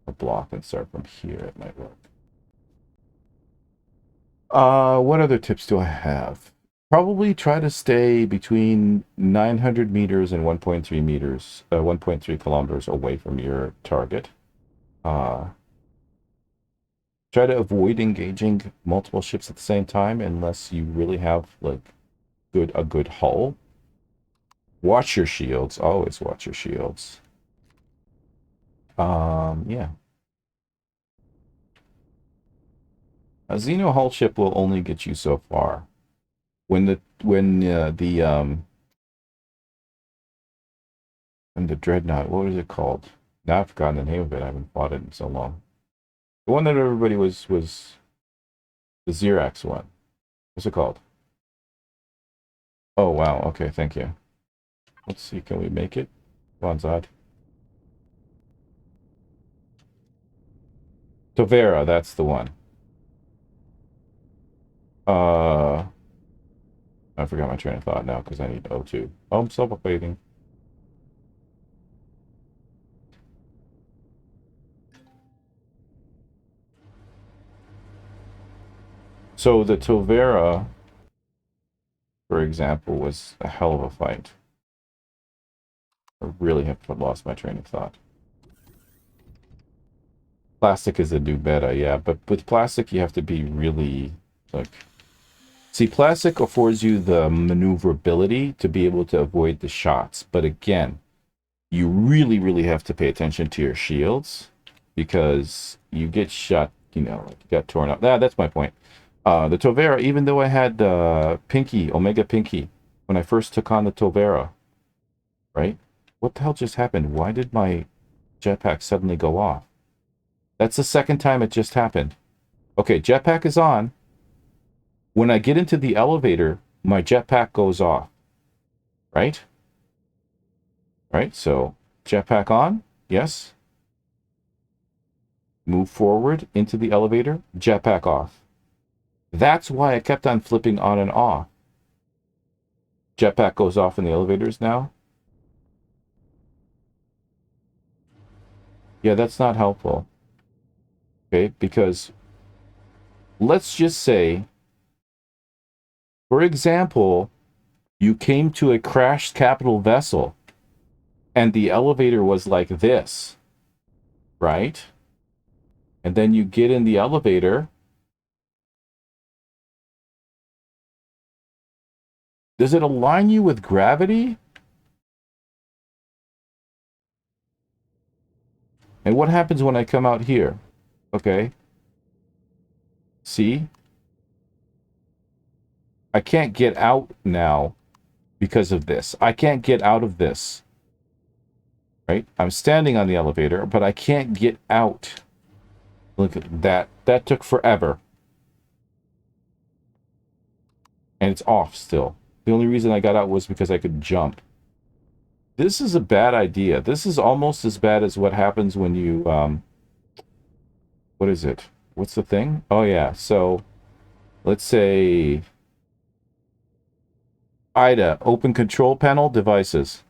a block and start from here, it might work. What other tips do I have? Probably try to stay between 900 meters and 1.3 meters, 1.3 kilometers away from your target. Try to avoid engaging multiple ships at the same time unless you really have like a good hull. Watch your shields. Always watch your shields. Yeah. A Xeno hull ship will only get you so far. When the dreadnought, what was it called? Now I've forgotten the name of it. I haven't fought it in so long. The one that everybody was the Xerax one. What's it called? Oh wow. Okay, thank you. Let's see. Can we make it? Bonzad. Tovera, that's the one. I forgot my train of thought now because I need O2. Oh, I'm self-updating. So the Tovera, for example, was a hell of a fight. I really have lost my train of thought. Plastic is a new meta, yeah, but with plastic you have to be really like. See, plastic affords you the maneuverability to be able to avoid the shots, but again, you really, really have to pay attention to your shields because you get shot, you know, like you got torn up. That's my point. The Tovera, even though I had Pinky, Omega Pinky, when I first took on the Tovera, right? What the hell just happened? Why did my jetpack suddenly go off? That's the second time it just happened. Okay, jetpack is on. When I get into the elevator, my jetpack goes off. Right? Right, so jetpack on. Yes. Move forward into the elevator. Jetpack off. That's why I kept on flipping on and off. Jetpack goes off in the elevators now. Yeah, that's not helpful. Okay, because let's just say, for example, you came to a crashed capital vessel and the elevator was like this, right? And then you get in the elevator. Does it align you with gravity? And what happens when I come out here? Okay. See? I can't get out now because of this. I can't get out of this. Right? I'm standing on the elevator, but I can't get out. Look at that. That took forever. And it's off still. The only reason I got out was because I could jump. This is a bad idea. This is almost as bad as what happens when you, what is it? What's the thing? Oh, yeah. So, let's say, IDA, open control panel, devices.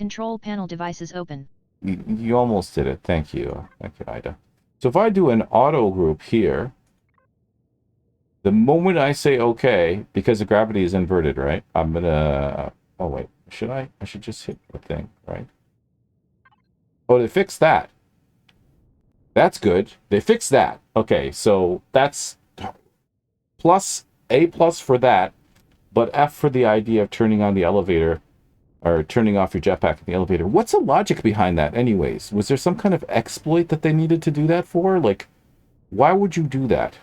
Control panel devices open. You almost did it. Thank you. Thank you, Ida. So if I do an auto group here, the moment I say okay, because the gravity is inverted, right? I'm gonna... Oh, wait. Should I? I should just hit the thing, right? Oh, they fixed that. That's good. They fixed that. Okay, so that's plus A plus for that, but F for the idea of turning on the elevator or turning off your jetpack in the elevator. What's the logic behind that anyways? Was there some kind of exploit that they needed to do that for? Like, why would you do that?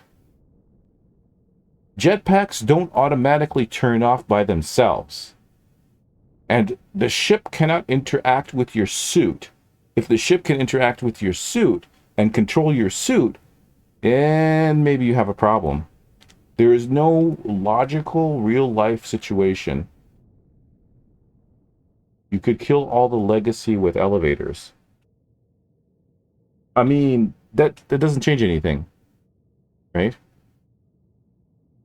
Jetpacks don't automatically turn off by themselves. And the ship cannot interact with your suit. If the ship can interact with your suit and control your suit, then maybe you have a problem. There is no logical, real-life situation. You could kill all the legacy with elevators. I mean, that doesn't change anything, right?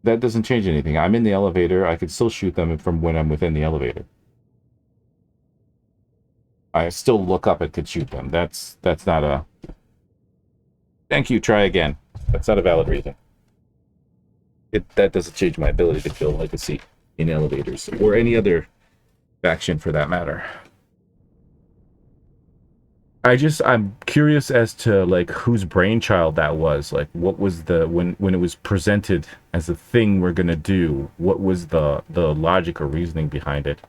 That doesn't change anything. I'm in the elevator. I could still shoot them from when I'm within the elevator. I still look up and could shoot them. That's not a... Thank you, try again. That's not a valid reason. That doesn't change my ability to kill legacy in elevators or any other faction for that matter. I'm curious as to like whose brainchild that was. Like what was the when it was presented as a thing we're gonna do, what was the logic or reasoning behind it?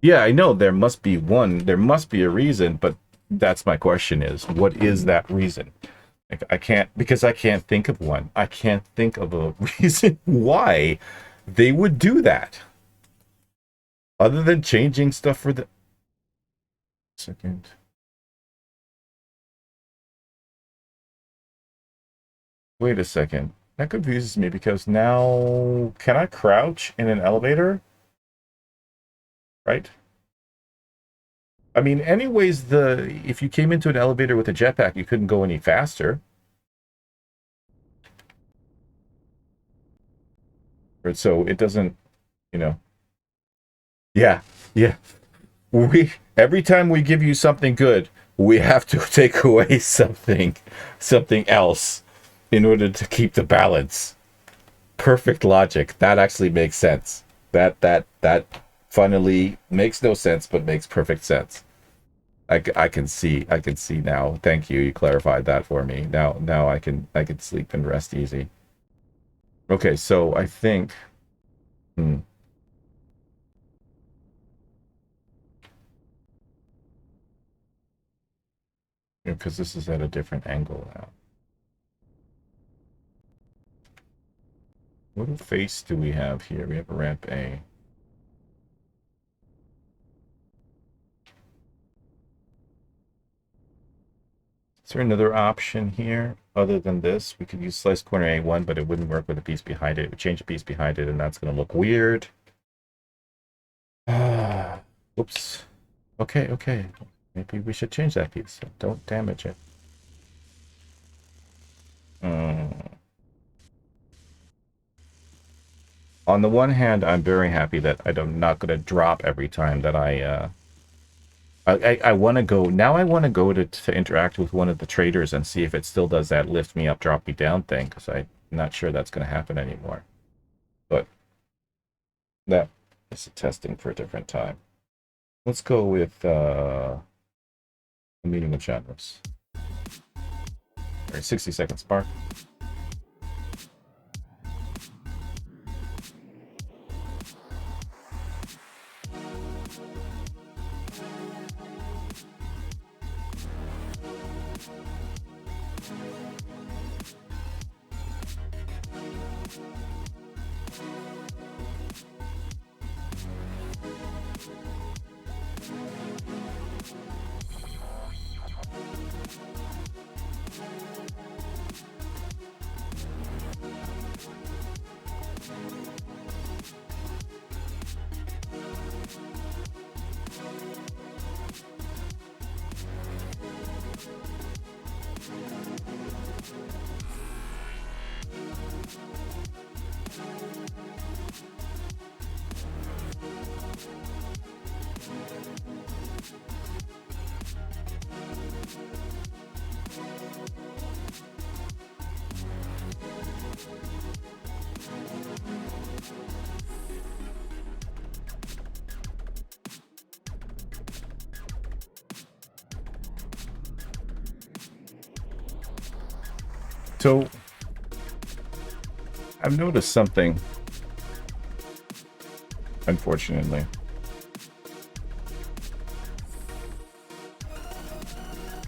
Yeah, I know there must be a reason, but that's my question is, what is that reason? Like, I can't think of one. I can't think of a reason why they would do that. Other than changing stuff for the... Second. Wait a second. That confuses me because now... Can I crouch in an elevator? Right? I mean, anyways, if you came into an elevator with a jetpack, you couldn't go any faster. So it doesn't, you know. Yeah. Every time we give you something good, we have to take away something else in order to keep the balance. Perfect logic. That actually makes sense. That funnily makes no sense, but makes perfect sense. I can see now. Thank you. You clarified that for me. Now I can sleep and rest easy. Okay, so I think because this is at a different angle now. What face do we have here? We have a ramp A. Is there another option here other than this? We could use slice corner A1, but it wouldn't work with the piece behind it. It would change the piece behind it, and that's going to look weird. Oops. Okay. Maybe we should change that piece. Don't damage it. On the one hand, I'm very happy that I'm not going to drop every time that I want to go. Now I want to go to interact with one of the traders and see if it still does that lift me up, drop me down thing, because I'm not sure that's going to happen anymore. But that is a testing for a different time. Let's go with a meeting of genres. All right, 60-second spark. So I've noticed something, unfortunately.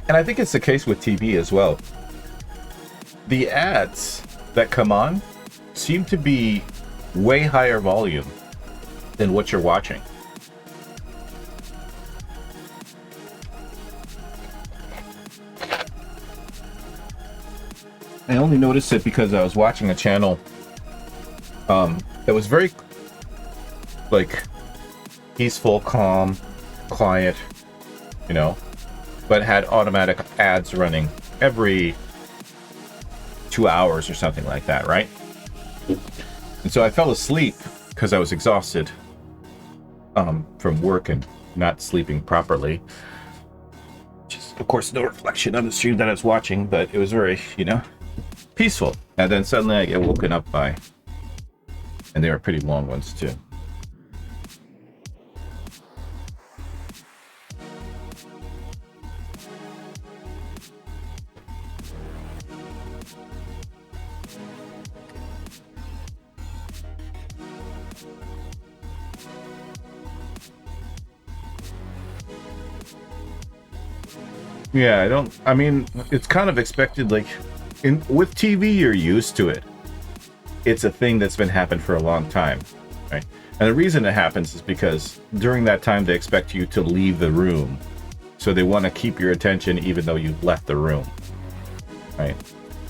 And I think it's the case with TV as well. The ads that come on seem to be way higher volume than what you're watching. I only noticed it because I was watching a channel that was very like peaceful, calm, quiet, you know, but had automatic ads running every 2 hours or something like that, right? And so I fell asleep because I was exhausted from work and not sleeping properly. Just, of course, no reflection on the stream that I was watching, but it was very, you know, peaceful. And then suddenly I get woken up by, and they were pretty long ones too. Yeah, I mean, it's kind of expected, like, with TV, you're used to it. It's a thing that's been happened for a long time, right? And the reason it happens is because during that time, they expect you to leave the room. So they want to keep your attention even though you've left the room, right?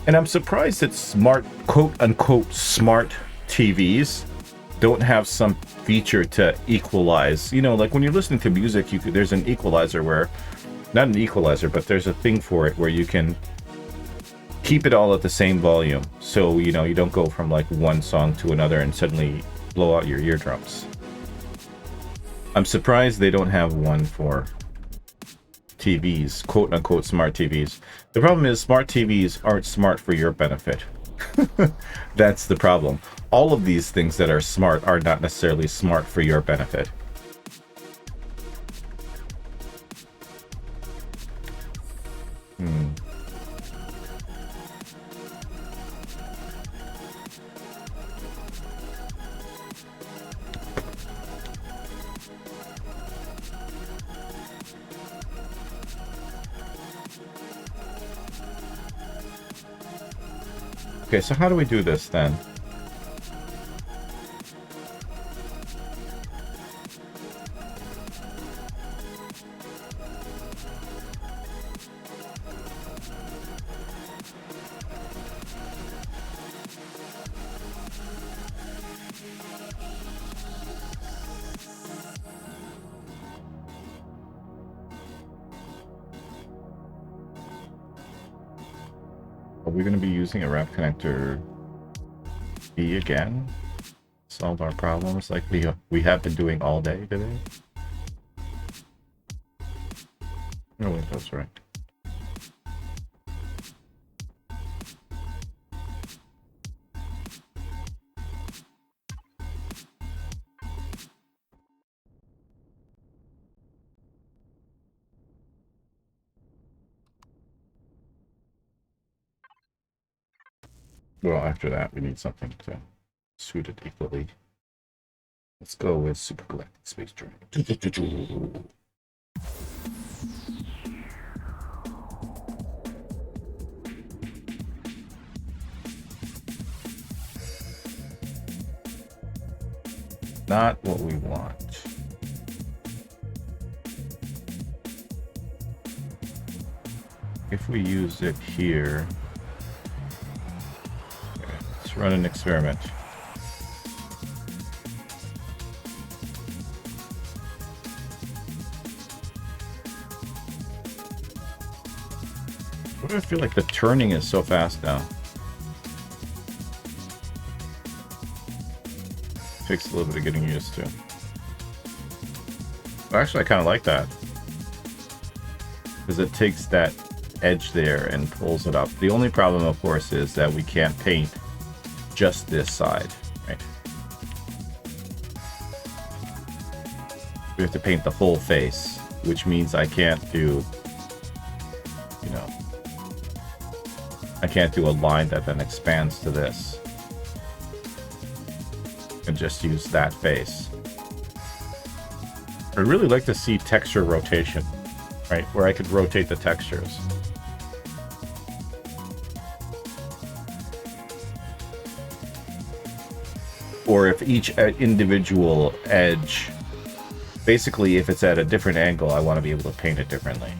And I'm surprised that smart, quote-unquote, smart TVs don't have some feature to equalize. You know, like when you're listening to music, there's an equalizer where... Not an equalizer, but there's a thing for it where you can keep it all at the same volume. So, you know, you don't go from like one song to another and suddenly blow out your eardrums. I'm surprised they don't have one for TVs, quote unquote smart TVs. The problem is smart TVs aren't smart for your benefit. That's the problem. All of these things that are smart are not necessarily smart for your benefit. Okay, so how do we do this then? Are we going to be using a wrap connector B again? Solve our problems like we have been doing all day today? Oh wait, that's right. Well, after that, we need something to suit it equally. Let's go with Supergalactic Space Journey. Not what we want. If we use it here... Let's run an experiment. Why do I feel like the turning is so fast now? Takes a little bit of getting used to. Actually, I kind of like that. Because it takes that edge there and pulls it up. The only problem, of course, is that we can't paint just this side, right? We have to paint the whole face, which means I can't do, you know, I can't do a line that then expands to this. And just use that face. I'd really like to see texture rotation, right? Where I could rotate the textures. Or if each individual edge, basically if it's at a different angle, I want to be able to paint it differently.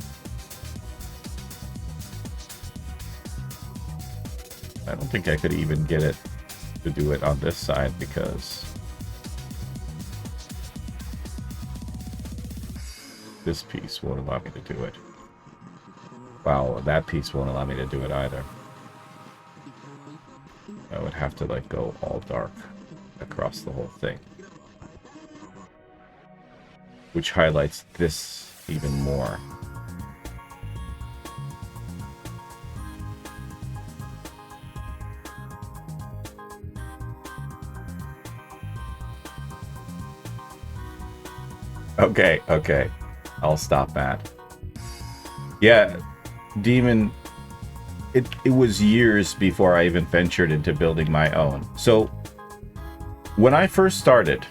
I don't think I could even get it to do it on this side because this piece won't allow me to do it. Wow, that piece won't allow me to do it either. I would have to like go all dark across the whole thing, which highlights this even more. Okay, okay. I'll stop that. Yeah, Demon, it was years before I even ventured into building my own. So, when I first started,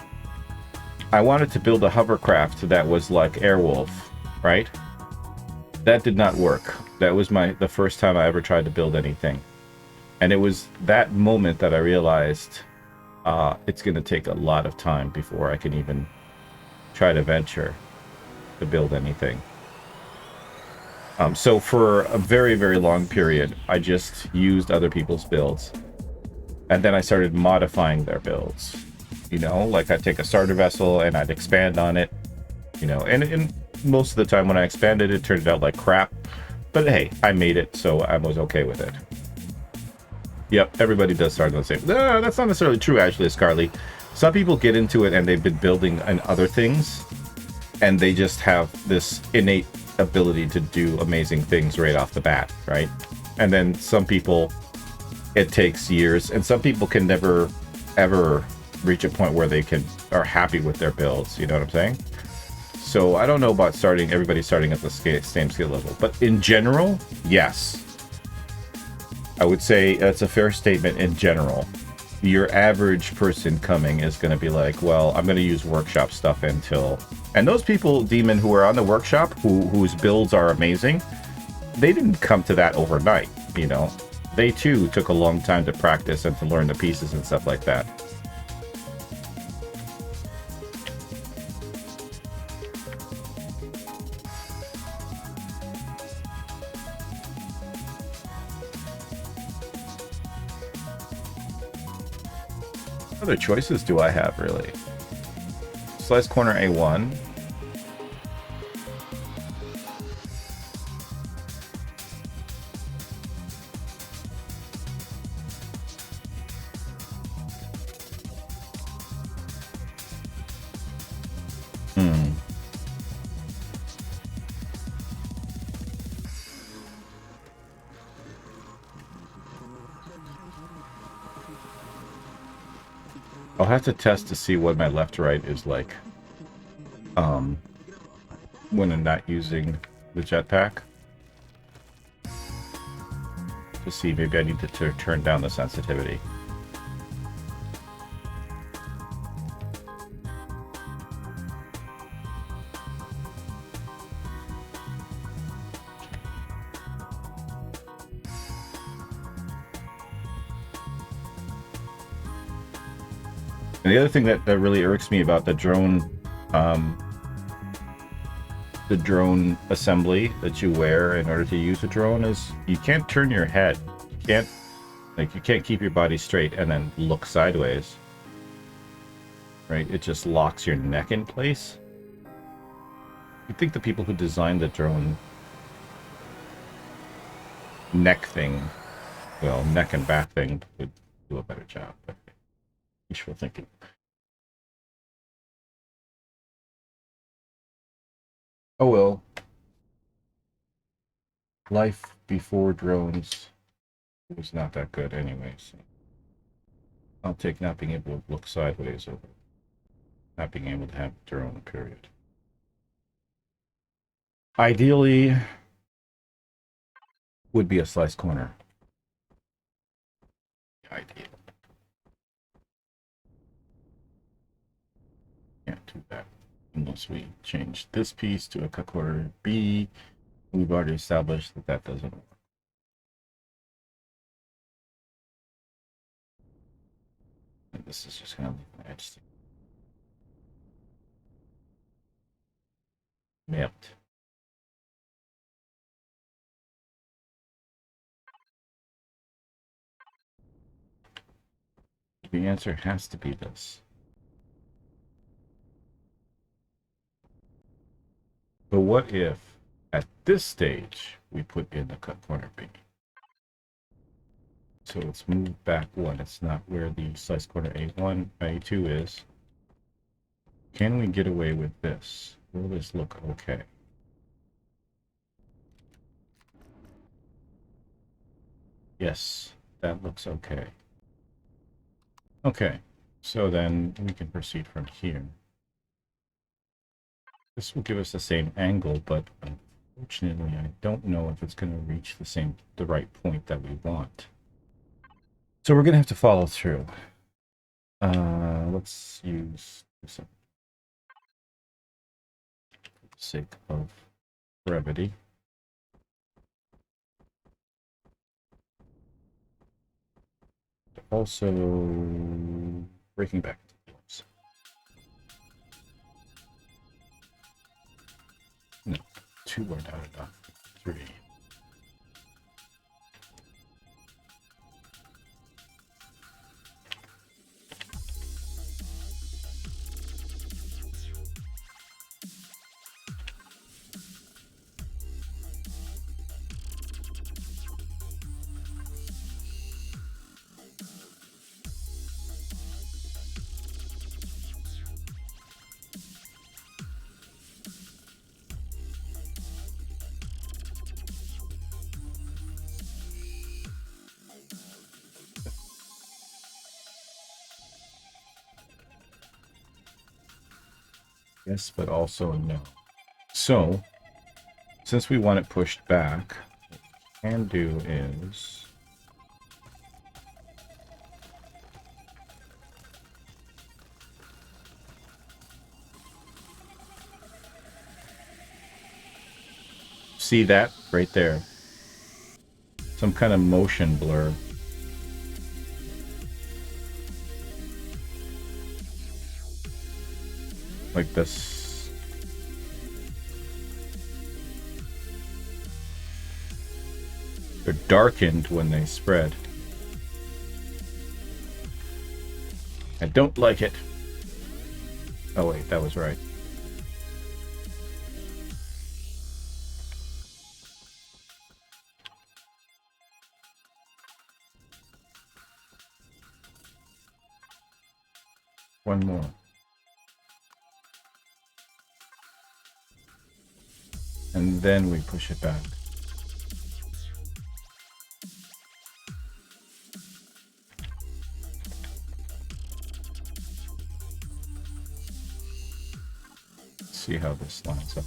I wanted to build a hovercraft that was like Airwolf, right? That did not work. That was the first time I ever tried to build anything. And it was that moment that I realized it's going to take a lot of time before I can even try to venture to build anything. So for a very, very long period, I just used other people's builds. And then I started modifying their builds. You know, like I'd take a starter vessel and I'd expand on it. You know, and most of the time when I expanded, it turned out like crap. But hey, I made it, so I was okay with it. Yep, everybody does start on the same. No, that's not necessarily true, actually, Scarly. Some people get into it and they've been building and other things, and they just have this innate ability to do amazing things right off the bat, right? And then some people, it takes years, and some people can never, ever reach a point where they are happy with their builds, you know what I'm saying? So I don't know about everybody starting at the same skill level, but in general, yes. I would say that's a fair statement in general. Your average person coming is going to be like, well, I'm going to use workshop stuff until... And those people, Demon, who are on the workshop, whose builds are amazing, they didn't come to that overnight, you know? They, too, took a long time to practice and to learn the pieces and stuff like that. What other choices do I have, really? Slice corner A1. I'll have to test to see what my left-right is like when I'm not using the jetpack. To see, maybe I need to turn down the sensitivity. And the other thing that really irks me about the drone assembly that you wear in order to use a drone is you can't turn your head. You can't keep your body straight and then look sideways. Right? It just locks your neck in place. You'd think the people who designed the drone neck thing, well, neck and back thing, would do a better job. But wishful thinking. Oh well. Life before drones was not that good anyway, so I'll take not being able to look sideways over not being able to have a drone, period. Ideally would be a slice corner. idea. Can't do that unless we change this piece to a cut quarter B. We've already established that that doesn't work. And this is just going to leave my edge. Mapped. The answer has to be this. But what if, at this stage, we put in the cut corner B? So let's move back one. It's not where the slice corner A1, A2 is. Can we get away with this? Will this look okay? Yes, that looks okay. Okay, so then we can proceed from here. This will give us the same angle, but unfortunately, I don't know if it's going to reach the right point that we want. So we're going to have to follow through. Let's use this for the sake of brevity. Also, breaking back to the no, 2 are not enough. 3. Yes, but also no. So, since we want it pushed back, what we can do is see that right there? Some kind of motion blur. Like this. They're darkened when they spread. I don't like it. Oh wait, that was right. One more. And then we push it back. See how this lines up.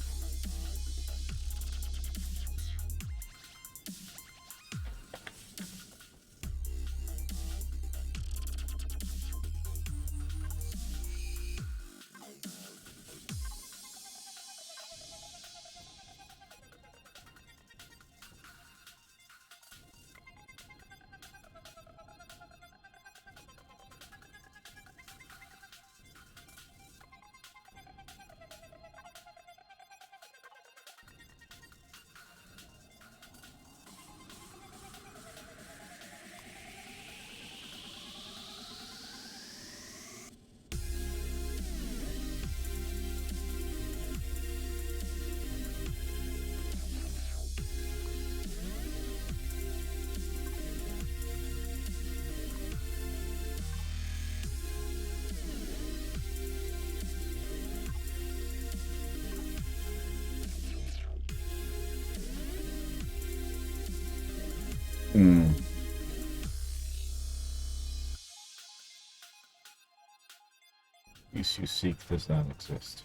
Piece you seek does not exist.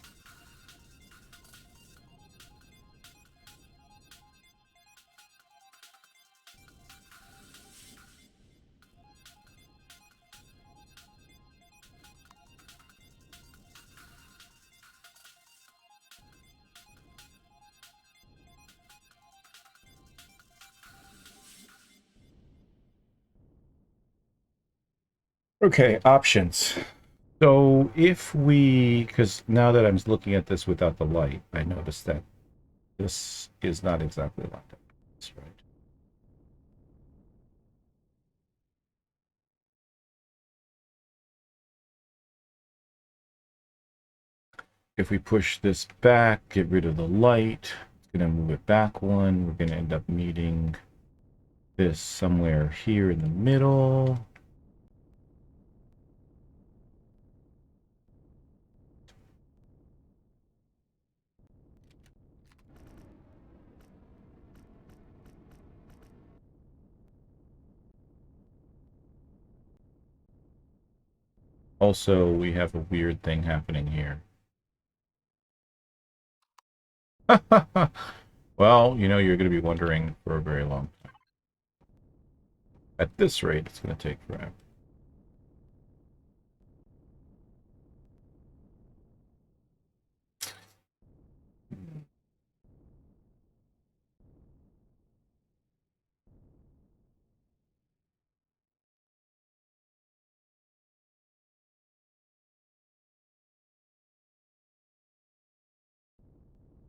Okay, options. So if we, because now that I'm looking at this without the light, I noticed that this is not exactly like that. That's right. If we push this back, get rid of the light, it's going to move it back one. We're going to end up meeting this somewhere here in the middle. Also, we have a weird thing happening here. Well, you know, you're going to be wondering for a very long time. At this rate, it's going to take forever.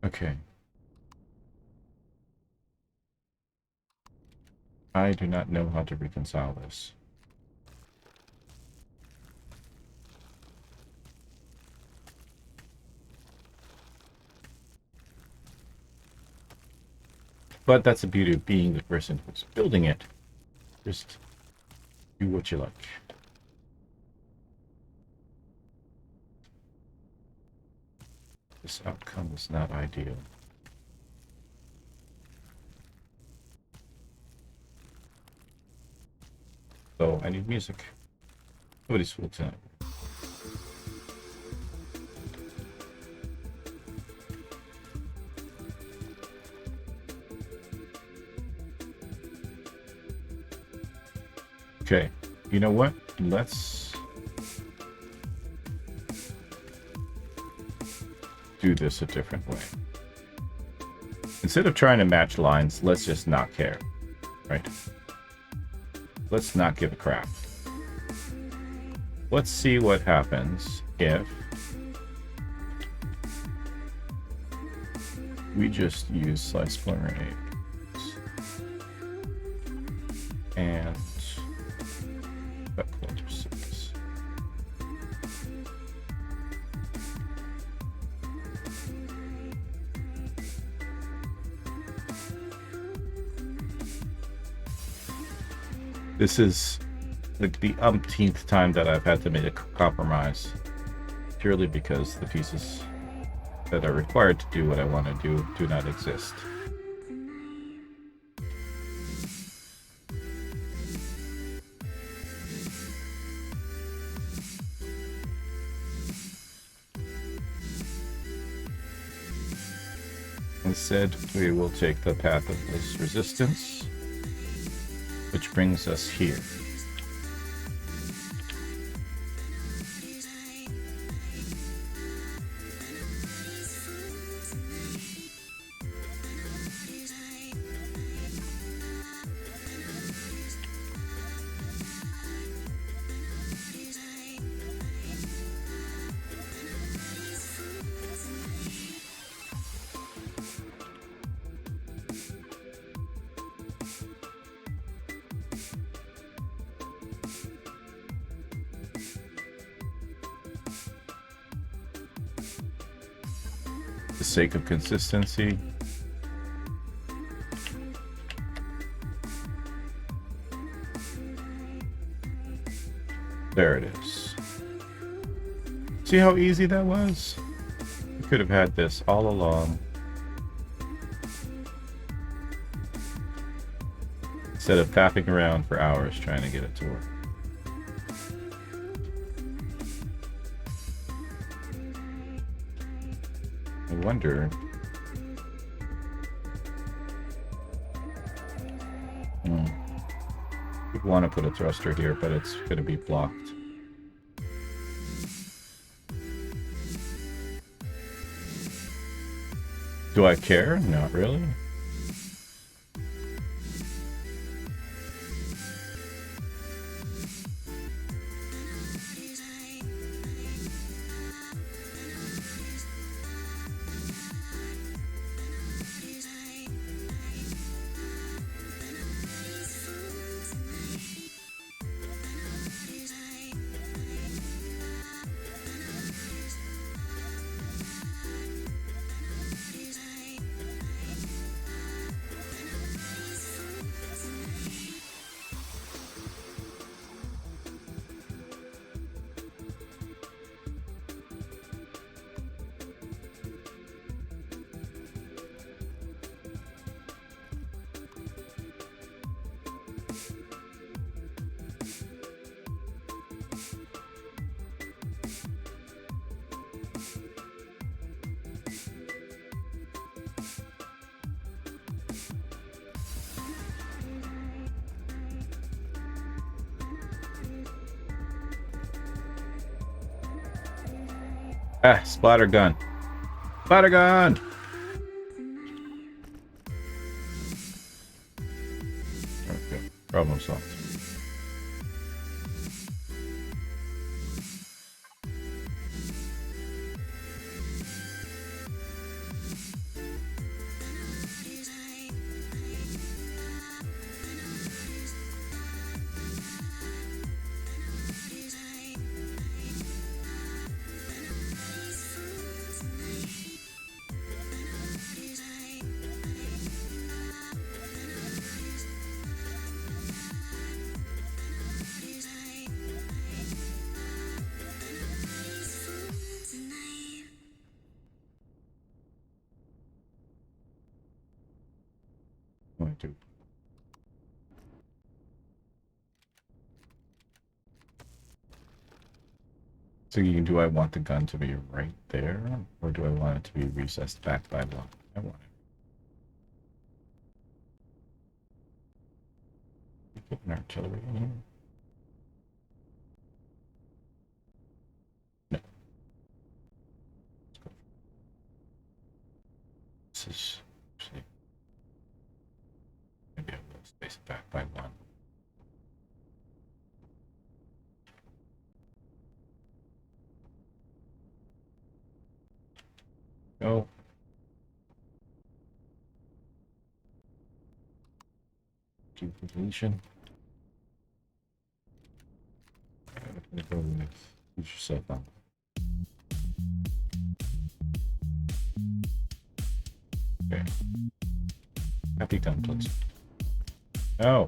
Okay. I do not know how to reconcile this. But that's the beauty of being the person who's building it. Just do what you like. This outcome is not ideal. So I need music. Nobody's full tonight. Okay, you know what? Let's do this a different way. Instead of trying to match lines, let's just not care, right? Let's not give a crap. Let's see what happens if we just use slice polymerase and vector 6. This is like the umpteenth time that I've had to make a compromise, purely because the pieces that are required to do what I want to do not exist. Instead, we will take the path of this resistance, which brings us here. For the sake of consistency, there it is. See how easy that was? We could have had this all along. Instead of faffing around for hours trying to get it to work. I wonder. We want to put a thruster here, but it's going to be blocked. Do I care? Not really. Ah, splatter gun. Splatter gun! Okay, problem solved. So do I want the gun to be right there, or do I want it to be recessed back by one? I want it. Put an artillery in here. No. Let's go. This is. Maybe I will space it back by one. Go. Duplication. I'm gonna go with future self now. Okay. Happy gun, please. No.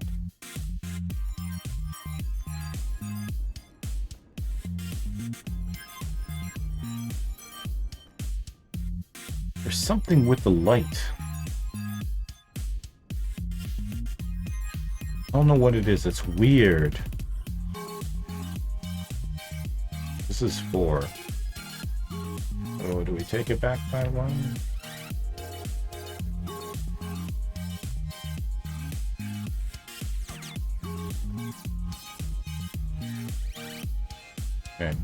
There's something with the light. I don't know what it is. It's weird. This is 4. Oh, do we take it back by 1? Okay.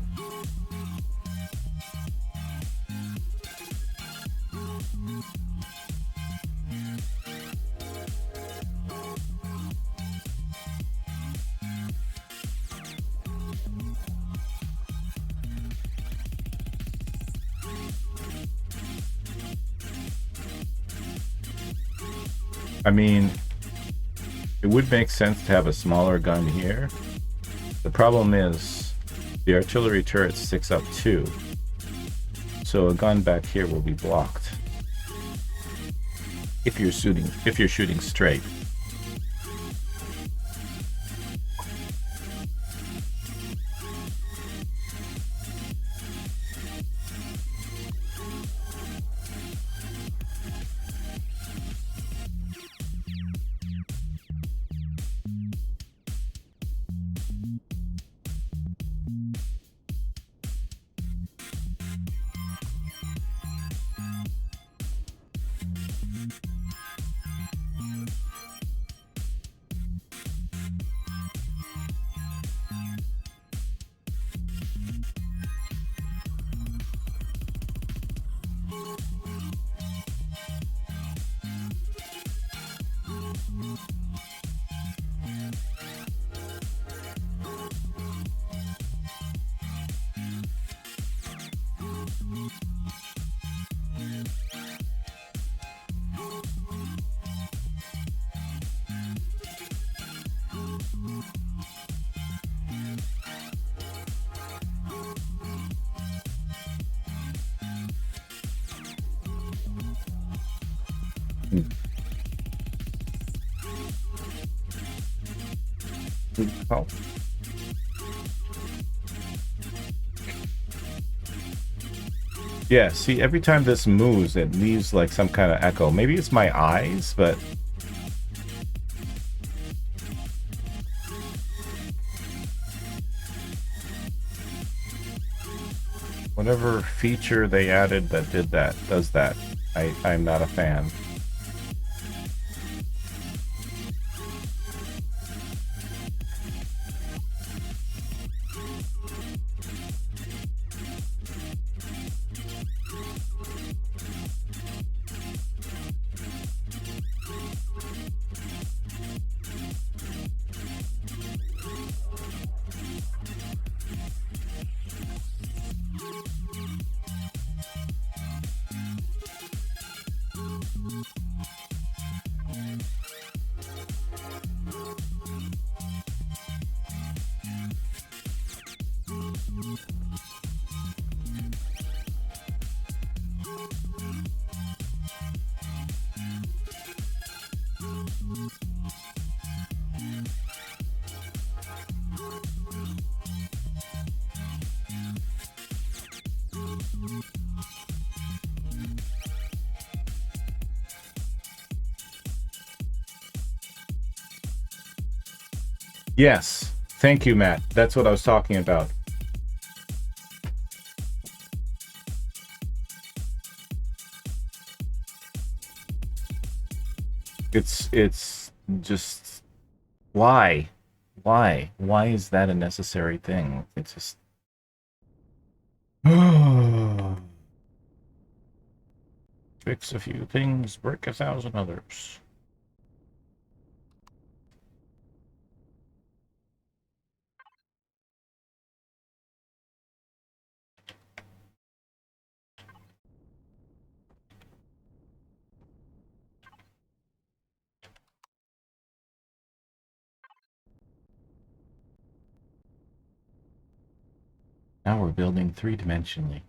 I mean, it would make sense to have a smaller gun here. The problem is the artillery turret sticks up 2. So a gun back here will be blocked. If you're shooting straight. Oh. Yeah, see, every time this moves, it leaves like some kind of echo. Maybe it's my eyes, but whatever feature they added that does that. I'm not a fan. Yes. Thank you, Matt. That's what I was talking about. It's just why? Why? Why is that a necessary thing? It's just fix a few things, break 1,000 others. Now we're building three-dimensionally.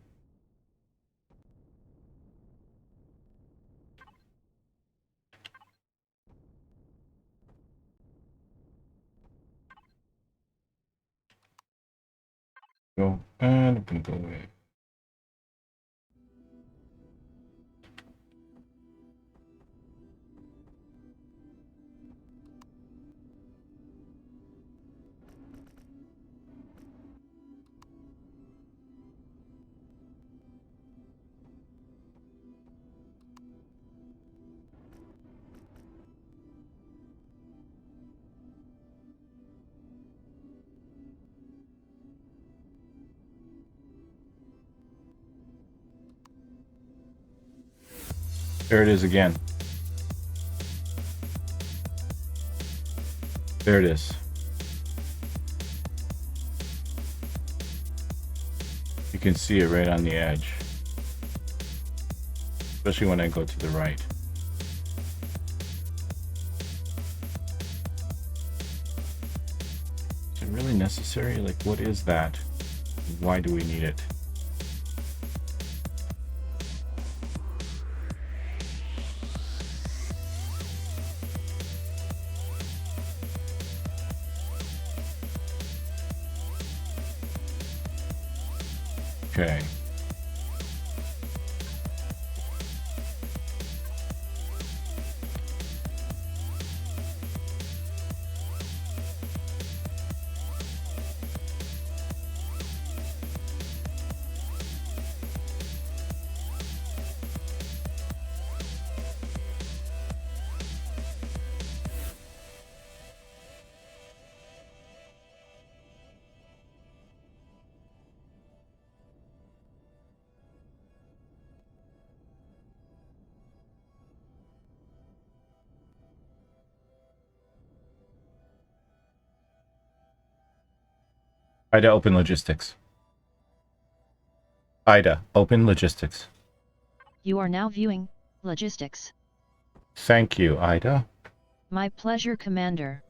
Go, and I'm gonna go away. There it is again. There it is. You can see it right on the edge. Especially when I go to the right. Is it really necessary? Like, what is that? Why do we need it? Okay. Ida, open logistics. Ida, open logistics. You are now viewing logistics. Thank you, Ida. My pleasure, Commander.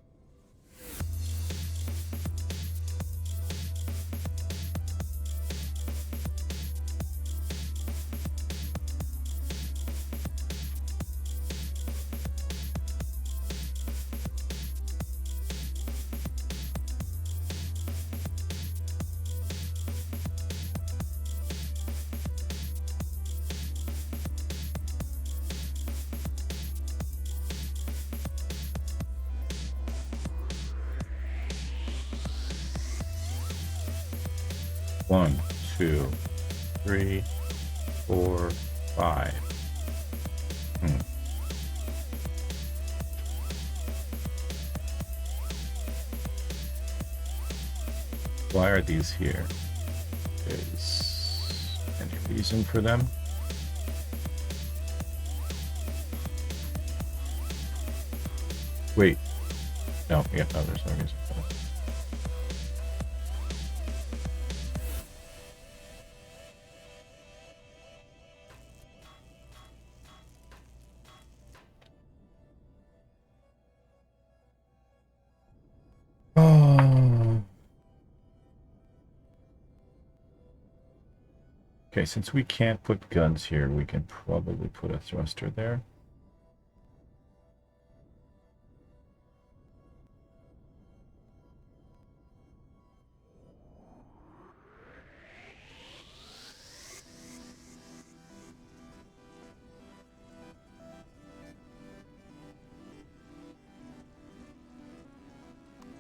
One, 2, 3, 4, 5. Why are these here? Is any reason for them? Wait. No, yeah, no, there's no reason for them. Oh. Okay, since we can't put guns here, we can probably put a thruster there.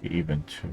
Even two.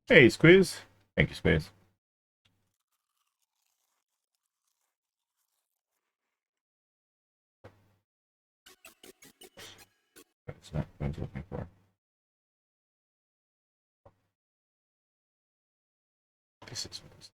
Hey, Squeeze. Thank you, Squeeze. That's not what I was looking for. This is what it's...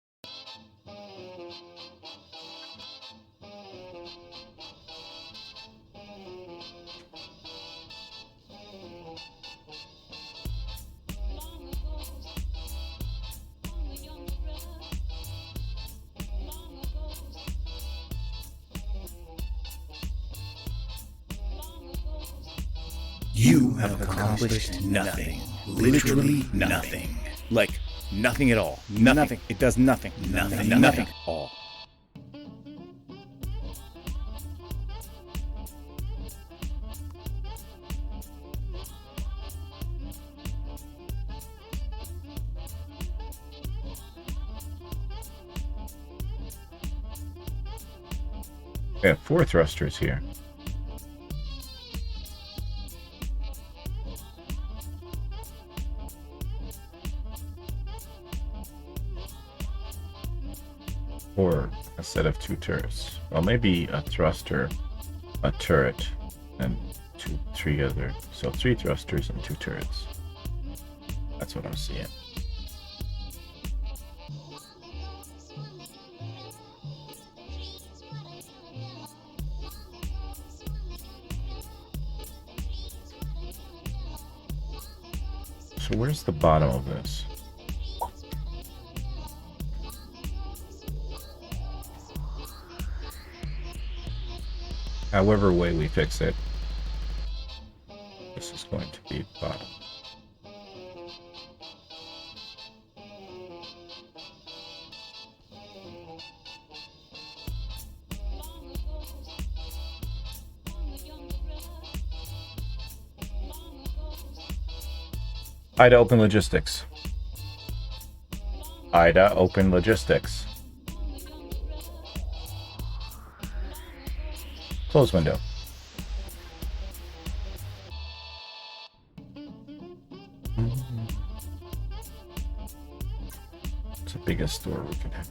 You have accomplished nothing. Literally nothing. Like, nothing at all. Nothing. It does nothing. Nothing at all. We have 4 thrusters here. Or a set of 2 turrets. Well, maybe a thruster, a turret, and 3 other. So 3 thrusters and 2 turrets. That's what I'm seeing. So where's the bottom of this? However way we fix it, this is going to be bottom. Ida Open Logistics. Ida Open Logistics. Close window. It's the biggest store we can have.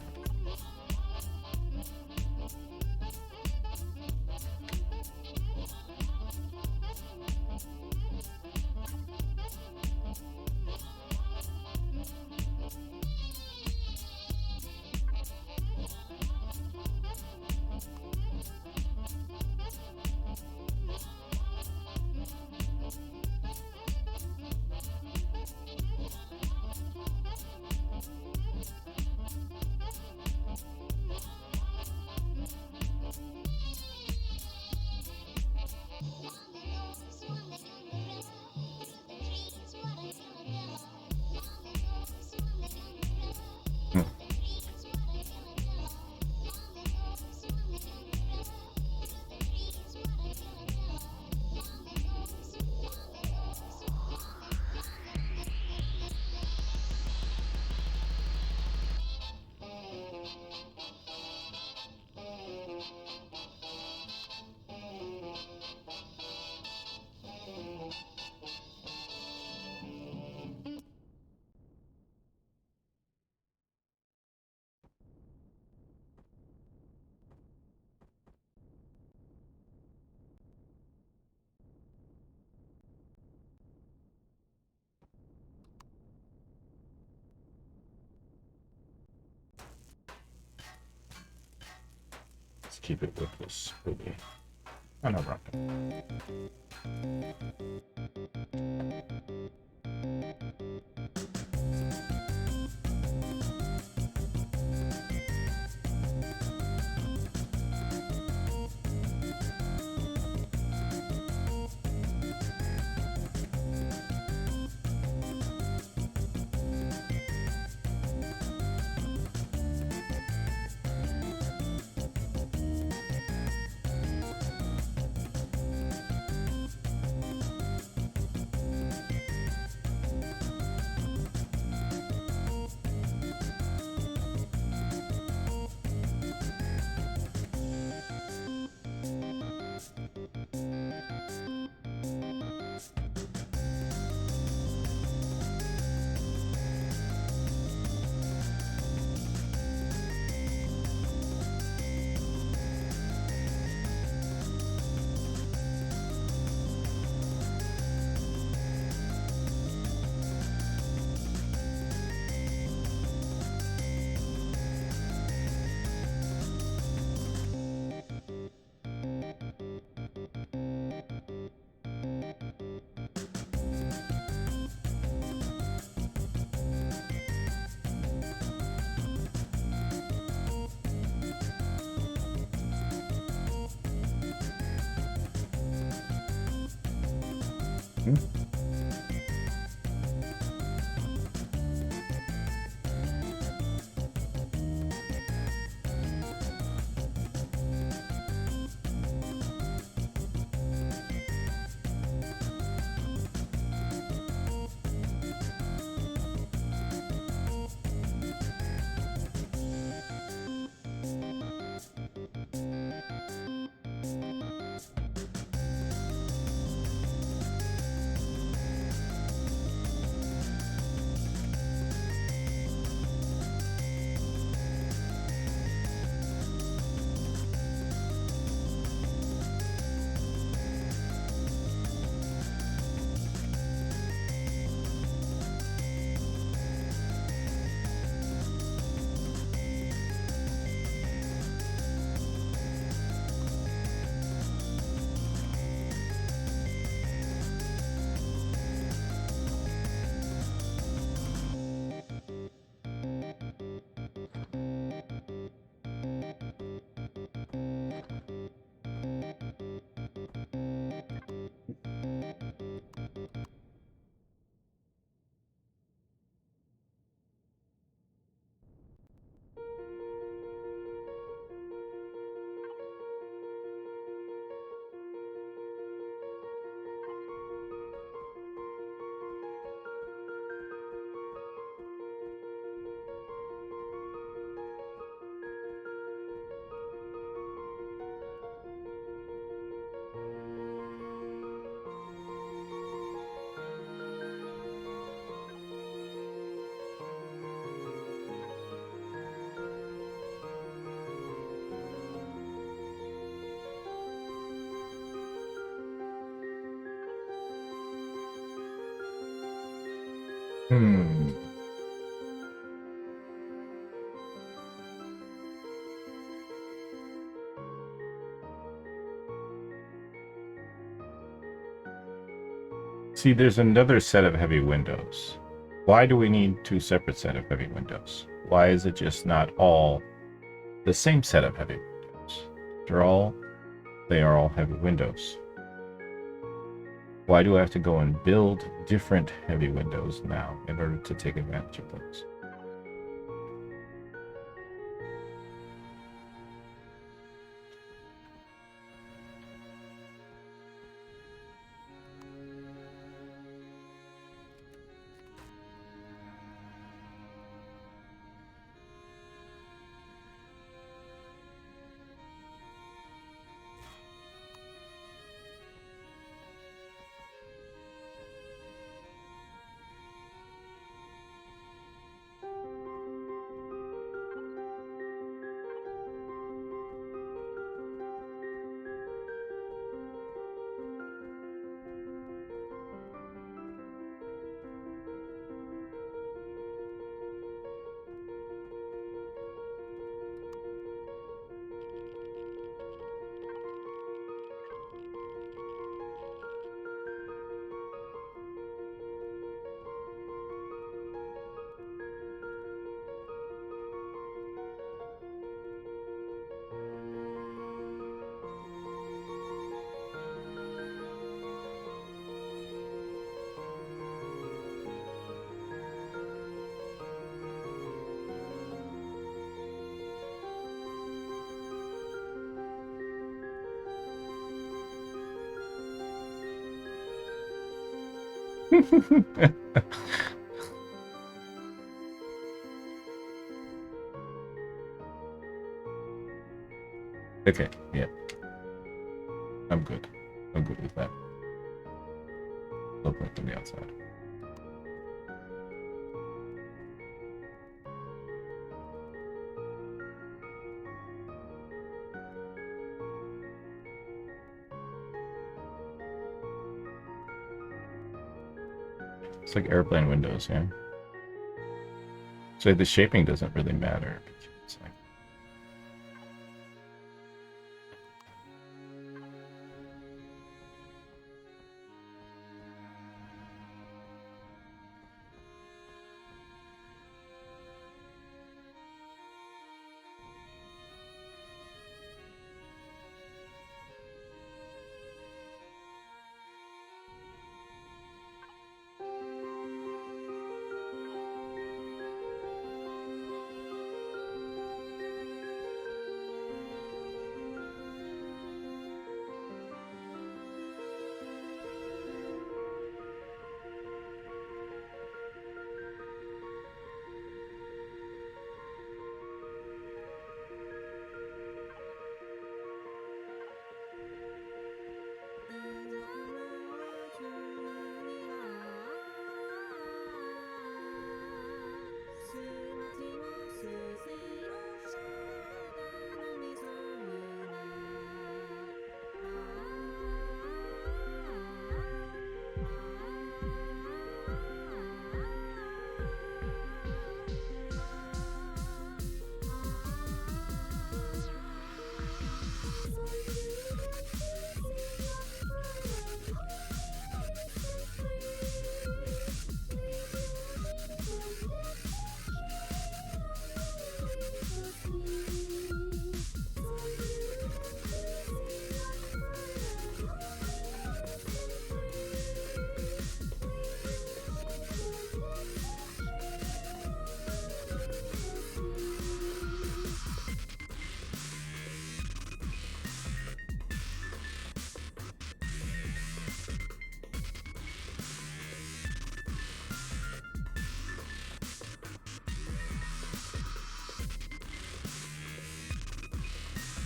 Keep it with this movie. Oh, no, wrong. Hmm. See, there's another set of heavy windows. Why do we need two separate set of heavy windows? Why is it just not all the same set of heavy windows? After all, they are all heavy windows. Why do I have to go and build different heavy windows now in order to take advantage of those? Okay, yeah. I'm good. I'm good with that. Look like from the outside. It's like airplane windows, yeah. So the shaping doesn't really matter. It's like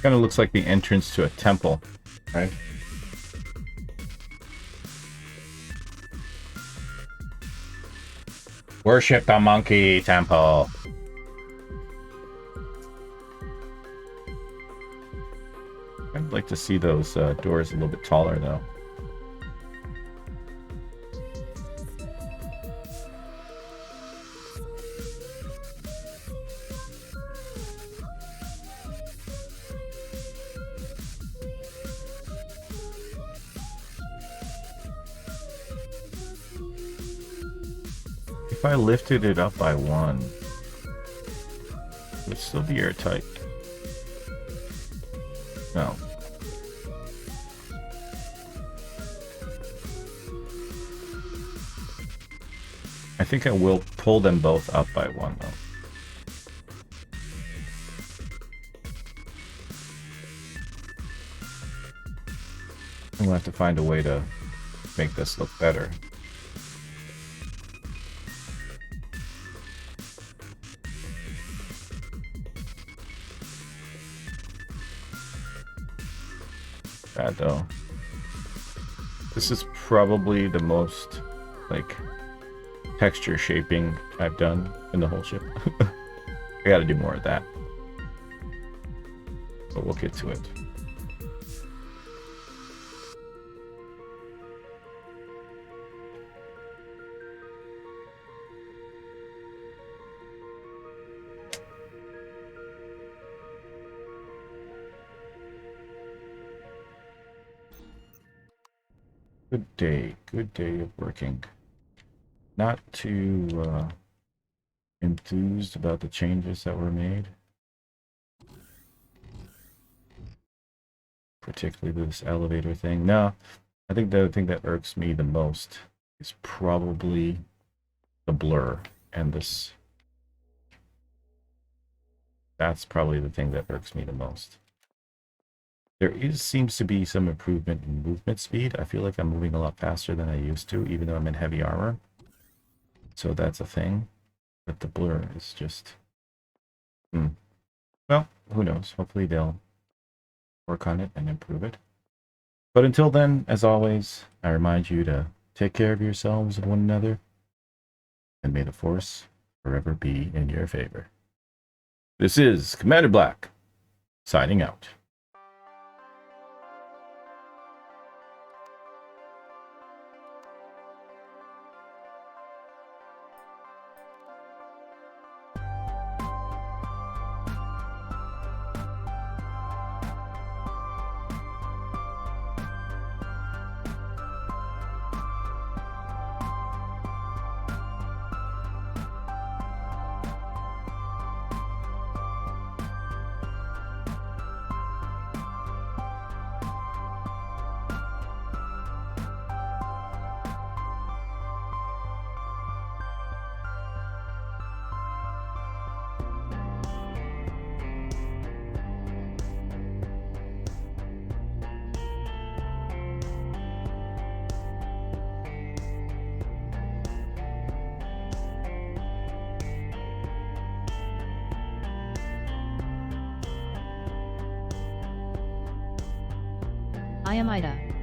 Kind of looks like the entrance to a temple, right? Worship the monkey temple. I'd like to see those doors a little bit taller, though. If I lifted it up by 1, it would still be airtight. No. I think I will pull them both up by 1, though. I'm gonna have to find a way to make this look better. Bad though. This is probably the most like texture shaping I've done in the whole ship. I gotta do more of that, but we'll get to it. Good day of working. Not too enthused about the changes that were made. Particularly this elevator thing. No, I think the thing that irks me the most is probably the blur and this. That's probably the thing that irks me the most. There seems to be some improvement in movement speed. I feel like I'm moving a lot faster than I used to, even though I'm in heavy armor. So that's a thing. But the blur is just... Well, who knows? Hopefully they'll work on it and improve it. But until then, as always, I remind you to take care of yourselves and one another. And may the Force forever be in your favor. This is Commander Black, signing out. I am Ida.